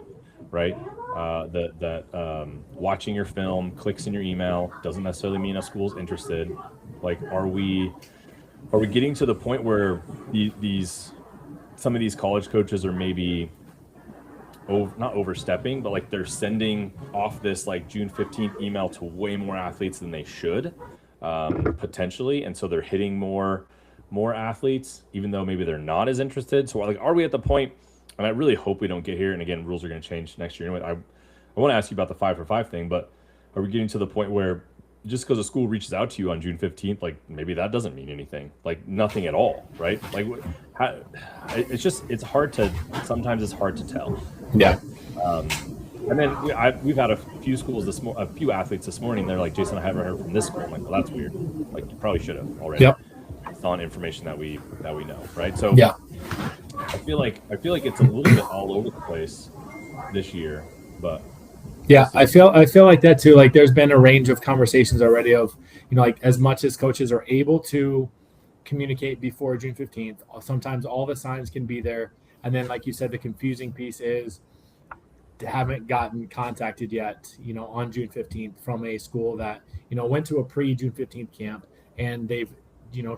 right? That watching your film, clicks in your email doesn't necessarily mean a school's interested. Like, are we getting to the point where some of these college coaches are maybe not overstepping, but like they're sending off this like June 15th email to way more athletes than they should, potentially, and so they're hitting more athletes even though maybe they're not as interested? So, like, are we at the point, and I really hope we don't get here, and again, rules are going to change next year anyway. I want to ask you about the 5-for-5 thing, but are we getting to the point where just because a school reaches out to you on June 15th, like, maybe that doesn't mean anything, like nothing at all, right? Like, it's hard to, sometimes it's hard to tell. Yeah. And then we've had a few schools a few athletes this morning. They're like, Jason, I haven't heard from this school. I'm like, well, that's weird. Like, you probably should have already. Yep. It's on information that we know, right? So yeah, I feel like it's a little bit all over the place this year, but yeah, I feel like that too. Like, there's been a range of conversations already of, like, as much as coaches are able to communicate before June 15th, sometimes all the signs can be there. And then, like you said, the confusing piece is they haven't gotten contacted yet, on June 15th from a school that, went to a pre-June 15th camp, and they've,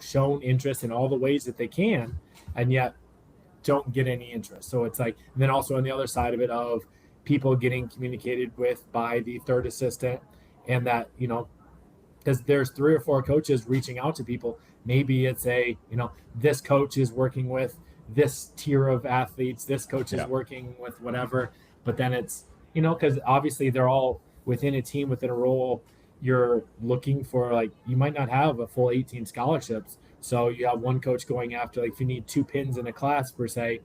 shown interest in all the ways that they can, and yet don't get any interest. So it's like, and then also on the other side of it of people getting communicated with by the third assistant, and that, because there's 3 or 4 coaches reaching out to people. Maybe it's this coach is working with this tier of athletes, this coach is working with whatever, but then it's, because obviously they're all within a team, within a role. You're looking for, like, you might not have a full 18 scholarships. So you have one coach going after, like, if you need 2 pins in a class per se,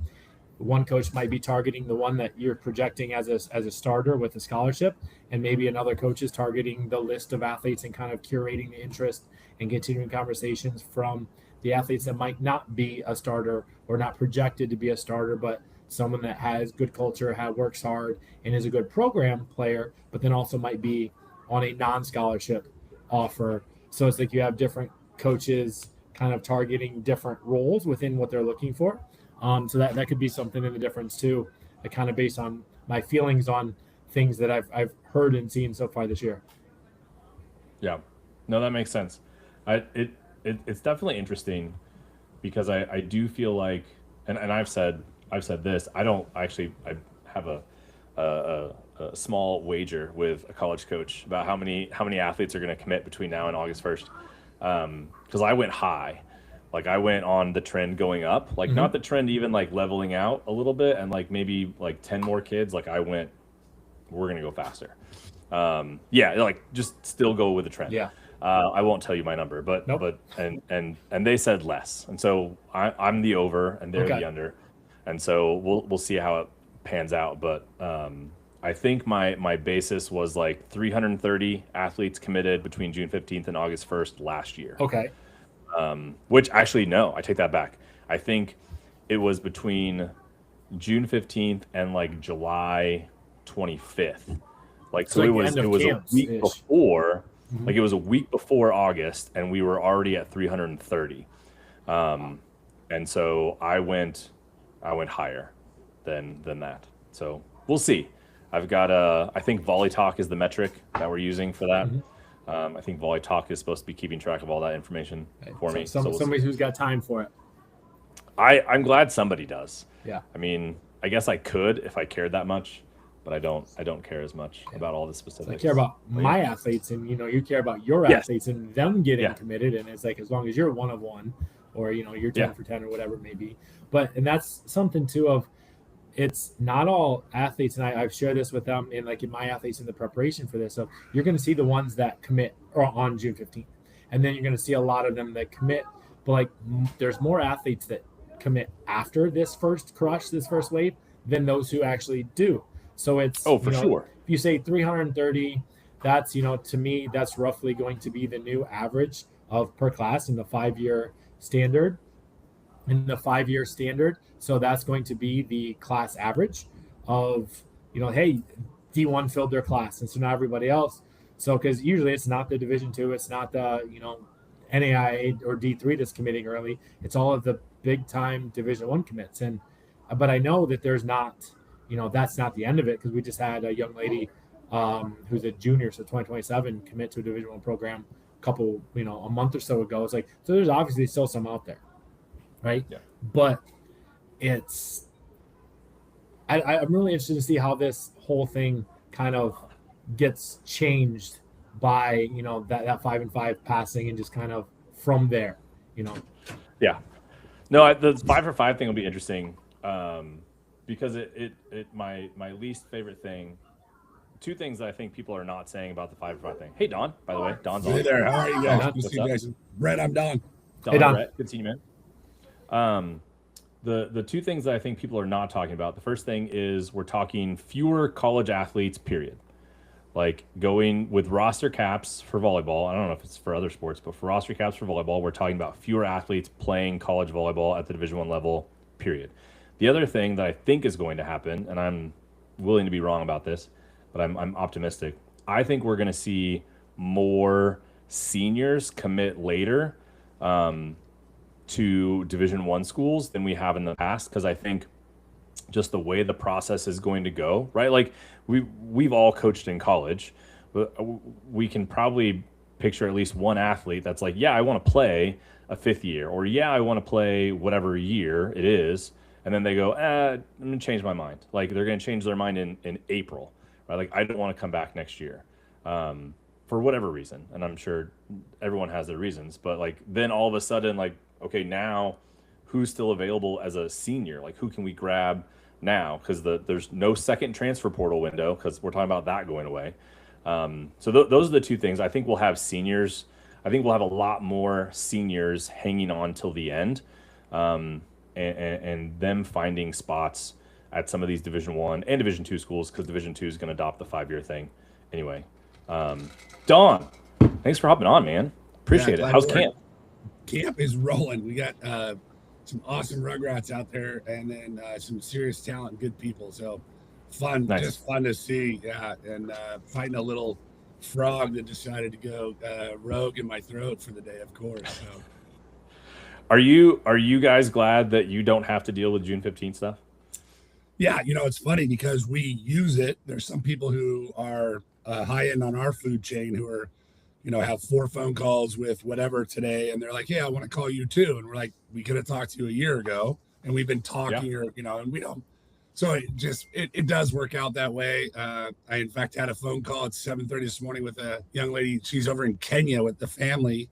one coach might be targeting the one that you're projecting as a starter with a scholarship, and maybe another coach is targeting the list of athletes and kind of curating the interest and continuing conversations from the athletes that might not be a starter or not projected to be a starter, but someone that has good culture, works hard, and is a good program player, but then also might be on a non-scholarship offer. So it's like you have different coaches kind of targeting different roles within what they're looking for. So that could be something in the difference too, kind of based on my feelings on things that I've heard and seen so far this year. Yeah, no, that makes sense. It's definitely interesting because I do feel like, and I've said this. I have a small wager with a college coach about how many athletes are going to commit between now and August 1st. Because I went high. Like, I went on the trend going up, like not the trend even like leveling out a little bit, and like maybe like 10 more kids. Like, we're going to go faster. Like, just still go with the trend. Yeah. I won't tell you my number, but and they said less. And so I'm the over and they're the under. And so we'll see how it pans out. But I think my basis was like 330 athletes committed between June 15th and August 1st last year. Okay. Which actually, no, I take that back. I think it was between June 15th and like July 25th. Like, so it was a week before, like it was a week before August, and we were already at 330. And so I went higher than that. So we'll see. I've got I think Volley Talk is the metric that we're using for that. I think Volley Talk is supposed to be keeping track of all that information for me. Somebody who's got time for it. I'm glad somebody does. Yeah. I mean, I guess I could if I cared that much, but I don't care as much about all the specifics. So I care about my athletes, and you care about your athletes and them getting committed. And it's like, as long as you're 1 of 1, or you're 10 for 10 or whatever it may be. And that's something too of, it's not all athletes, and I've shared this with them in my athletes in the preparation for this. So you're going to see the ones that commit on June 15th, and then you're going to see a lot of them that commit. But there's more athletes that commit after this first wave than those who actually do. So it's sure. If you say 330, that's to me that's roughly going to be the new average of per class in the 5-year standard. So that's going to be the class average of, hey, D1 filled their class. And so now everybody else. So, because usually it's not the Division II, it's not the, NAIA or D3 that's committing early. It's all of the big time Division I commits. But I know that there's not, that's not the end of it, because we just had a young lady who's a junior, so 2027, commit to a Division I program a month or so ago. It's like, so there's obviously still some out there. Right. Yeah. But I'm really interested to see how this whole thing kind of gets changed by, that 5 and 5 passing, and just kind of from there, Yeah. No, the 5 for 5 thing will be interesting, because my least favorite thing, 2 things that I think people are not saying about the 5 for 5 thing. Hey, Don, by the way. Don's on. Hey there. How are you guys? Good to see you guys. Brett, I'm Don. Hey, Don. Brett. Good seeing you, man. The 2 things that I think people are not talking about. The first thing is we're talking fewer college athletes, period. Like, going with roster caps for volleyball. I don't know if it's for other sports, but for roster caps for volleyball, we're talking about fewer athletes playing college volleyball at the Division I level, period. The other thing that I think is going to happen, and I'm willing to be wrong about this, but I'm optimistic. I think we're going to see more seniors commit later to Division I schools than we have in the past, because I think just the way the process is going to go, right? Like, we've all coached in college, but we can probably picture at least one athlete that's like, yeah, I want to play a 5th year, or yeah, I want to play whatever year it is, and then they go, I'm gonna change my mind. Like they're gonna change their mind in April, right? Like I don't want to come back next year, for whatever reason, and I'm sure everyone has their reasons. But like then all of a sudden, like okay, now who's still available as a senior? Like who can we grab now? Because there's no second transfer portal window because we're talking about that going away. So those are the two things. I think we'll have seniors. I think we'll have a lot more seniors hanging on till the end, and them finding spots at some of these Division One and Division Two schools because Division Two is going to adopt the 5-year thing. Anyway, Don, thanks for hopping on, man. Appreciate it. How's camp? Camp is rolling. We got some awesome Rugrats out there, and then some serious talent, good people. So fun, Nice. Just fun to see. Yeah, and fighting a little frog that decided to go rogue in my throat for the day, of course. So. Are you guys glad that you don't have to deal with June 15th stuff? Yeah, it's funny because we use it. There's some people who are high end on our food chain who are, have 4 phone calls with whatever today, and they're like, "Yeah, I want to call you too." And we're like, "We could have talked to you a year ago, and we've been talking, or and we don't." So it does work out that way. I in fact had a phone call at 7:30 this morning with a young lady. She's over in Kenya with the family,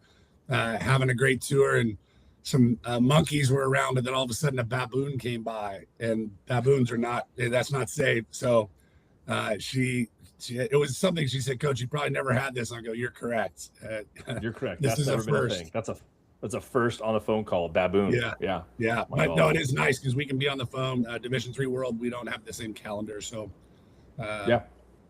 having a great tour, and some monkeys were around, and then all of a sudden a baboon came by, and baboons are that's not safe. So it was something she said, "Coach, you probably never had this." I go, "You're correct. You're correct. This That's is never a been first. A thing. That's a first on the phone call. Baboon. Yeah. My But God. no, it is nice because we can be on the phone. Division III world, we don't have the same calendar, so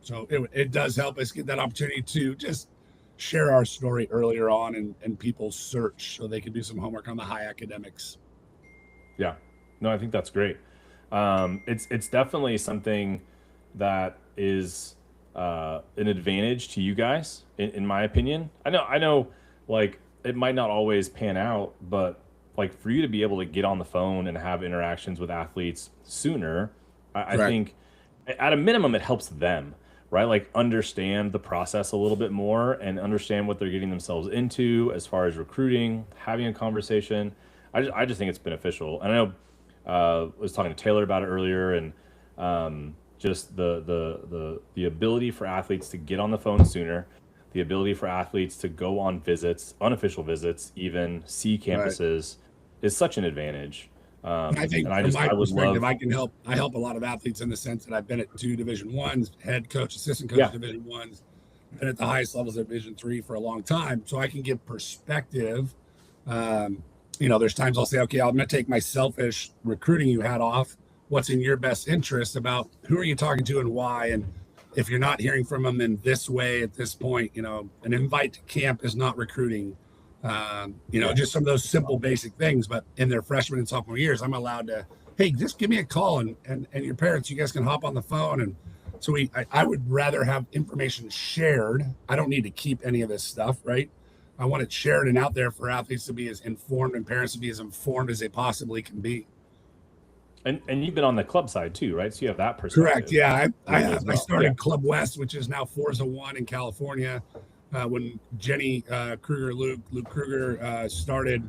So it does help us get that opportunity to just share our story earlier on, and people search so they can do some homework on the high academics. Yeah. No, I think that's great. It's definitely something that is an advantage to you guys, in my opinion. I know, like it might not always pan out, but like for you to be able to get on the phone and have interactions with athletes sooner, I think at a minimum it helps them, right? Like understand the process a little bit more and understand what they're getting themselves into as far as recruiting, having a conversation. I just think it's beneficial. And I know I was talking to Taylor about it earlier, and just the ability for athletes to get on the phone sooner, the ability for athletes to go on visits, unofficial visits, even see campuses, is such an advantage. I think from my perspective, I help a lot of athletes in the sense that I've been at 2 Division Ones, head coach, assistant coach, Division Ones, been at the highest levels of Division III for a long time, so I can give perspective. There's times I'll say, "Okay, I'm going to take my selfish recruiting you had off. What's in your best interest about who are you talking to and why?" And if you're not hearing from them in this way at this point, an invite to camp is not recruiting. Just some of those simple basic things. But in their freshman and sophomore years, I'm allowed to, "Hey, just give me a call, and your parents, you guys can hop on the phone." And so I would rather have information shared. I don't need to keep any of this stuff, right? I want it shared and out there for athletes to be as informed and parents to be as informed as they possibly can be. And you've been on the club side too, right? So you have that perspective. Correct. Yeah, I started Club West, which is now Forza One in California. When Jenny Kruger, Luke Kruger started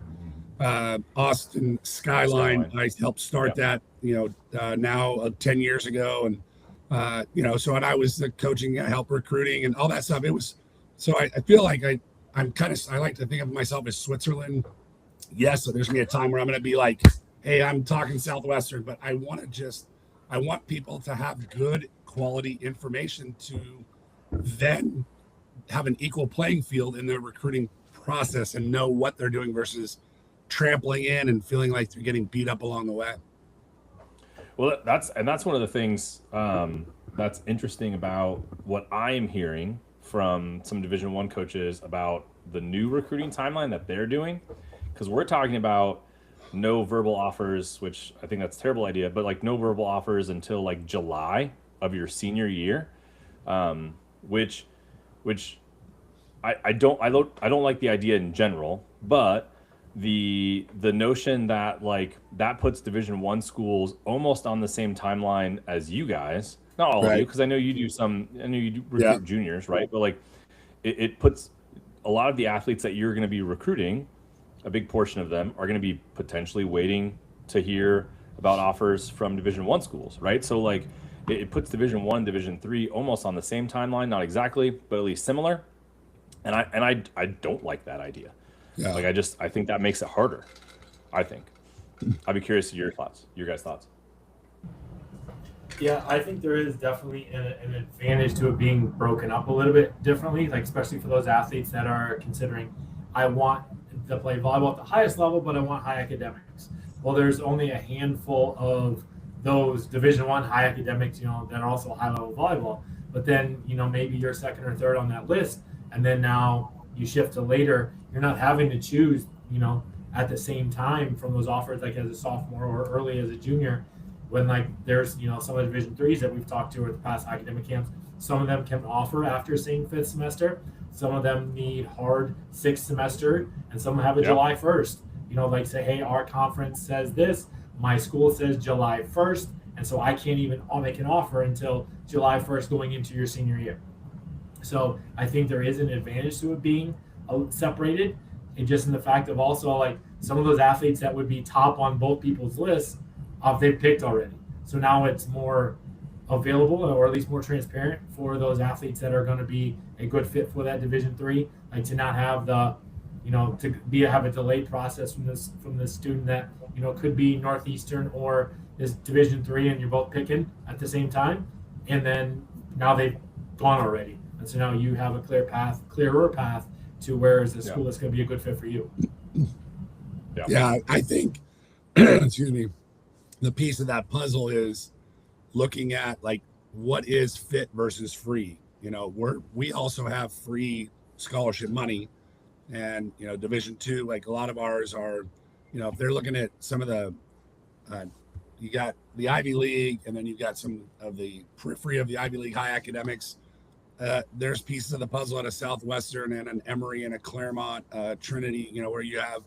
Austin Skyline, I helped start that. Now 10 years ago, and and I was the coaching, help recruiting, and all that stuff. It was so I feel like I like to think of myself as Switzerland. Yes, so there's gonna be a time where I'm gonna be like, "Hey, I'm talking Southwestern," but I want people to have good quality information to then have an equal playing field in their recruiting process and know what they're doing versus trampling in and feeling like they're getting beat up along the way. Well, that's one of the things that's interesting about what I am hearing from some Division I coaches about the new recruiting timeline that they're doing, because we're talking about no verbal offers, which I think that's a terrible idea, but like no verbal offers until like July of your senior year, which I don't like the idea in general, but the notion that like that puts Division I schools almost on the same timeline as you guys, not all of you, because I know you do recruit juniors, right? But like it puts a lot of the athletes that you're going to be recruiting, a big portion of them are going to be potentially waiting to hear about offers from Division I schools, right? So like it puts Division I, Division III almost on the same timeline, not exactly, but at least similar. And I don't like that idea. Yeah. Like I think that makes it harder. I think. I'd be curious to your guys' thoughts. Yeah, I think there is definitely an advantage to it being broken up a little bit differently, like especially for those athletes that are considering, I want to play volleyball at the highest level, but I want high academics. Well, there's only a handful of those Division I high academics, that are also high level volleyball. But then, maybe you're second or third on that list, and then now you shift to later. You're not having to choose, at the same time from those offers, like as a sophomore or early as a junior. When there's some of the Division IIIs that we've talked to at the past academic camps, some of them can offer after saying 5th semester, some of them need hard 6th semester, and some have a July 1st. Say, hey, our conference says this, my school says July 1st, and so I can't even make an offer until July 1st going into your senior year. So I think there is an advantage to it being separated, and just in the fact of also some of those athletes that would be top on both people's lists, they've picked already. So now it's more available, or at least more transparent for those athletes that are going to be a good fit for that Division III, to not have the, have a delayed process from this student that, could be Northeastern or this Division III, and you're both picking at the same time. And then now they've gone already. And so now you have a clearer path to where is the school that's going to be a good fit for you. Yeah, I think, excuse me, the piece of that puzzle is looking at what is fit versus free. We also have free scholarship money, and Division II, a lot of ours are, if they're looking at some of the, you got the Ivy League, and then you've got some of the periphery of the Ivy League high academics. There's pieces of the puzzle at a Southwestern and an Emory and a Claremont, Trinity, where you have,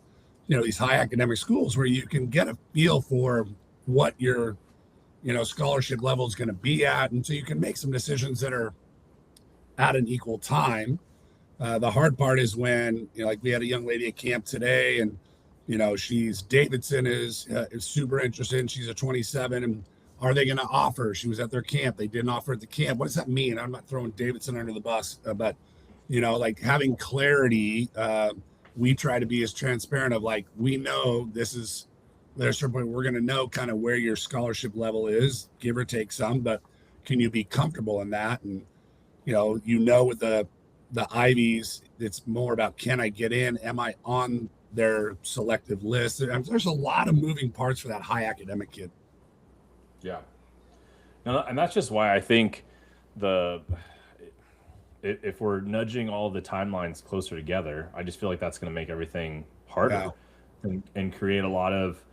these high academic schools where you can get a feel for what your scholarship level is going to be at, and so you can make some decisions that are at an equal time. The hard part is when we had a young lady at camp today, and she's Davidson is super interested, and she's a 27, and are they going to offer? She was at their camp, they didn't offer at the camp. What does that mean? I'm not throwing Davidson under the bus, but having clarity, we try to be as transparent of we know this is, there's a certain point we're going to know kind of where your scholarship level is, give or take some, but can you be comfortable in that? And, with the Ivies, it's more about, can I get in? Am I on their selective list? There's a lot of moving parts for that high academic kid. Yeah. No, and that's just why I think if we're nudging all the timelines closer together, I just feel like that's going to make everything harder and create a lot of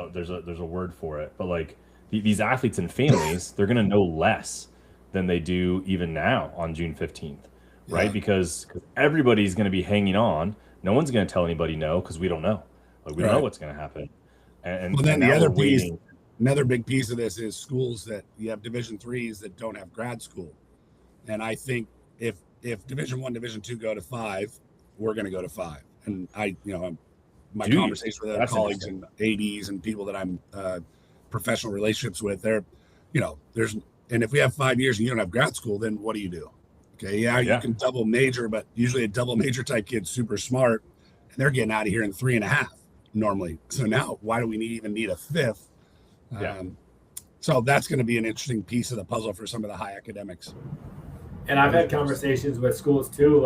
there's a word for it, but these athletes and families, they're going to know less than they do even now on June 15th, right? Because everybody's going to be hanging on. No one's going to tell anybody no, because we don't know. We don't know what's going to happen. And well, then the other piece, another big piece of this is schools that you have Division IIIs that don't have grad school. And I think if Division I, Division II go to 5, we're going to go to 5. And my conversation with other colleagues and ADs and people that I'm professional relationships with, and if we have 5 years and you don't have grad school, then what do you do? Okay, you can double major, but usually a double major type kid's super smart, and they're getting out of here in 3.5 normally. So now, why do we even need a 5th? So that's going to be an interesting piece of the puzzle for some of the high academics. And I've had conversations with schools too,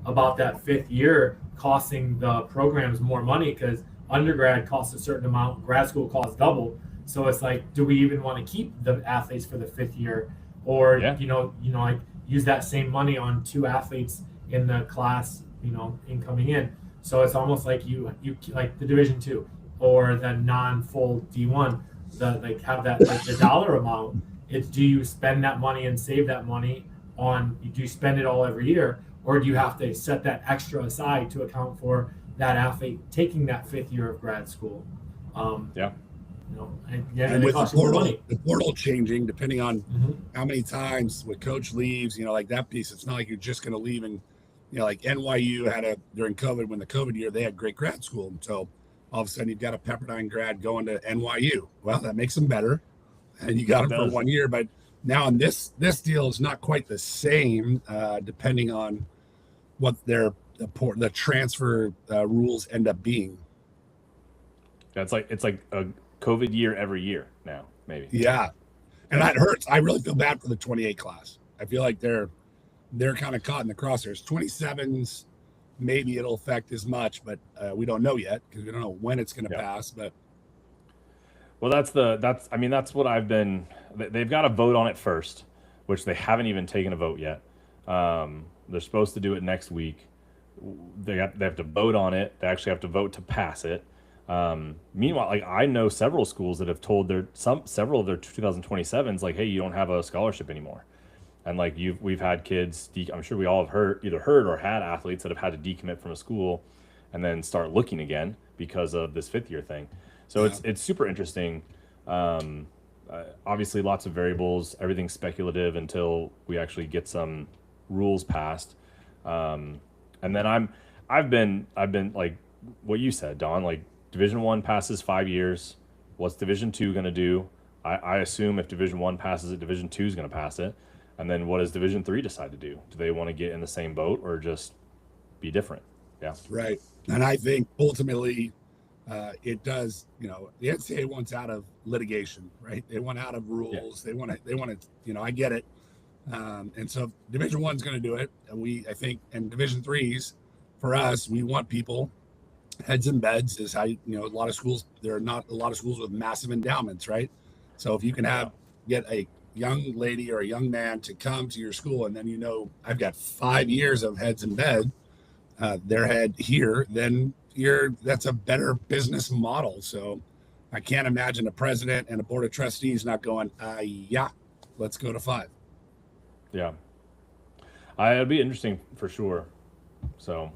about that 5th year costing the programs more money, because undergrad costs a certain amount, grad school costs double. So it's do we even want to keep the athletes for the 5th year, or use that same money on 2 athletes in the class, in coming in? So it's almost you like the Division II or the non-full D1, have that the dollar amount. It's, do you spend that money and save that money on? Do you spend it all every year, or do you have to set that extra aside to account for that athlete taking that 5th year of grad school? And with the portal changing, depending on how many times with coach leaves, that piece, it's not like you're just going to leave and like NYU had during COVID, when the COVID year, they had great grad school. So all of a sudden you've got a Pepperdine grad going to NYU. Well, that makes them better. And you got them for 1 year. But now in this deal is not quite the same, depending on what the transfer rules end up being. It's like a COVID year every year now, maybe. Yeah. And that hurts. I really feel bad for the 28 class. I feel like they're kind of caught in the crosshairs. 27s, maybe it'll affect as much, but we don't know yet because we don't know when it's going to pass. But well, that's what I've been. They've got to vote on it first, which they haven't even taken a vote yet. They're supposed to do it next week. They have to vote on it. They actually have to vote to pass it. Meanwhile, like I know several schools that have told several of their 2027s, like, hey, you don't have a scholarship anymore. And like we've had kids, I'm sure we all have either heard or had athletes that have had to decommit from a school and then start looking again because of this 5th year thing. So it's super interesting. Obviously lots of variables, everything's speculative until we actually get some rules passed. And then I've been like what you said, Don, like Division I passes 5 years. What's Division II going to do? I assume if Division I passes it, Division II is going to pass it. And then what does Division III decide to do? Do they want to get in the same boat or just be different? Yeah. Right. And I think ultimately it does, the NCAA wants out of litigation, right? They want out of rules. Yeah. They want to, I get it. And so Division I is going to do it. And I think, and Division IIIs for us, we want people. Heads and beds is how, a lot of schools, there are not a lot of schools with massive endowments, right? So if you can get a young lady or a young man to come to your school, and then I've got 5 years of heads in bed, their head here, then that's a better business model. So I can't imagine a president and a board of trustees not going, let's go to 5. Yeah, it'd be interesting for sure. So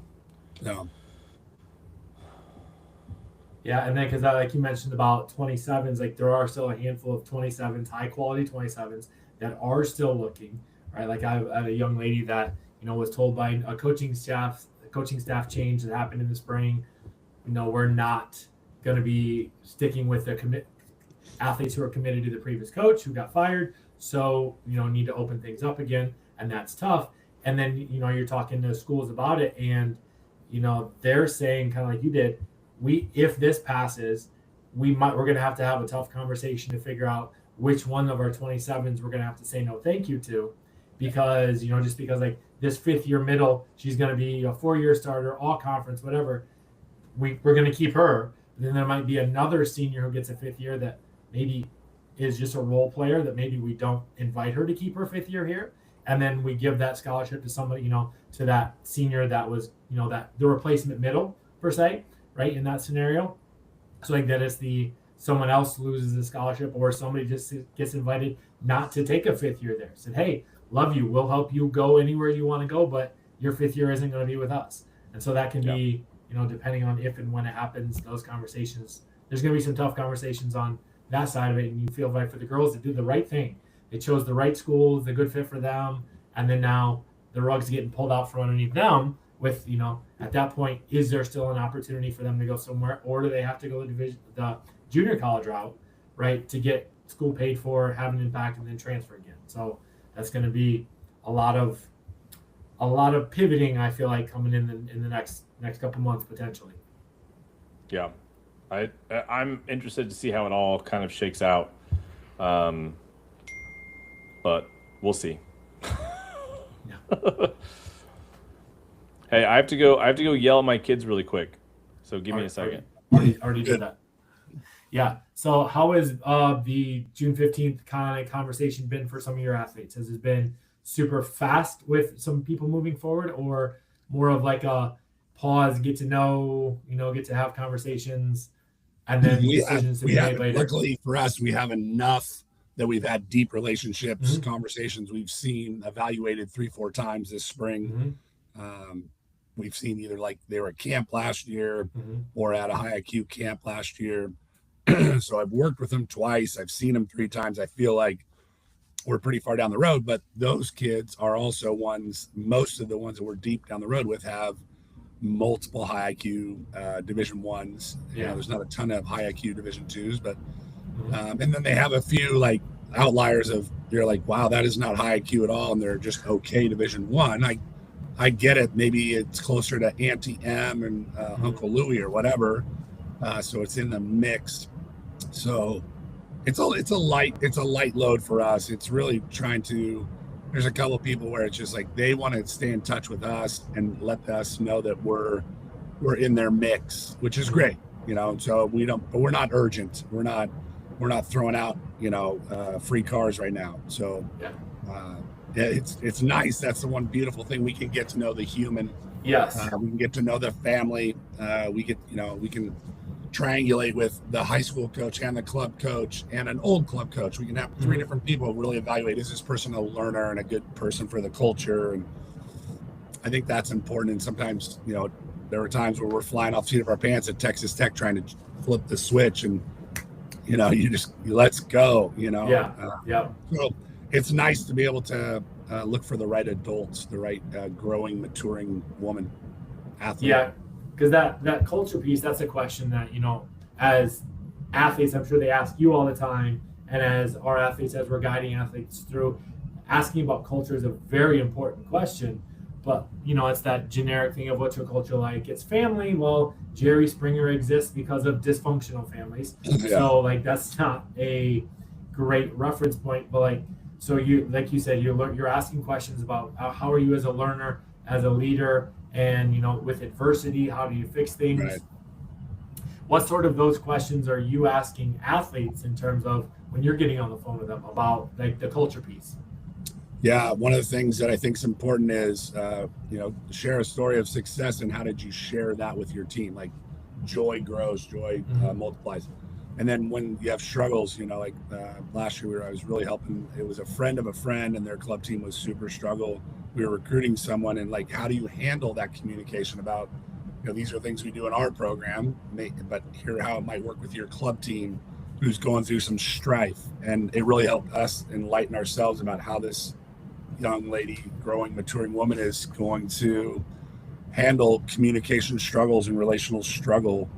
yeah, and then because like you mentioned about 27s, like there are still a handful of 27s, high quality 27s that are still looking, right? Like I have a young lady that was told by a coaching staff change that happened in the spring. We're not going to be sticking with the athletes who are committed to the previous coach who got fired. So need to open things up again, and that's tough. And then you're talking to schools about it, and they're saying kind of like you did. If this passes, we're going to have a tough conversation to figure out which one of our 27s we're going to have to say no thank you to, because just because like this 5th year middle, she's going to be a 4-year starter, all conference, whatever. We're going to keep her. But then there might be another senior who gets a 5th year that maybe is just a role player that maybe we don't invite her to keep her 5th year here, and then we give that scholarship to somebody to that senior that was that the replacement middle per se. Right, in that scenario. So like that is someone else loses the scholarship, or somebody just gets invited not to take a 5th year there. Said, hey, love you, we'll help you go anywhere you want to go, but your 5th year isn't going to be with us. And so that can be, depending on if and when it happens, those conversations, there's going to be some tough conversations on that side of it. And you feel like for the girls that did the right thing, they chose the right school, the good fit for them, and then now the rug's getting pulled out from underneath them. With at that point, is there still an opportunity for them to go somewhere, or do they have to go the junior college route, right, to get school paid for, have an impact, and then transfer again? So that's going to be a lot of pivoting. I feel like coming in the next couple months potentially. Yeah, I'm interested to see how it all kind of shakes out, but we'll see. Yeah. Hey, I have to go yell at my kids really quick. So give me a second. Already did that. Yeah. So how has the June 15th kind of conversation been for some of your athletes? Has it been super fast with some people moving forward, or more of like a pause, get to know, get to have conversations, and then decisions to be made later? Luckily for us, we have enough that we've had deep relationships, conversations we've seen evaluated 3-4 times this spring. We've seen either like they were at camp last year or at a high IQ camp last year. So I've worked with them twice. I've seen them 3 times. I feel like we're pretty far down the road, but those kids are also ones, most of the ones that we're deep down the road with have multiple high IQ division ones. You know, there's not a ton of high IQ division twos, but and then they have a few like outliers of you're like, wow, that is not high IQ at all, and they're just okay division one. I get it. Maybe it's closer to Auntie M and Uncle Louie or whatever, so it's in the mix. So it's a light load for us. It's really trying to. There's a couple of people where it's just like they want to stay in touch with us and let us know that we're in their mix, which is great, you know. So but we're not urgent. We're not throwing out, you know, free cars right now. So it's nice. That's the one beautiful thing. We can get to know the human. Yes. We can get to know the family. We can triangulate with the high school coach and the club coach and an old club coach. We can have three different people really evaluate, is this person a learner and a good person for the culture? And I think that's important. And sometimes, you know, there were times where we're flying off the seat of our pants at Texas Tech trying to flip the switch, and you know, let's go, you know. So it's nice to be able to look for the right adults, the right growing, maturing woman athlete. Yeah, because that culture piece, that's a question that, you know, as athletes, I'm sure they ask you all the time, and as our athletes, as we're guiding athletes through, asking about culture is a very important question. But, you know, it's that generic thing of what's your culture like? It's family. Well, Jerry Springer exists because of dysfunctional families. So, like, that's not a great reference point. But, like, so you, like you said, you're asking questions about how are you as a learner, as a leader, and, you know, with adversity, how do you fix things? Right. What sort of those questions are you asking athletes in terms of when you're getting on the phone with them about, like, the culture piece? Yeah, one of the things that I think is important is, you know, share a story of success and how did you share that with your team? Like, joy grows, joy multiplies. And then when you have struggles, you know, like last year I was really helping. It was a friend of a friend, and their club team was super struggle. We were recruiting someone, and like, how do you handle that communication about, you know, these are things we do in our program, but here how it might work with your club team who's going through some strife. And it really helped us enlighten ourselves about how this young lady, growing, maturing woman is going to handle communication struggles and relational struggle.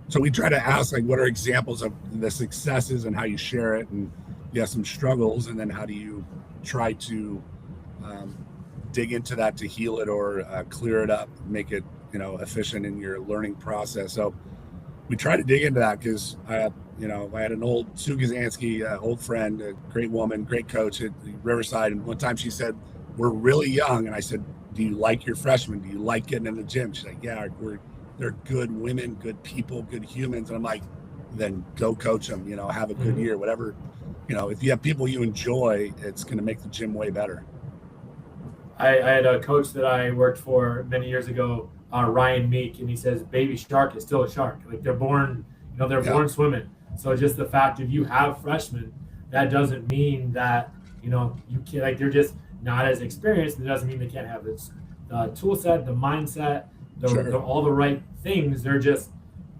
So we try to ask, like, what are examples of the successes and how you share it, and you have some struggles, and then how do you try to dig into that to heal it or clear it up, make it, you know, efficient in your learning process. So we try to dig into that because I had an old Sue Gazansky, old friend, a great woman, great coach at Riverside. And one time she said, we're really young. And I said, do you like your freshmen? Do you like getting in the gym? She's like, yeah, they're good women, good people, good humans. And I'm like, then go coach them, you know, have a good year, whatever. You know, if you have people you enjoy, it's going to make the gym way better. I had a coach that I worked for many years ago, Ryan Meek, and he says, baby shark is still a shark. Like, they're born, you know, they're born swimming. So just the fact if you have freshmen, that doesn't mean that, you know, you can't, like, they're just not as experienced. It doesn't mean they can't have this tool set, the mindset, all the right things. They're just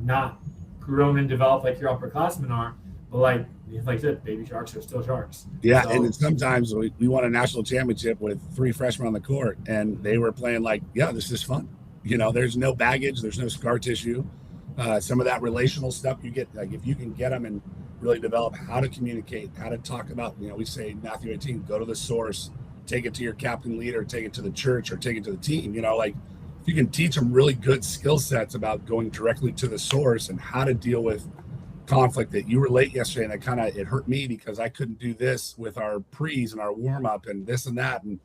not grown and developed like your upperclassmen are. But like I said, baby sharks are still sharks. Yeah, so, and then sometimes we won a national championship with 3 freshmen on the court, and they were playing like, yeah, this is fun. You know, there's no baggage, there's no scar tissue. Some of that relational stuff you get, like, if you can get them and really develop how to communicate, how to talk about, you know, we say Matthew 18, go to the source, take it to your captain leader, take it to the church, or take it to the team. You know, like, if you can teach them really good skill sets about going directly to the source and how to deal with conflict, that you were late yesterday and it hurt me because I couldn't do this with our pre's and our warm up and this and that, and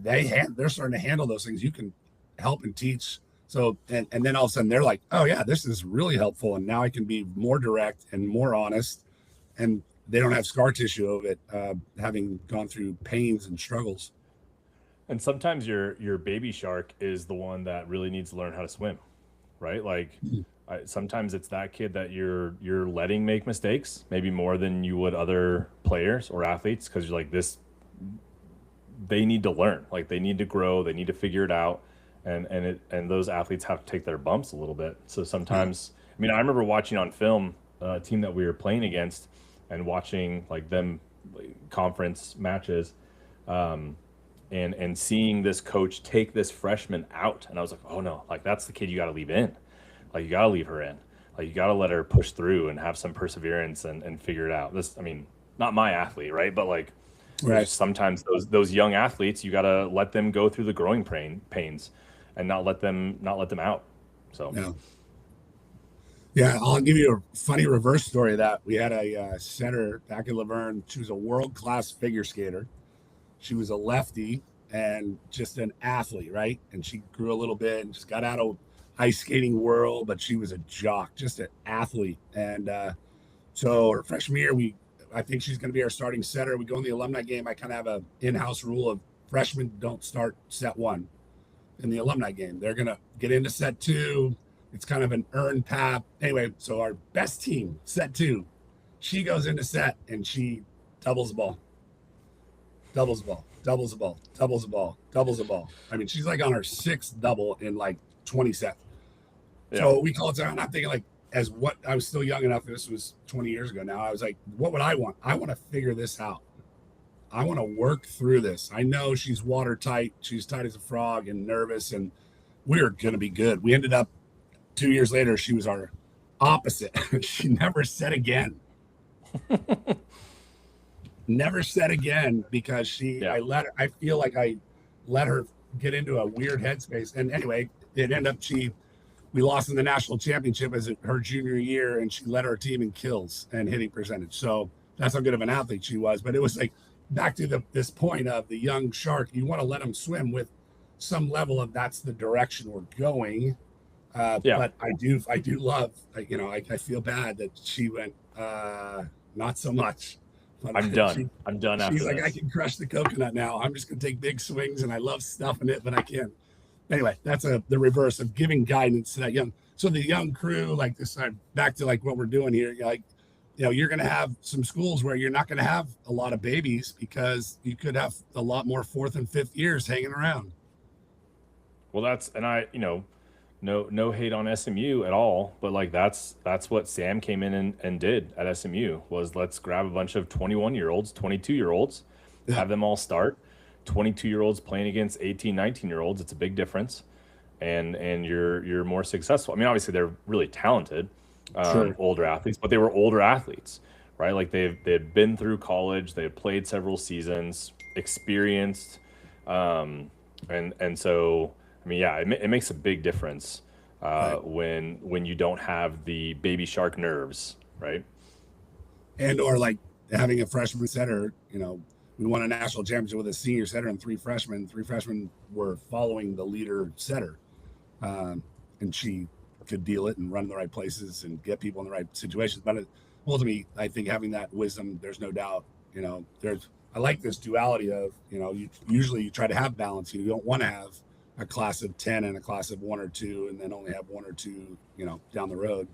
they're starting to handle those things. You can help and teach. So and then all of a sudden they're like, oh yeah, this is really helpful, and now I can be more direct and more honest, and they don't have scar tissue of it, having gone through pains and struggles. And sometimes your baby shark is the one that really needs to learn how to swim, right? Like, sometimes it's that kid that you're letting make mistakes, maybe more than you would other players or athletes, because you're like, this, they need to learn, like, they need to grow, they need to figure it out, and those athletes have to take their bumps a little bit. So sometimes, I mean, I remember watching on film a team that we were playing against and watching, like, them conference matches, and seeing this coach take this freshman out, and I was like, oh no, like that's the kid you got to leave in, like you got to leave her in, like you got to let her push through and have some perseverance and figure it out. This, I mean, not my athlete, right? But like, right. Sometimes those young athletes, you got to let them go through the growing pains, and not let them out. So. Yeah, I'll give you a funny reverse story of that. We had a setter back in Laverne. She was a world-class figure skater. She was a lefty and just an athlete, right? And she grew a little bit and just got out of ice skating world, but she was a jock, just an athlete. And so her freshman year, I think she's going to be our starting setter. We go in the alumni game. I kind of have a in-house rule of freshmen don't start set one in the alumni game. They're going to get into set two. It's kind of an earned path. Anyway, so our best team, set two, she goes into set and she doubles the ball. Doubles the ball, doubles the ball, doubles the ball, doubles the ball. I mean, she's like on her sixth double in like 20 sets. Yeah. So we call it down. I'm thinking like, as what I was still young enough, this was 20 years ago now. I was like, what would I want? I want to figure this out. I want to work through this. I know she's watertight. She's tight as a frog and nervous, and we're going to be good. We ended up 2 years later, she was our opposite. She never said again. Never said again because I feel like I let her get into a weird headspace. And anyway, it ended up we lost in the national championship as her junior year, and she led our team in kills and hitting percentage. So that's how good of an athlete she was. But it was like back to this point of the young shark. You want to let them swim with some level of that's the direction we're going. But I do love, I feel bad that she went, not so much. But I'm done. I'm done after she's like, this. I can crush the coconut now. I'm just going to take big swings, and I love stuffing it, but I can't. Anyway, that's the reverse of giving guidance to that young. So the young crew, like this, back to like what we're doing here, you're going to have some schools where you're not going to have a lot of babies because you could have a lot more fourth and fifth years hanging around. Well, no hate on SMU at all, but like that's what Sam came in and did at SMU was let's grab a bunch of 21-year-olds, 22-year-olds, have them all start. 22-year-olds playing against 18, 19-year-olds. It's a big difference, and you're more successful. I mean, obviously they're really talented, older athletes, but they were older athletes, right? Like they had been through college, they had played several seasons, experienced, and so. I mean, yeah, it makes a big difference when you don't have the baby shark nerves, right? And or like having a freshman setter, we won a national championship with a senior setter and three freshmen. Three freshmen were following the leader setter, and she could deal it and run in the right places and get people in the right situations. But ultimately, I think having that wisdom, there's no doubt. I like this duality of you try to have balance. You don't want to have a class of 10 and a class of 1 or 2, and then only have 1 or 2, down the road.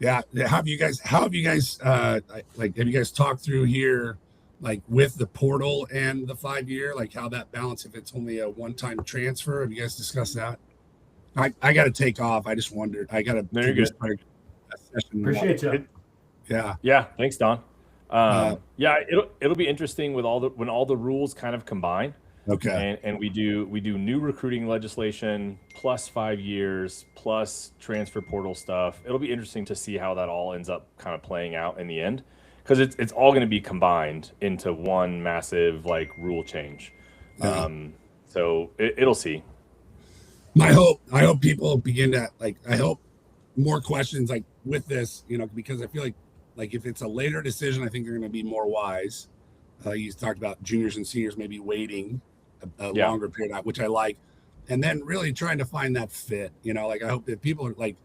Have you guys have you guys talked through here, like with the portal and the 5-year, like how that balance, if it's only a one-time transfer? Have you guys discussed that? I got to take off. I just wondered. I got to. There you go. Appreciate you. Yeah. Thanks, Don. It'll be interesting with when all the rules kind of combine. Okay. And we do new recruiting legislation plus 5 years plus transfer portal stuff. It'll be interesting to see how that all ends up kind of playing out in the end, because it's all going to be combined into one massive like rule change. So it'll see. I hope people begin to I hope more questions like with this, because I feel like if it's a later decision, I think they're going to be more wise. You talked about juniors and seniors maybe waiting a longer period, which I like, and then really trying to find that fit. I hope that people are like,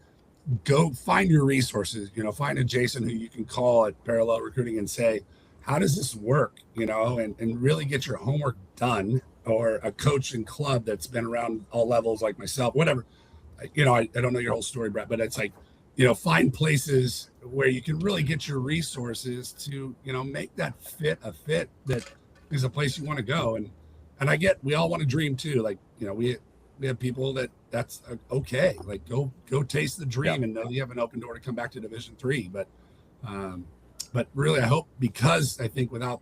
go find your resources. Find a Jason who you can call at Parallel Recruiting and say, how does this work? And really get your homework done, or a coach and club that's been around all levels like myself, whatever. I don't know your whole story, Brett, but it's like, find places where you can really get your resources to, make that fit a fit that is a place you want to go. And I get, we all want to dream too. Like, we have people that's okay. Like go taste the dream and know you have an open door to come back to Division III. But But really, I hope, because I think without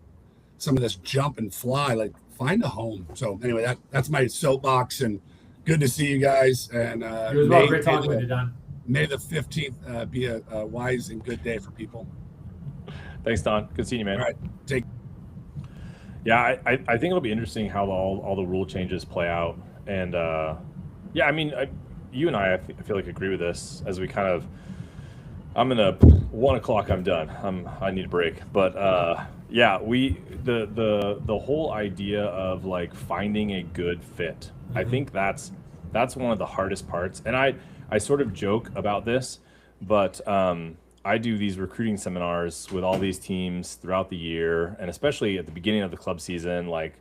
some of this jump and fly, like, find a home. So anyway, that's my soapbox, and good to see you guys. And you as well. Great talking with you, Don. May the 15th be a wise and good day for people. Thanks, Don. Good seeing you, man. All right, take. Yeah, I think it'll be interesting how all the rule changes play out, and yeah, I mean, you and I feel like agree with this as we kind of. I'm in a 1 o'clock. I'm done. I need a break, but yeah, the whole idea of like finding a good fit. Mm-hmm. I think that's one of the hardest parts, and I sort of joke about this, but I do these recruiting seminars with all these teams throughout the year, and especially at the beginning of the club season. Like,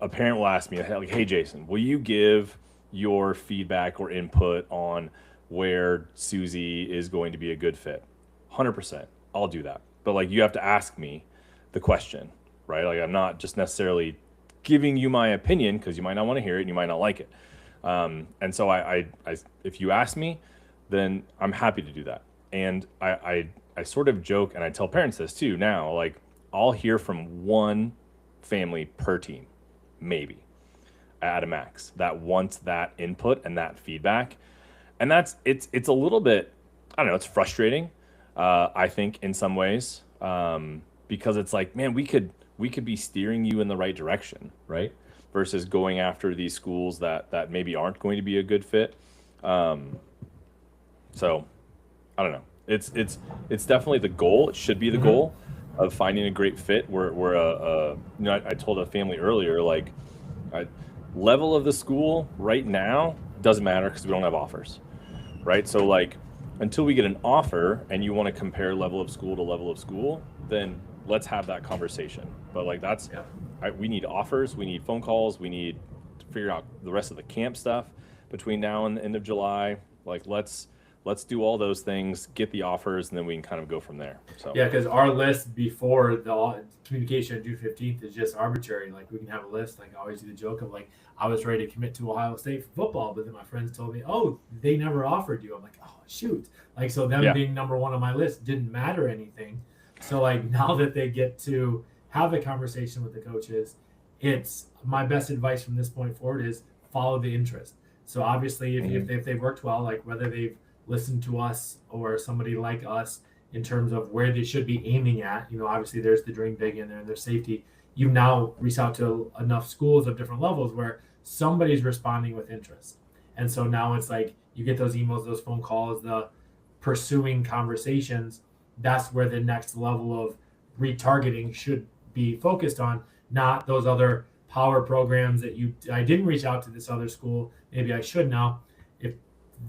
a parent will ask me, like, "Hey, Jason, will you give your feedback or input on where Susie is going to be a good fit?" 100%, I'll do that. But like, you have to ask me the question, right? Like, I'm not just necessarily giving you my opinion, because you might not want to hear it and you might not like it. And so I if you ask me, then I'm happy to do that. And I sort of joke, and I tell parents this too now, like, I'll hear from one family per team, maybe at a max, that wants that input and that feedback. And it's a little bit, I don't know, it's frustrating, I think, in some ways, because it's like, man, we could be steering you in the right direction, right? Versus going after these schools that maybe aren't going to be a good fit. So I don't know. It's definitely the goal. It should be the goal of finding a great fit. We're I told a family earlier, like, level of the school right now doesn't matter because we don't have offers, right? So like, until we get an offer and you want to compare level of school to level of school, then let's have that conversation. But like, we need offers, we need phone calls, we need to figure out the rest of the camp stuff between now and the end of July. Like, let's do all those things, get the offers, and then we can kind of go from there. So yeah, because our list before the communication on June 15th is just arbitrary. Like, we can have a list. Like, I always do the joke of, like, I was ready to commit to Ohio State for football, but then my friends told me, oh, they never offered you. I'm like, oh, shoot. Like, so them being number one on my list didn't matter anything. So, like, now that they get to have a conversation with the coaches, it's my best advice from this point forward is follow the interest. So obviously, if they've worked well, like whether they've listened to us or somebody like us in terms of where they should be aiming at, obviously there's the dream big in there and there's safety. You now reach out to enough schools of different levels where somebody's responding with interest. And so now it's like you get those emails, those phone calls, the pursuing conversations. That's where the next level of retargeting should be focused on, not those other power programs that I didn't reach out to this other school. Maybe I should now. If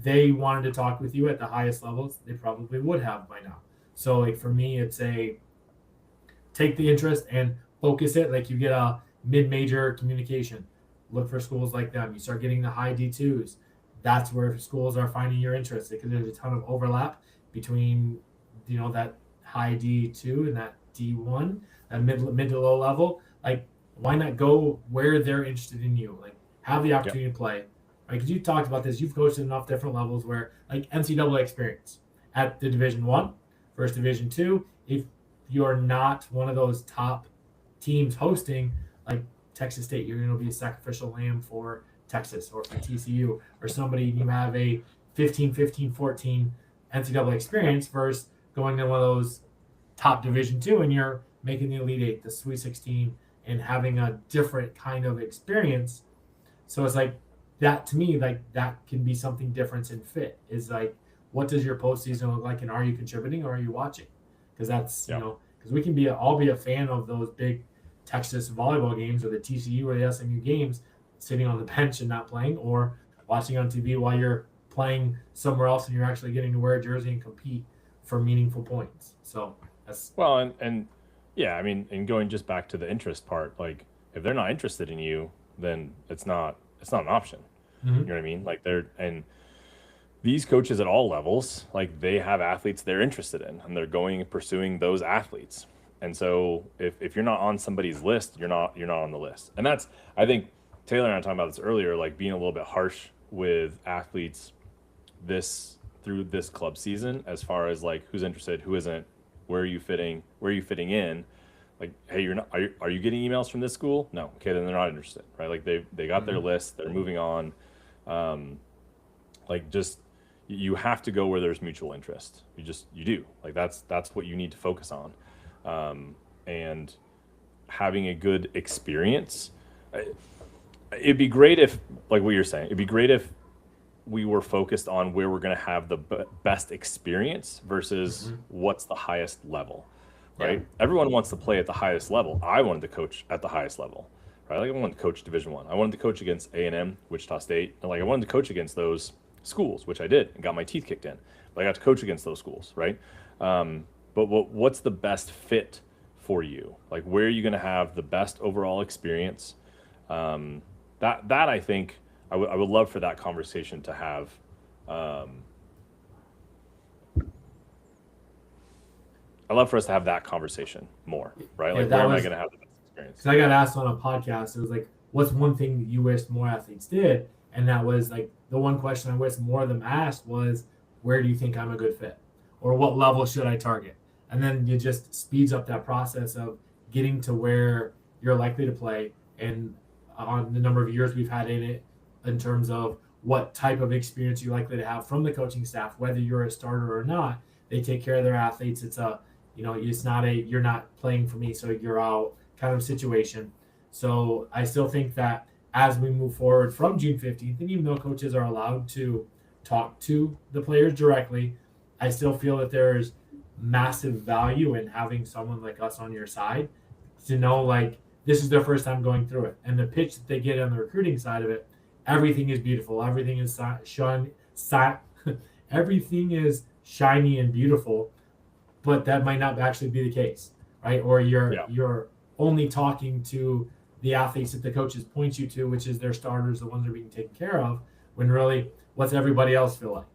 they wanted to talk with you at the highest levels, they probably would have by now. So like for me, it's take the interest and focus it. Like you get a mid-major communication, look for schools like them. You start getting the high D2s. That's where schools are finding your interest, because there's a ton of overlap between, that high D2 and that D1, that mid to low level. Like, why not go where they're interested in you? Like, have the opportunity to play. Right? Because you talked about this. You've coached at enough different levels where, like, NCAA experience at the Division I, First Division II. If you're not one of those top teams hosting, like Texas State, you're going to be a sacrificial lamb for Texas or for TCU or somebody. You have a 15-14 NCAA experience versus going to one of those top Division II and you're making the Elite Eight, the Sweet 16, and having a different kind of experience. So it's like that, to me, like that can be something different in fit, is like, what does your postseason look like, and are you contributing or are you watching? Because that's, because we can I'll be a fan of those big Texas volleyball games or the TCU or the SMU games, sitting on the bench and not playing, or watching on TV while you're playing somewhere else and you're actually getting to wear a jersey and compete for meaningful points. So that's and yeah, I mean, and going just back to the interest part, like if they're not interested in you, then it's not an option. Mm-hmm. You know what I mean? Like and these coaches at all levels, like they have athletes they're interested in, and they're going and pursuing those athletes. And so if you're not on somebody's list, you're not on the list. And that's, I think Taylor and I were talking about this earlier, like being a little bit harsh with athletes through this club season, as far as like who's interested, who isn't, where are you fitting in? Like, hey, you're not, are you getting emails from this school? No. Okay, then they're not interested, right? Like they got their list, they're moving on. Like, just, you have to go where there's mutual interest. You do. Like, that's what you need to focus on. And having a good experience. It'd be great if, like what you're saying, it'd be great if we were focused on where we're going to have the best experience versus what's the highest level, right? Yeah. Everyone wants to play at the highest level. I wanted to coach at the highest level, right? Like, I wanted to coach Division I. I wanted to coach against A&M, Wichita State, and like, I wanted to coach against those schools, which I did, and got my teeth kicked in. But I got to coach against those schools, right? But what's the best fit for you? Like, where are you going to have the best overall experience? That I think I would love for that conversation to have. I'd love for us to have that conversation more, right? Like, where am I going to have the best experience? Because I got asked on a podcast, it was like, what's one thing that you wish more athletes did? And that was like, the one question I wish more of them asked was, where do you think I'm a good fit? Or what level should I target? And then it just speeds up that process of getting to where you're likely to play, and on the number of years we've had in it, in terms of what type of experience you're likely to have from the coaching staff, whether you're a starter or not. They take care of their athletes. It's a, it's not a, you're not playing for me, so you're out kind of situation. So I still think that as we move forward from June 15th, and even though coaches are allowed to talk to the players directly, I still feel that there's massive value in having someone like us on your side to know, like, this is their first time going through it. And the pitch that they get on the recruiting side of it, everything is beautiful. Everything is everything is shiny and beautiful, but that might not actually be the case, right? Or you're only talking to the athletes that the coaches point you to, which is their starters, the ones that are being taken care of, when really, what's everybody else feel like?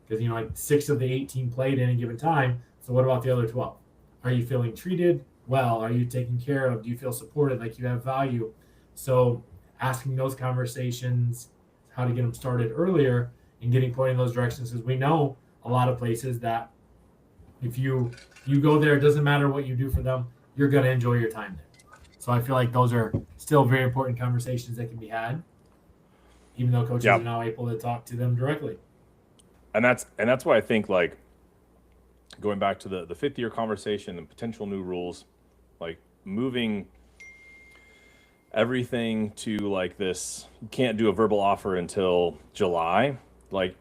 Because, like 6 of the 18 played in a given time. So what about the other 12? Are you feeling treated well? Are you taken care of? Do you feel supported, like you have value? So asking those conversations, how to get them started earlier, and getting pointed in those directions, because we know a lot of places that if you go there, it doesn't matter what you do for them, you're going to enjoy your time there. So I feel like those are still very important conversations that can be had, even though coaches are now able to talk to them directly. And that's why I think, like, going back to the fifth year conversation and potential new rules, like moving everything to like this, you can't do a verbal offer until July. Like,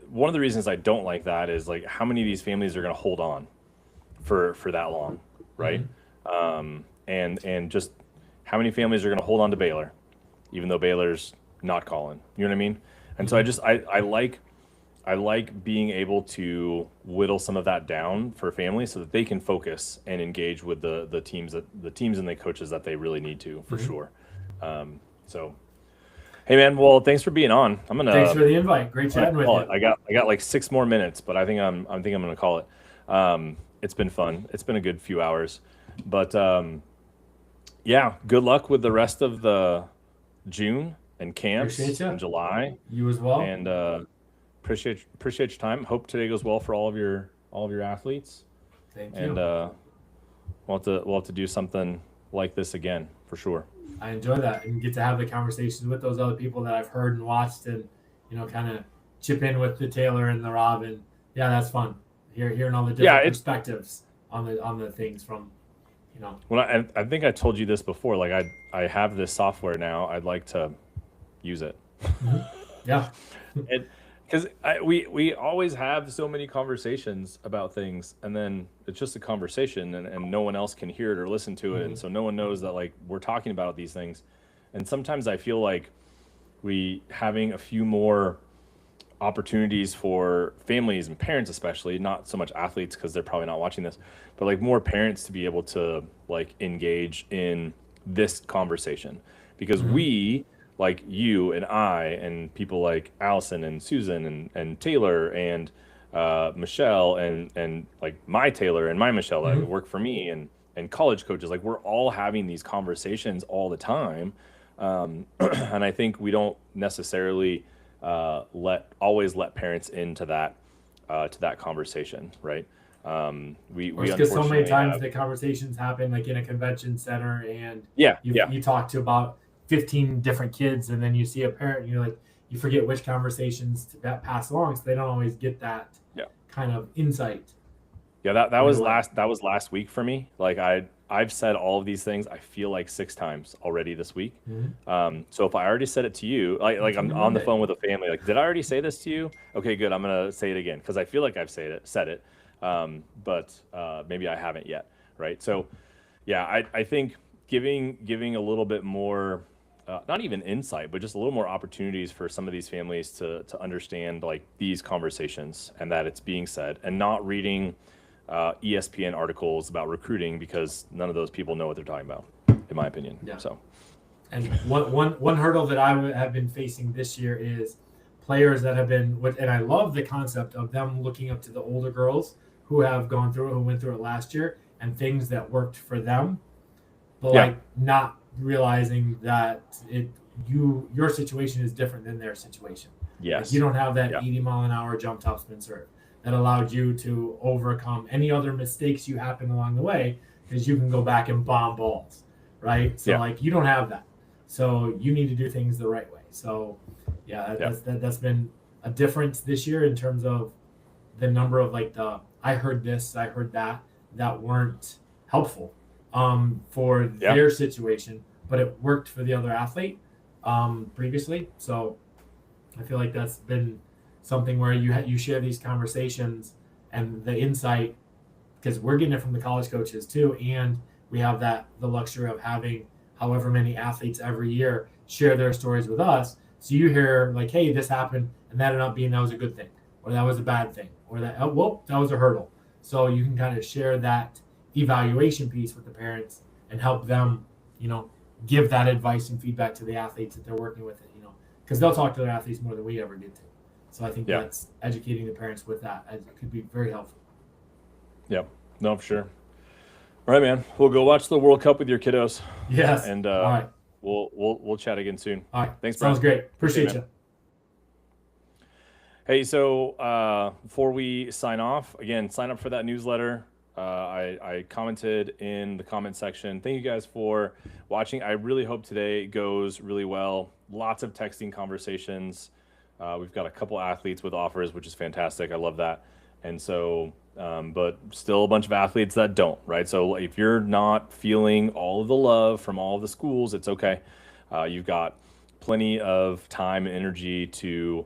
one of the reasons I don't like that is, like, how many of these families are going to hold on for that long, right? Mm-hmm. And just how many families are going to hold on to Baylor, even though Baylor's not calling, you know what I mean? And so I like being able to whittle some of that down for families so that they can focus and engage with the teams and the coaches that they really need to, for sure. So, hey man, well, thanks for being on. Thanks for the invite. Great chatting with you. I got like 6 more minutes, but I think I'm gonna call it. It's been fun. It's been a good few hours, but yeah, good luck with the rest of the June and camps in July. You as well. And appreciate your time. Hope today goes well for all of your athletes. Thank you. And we'll have to do something like this again, for sure. I enjoy that, and get to have the conversations with those other people that I've heard and watched, and kind of chip in with the Taylor and the Rob, and yeah, that's fun. Hearing all the different perspectives on the things from. Well, I think I told you this before. Like, I have this software now. I'd like to use it. Yeah. Because we always have so many conversations about things, and then it's just a conversation, and no one else can hear it or listen to it, and so no one knows that, like, we're talking about these things. And sometimes I feel like we having a few more opportunities for families and parents, especially, not so much athletes because they're probably not watching this, but like more parents to be able to like engage in this conversation, because we, like you and I and people like Allison and Susan and Taylor and Michelle and like my Taylor and my Michelle that work for me and college coaches, like, we're all having these conversations all the time. And I think we don't necessarily always let parents into that conversation, right? We because so many times the conversations happen like in a convention center, and you talk to about 15 different kids, and then you see a parent, and you're like, you forget which conversations that pass along, so they don't always get that kind of insight. Yeah, that was last week for me. Like I've said all of these things, I feel like 6 times already this week. Mm-hmm. So if I already said it to you, like I'm on the phone with a family, like, did I already say this to you? Okay, good. I'm gonna say it again because I feel like I've said it, but maybe I haven't yet, right? So yeah, I think giving a little bit more, not even insight, but just a little more opportunities for some of these families to understand like these conversations and that it's being said, and not reading ESPN articles about recruiting because none of those people know what they're talking about, in my opinion. Yeah. So, and one hurdle that I have been facing this year is players that have been, and I love the concept of them looking up to the older girls who have gone through it, who went through it last year, and things that worked for them, but like not realizing that your situation is different than their situation. Yes. Like you don't have that 80-mile-an-hour jump top spin serve that allowed you to overcome any other mistakes you happen along the way, because you can go back and bomb balls, right? So like you don't have that. So you need to do things the right way. So that's been a difference this year in terms of the number of like I heard this, I heard that weren't helpful for their situation, but it worked for the other athlete previously. So I feel like that's been something where you share these conversations and the insight, because we're getting it from the college coaches too, and we have the luxury of having however many athletes every year share their stories with us. So you hear like, hey, this happened, and that ended up being that was a good thing, or that was a bad thing, or that that was a hurdle. So you can kind of share that evaluation piece with the parents and help them, give that advice and feedback to the athletes that they're working with, because they'll talk to their athletes more than we ever get to. So I think that's educating the parents with that. It could be very helpful. Yeah, no, for sure. All right, man. We'll go watch the World Cup with your kiddos. Yes. And all right. We'll chat again soon. All right. Thanks, Brian. Sounds great. Appreciate you. Hey, so before we sign off, again, sign up for that newsletter. I commented in the comment section. Thank you guys for watching. I really hope today goes really well. Lots of texting conversations. We've got a couple athletes with offers, which is fantastic. I love that. And so, but still a bunch of athletes that don't, right? So if you're not feeling all of the love from all of the schools, it's okay. You've got plenty of time and energy to,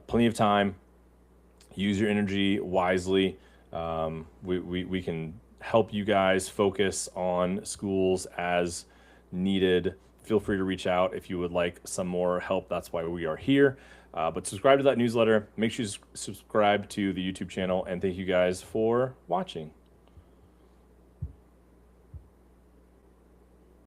plenty of time. Use your energy wisely. We can help you guys focus on schools as needed. Feel free to reach out if you would like some more help. That's why we are here. But subscribe to that newsletter. Make sure you subscribe to the YouTube channel. And thank you guys for watching.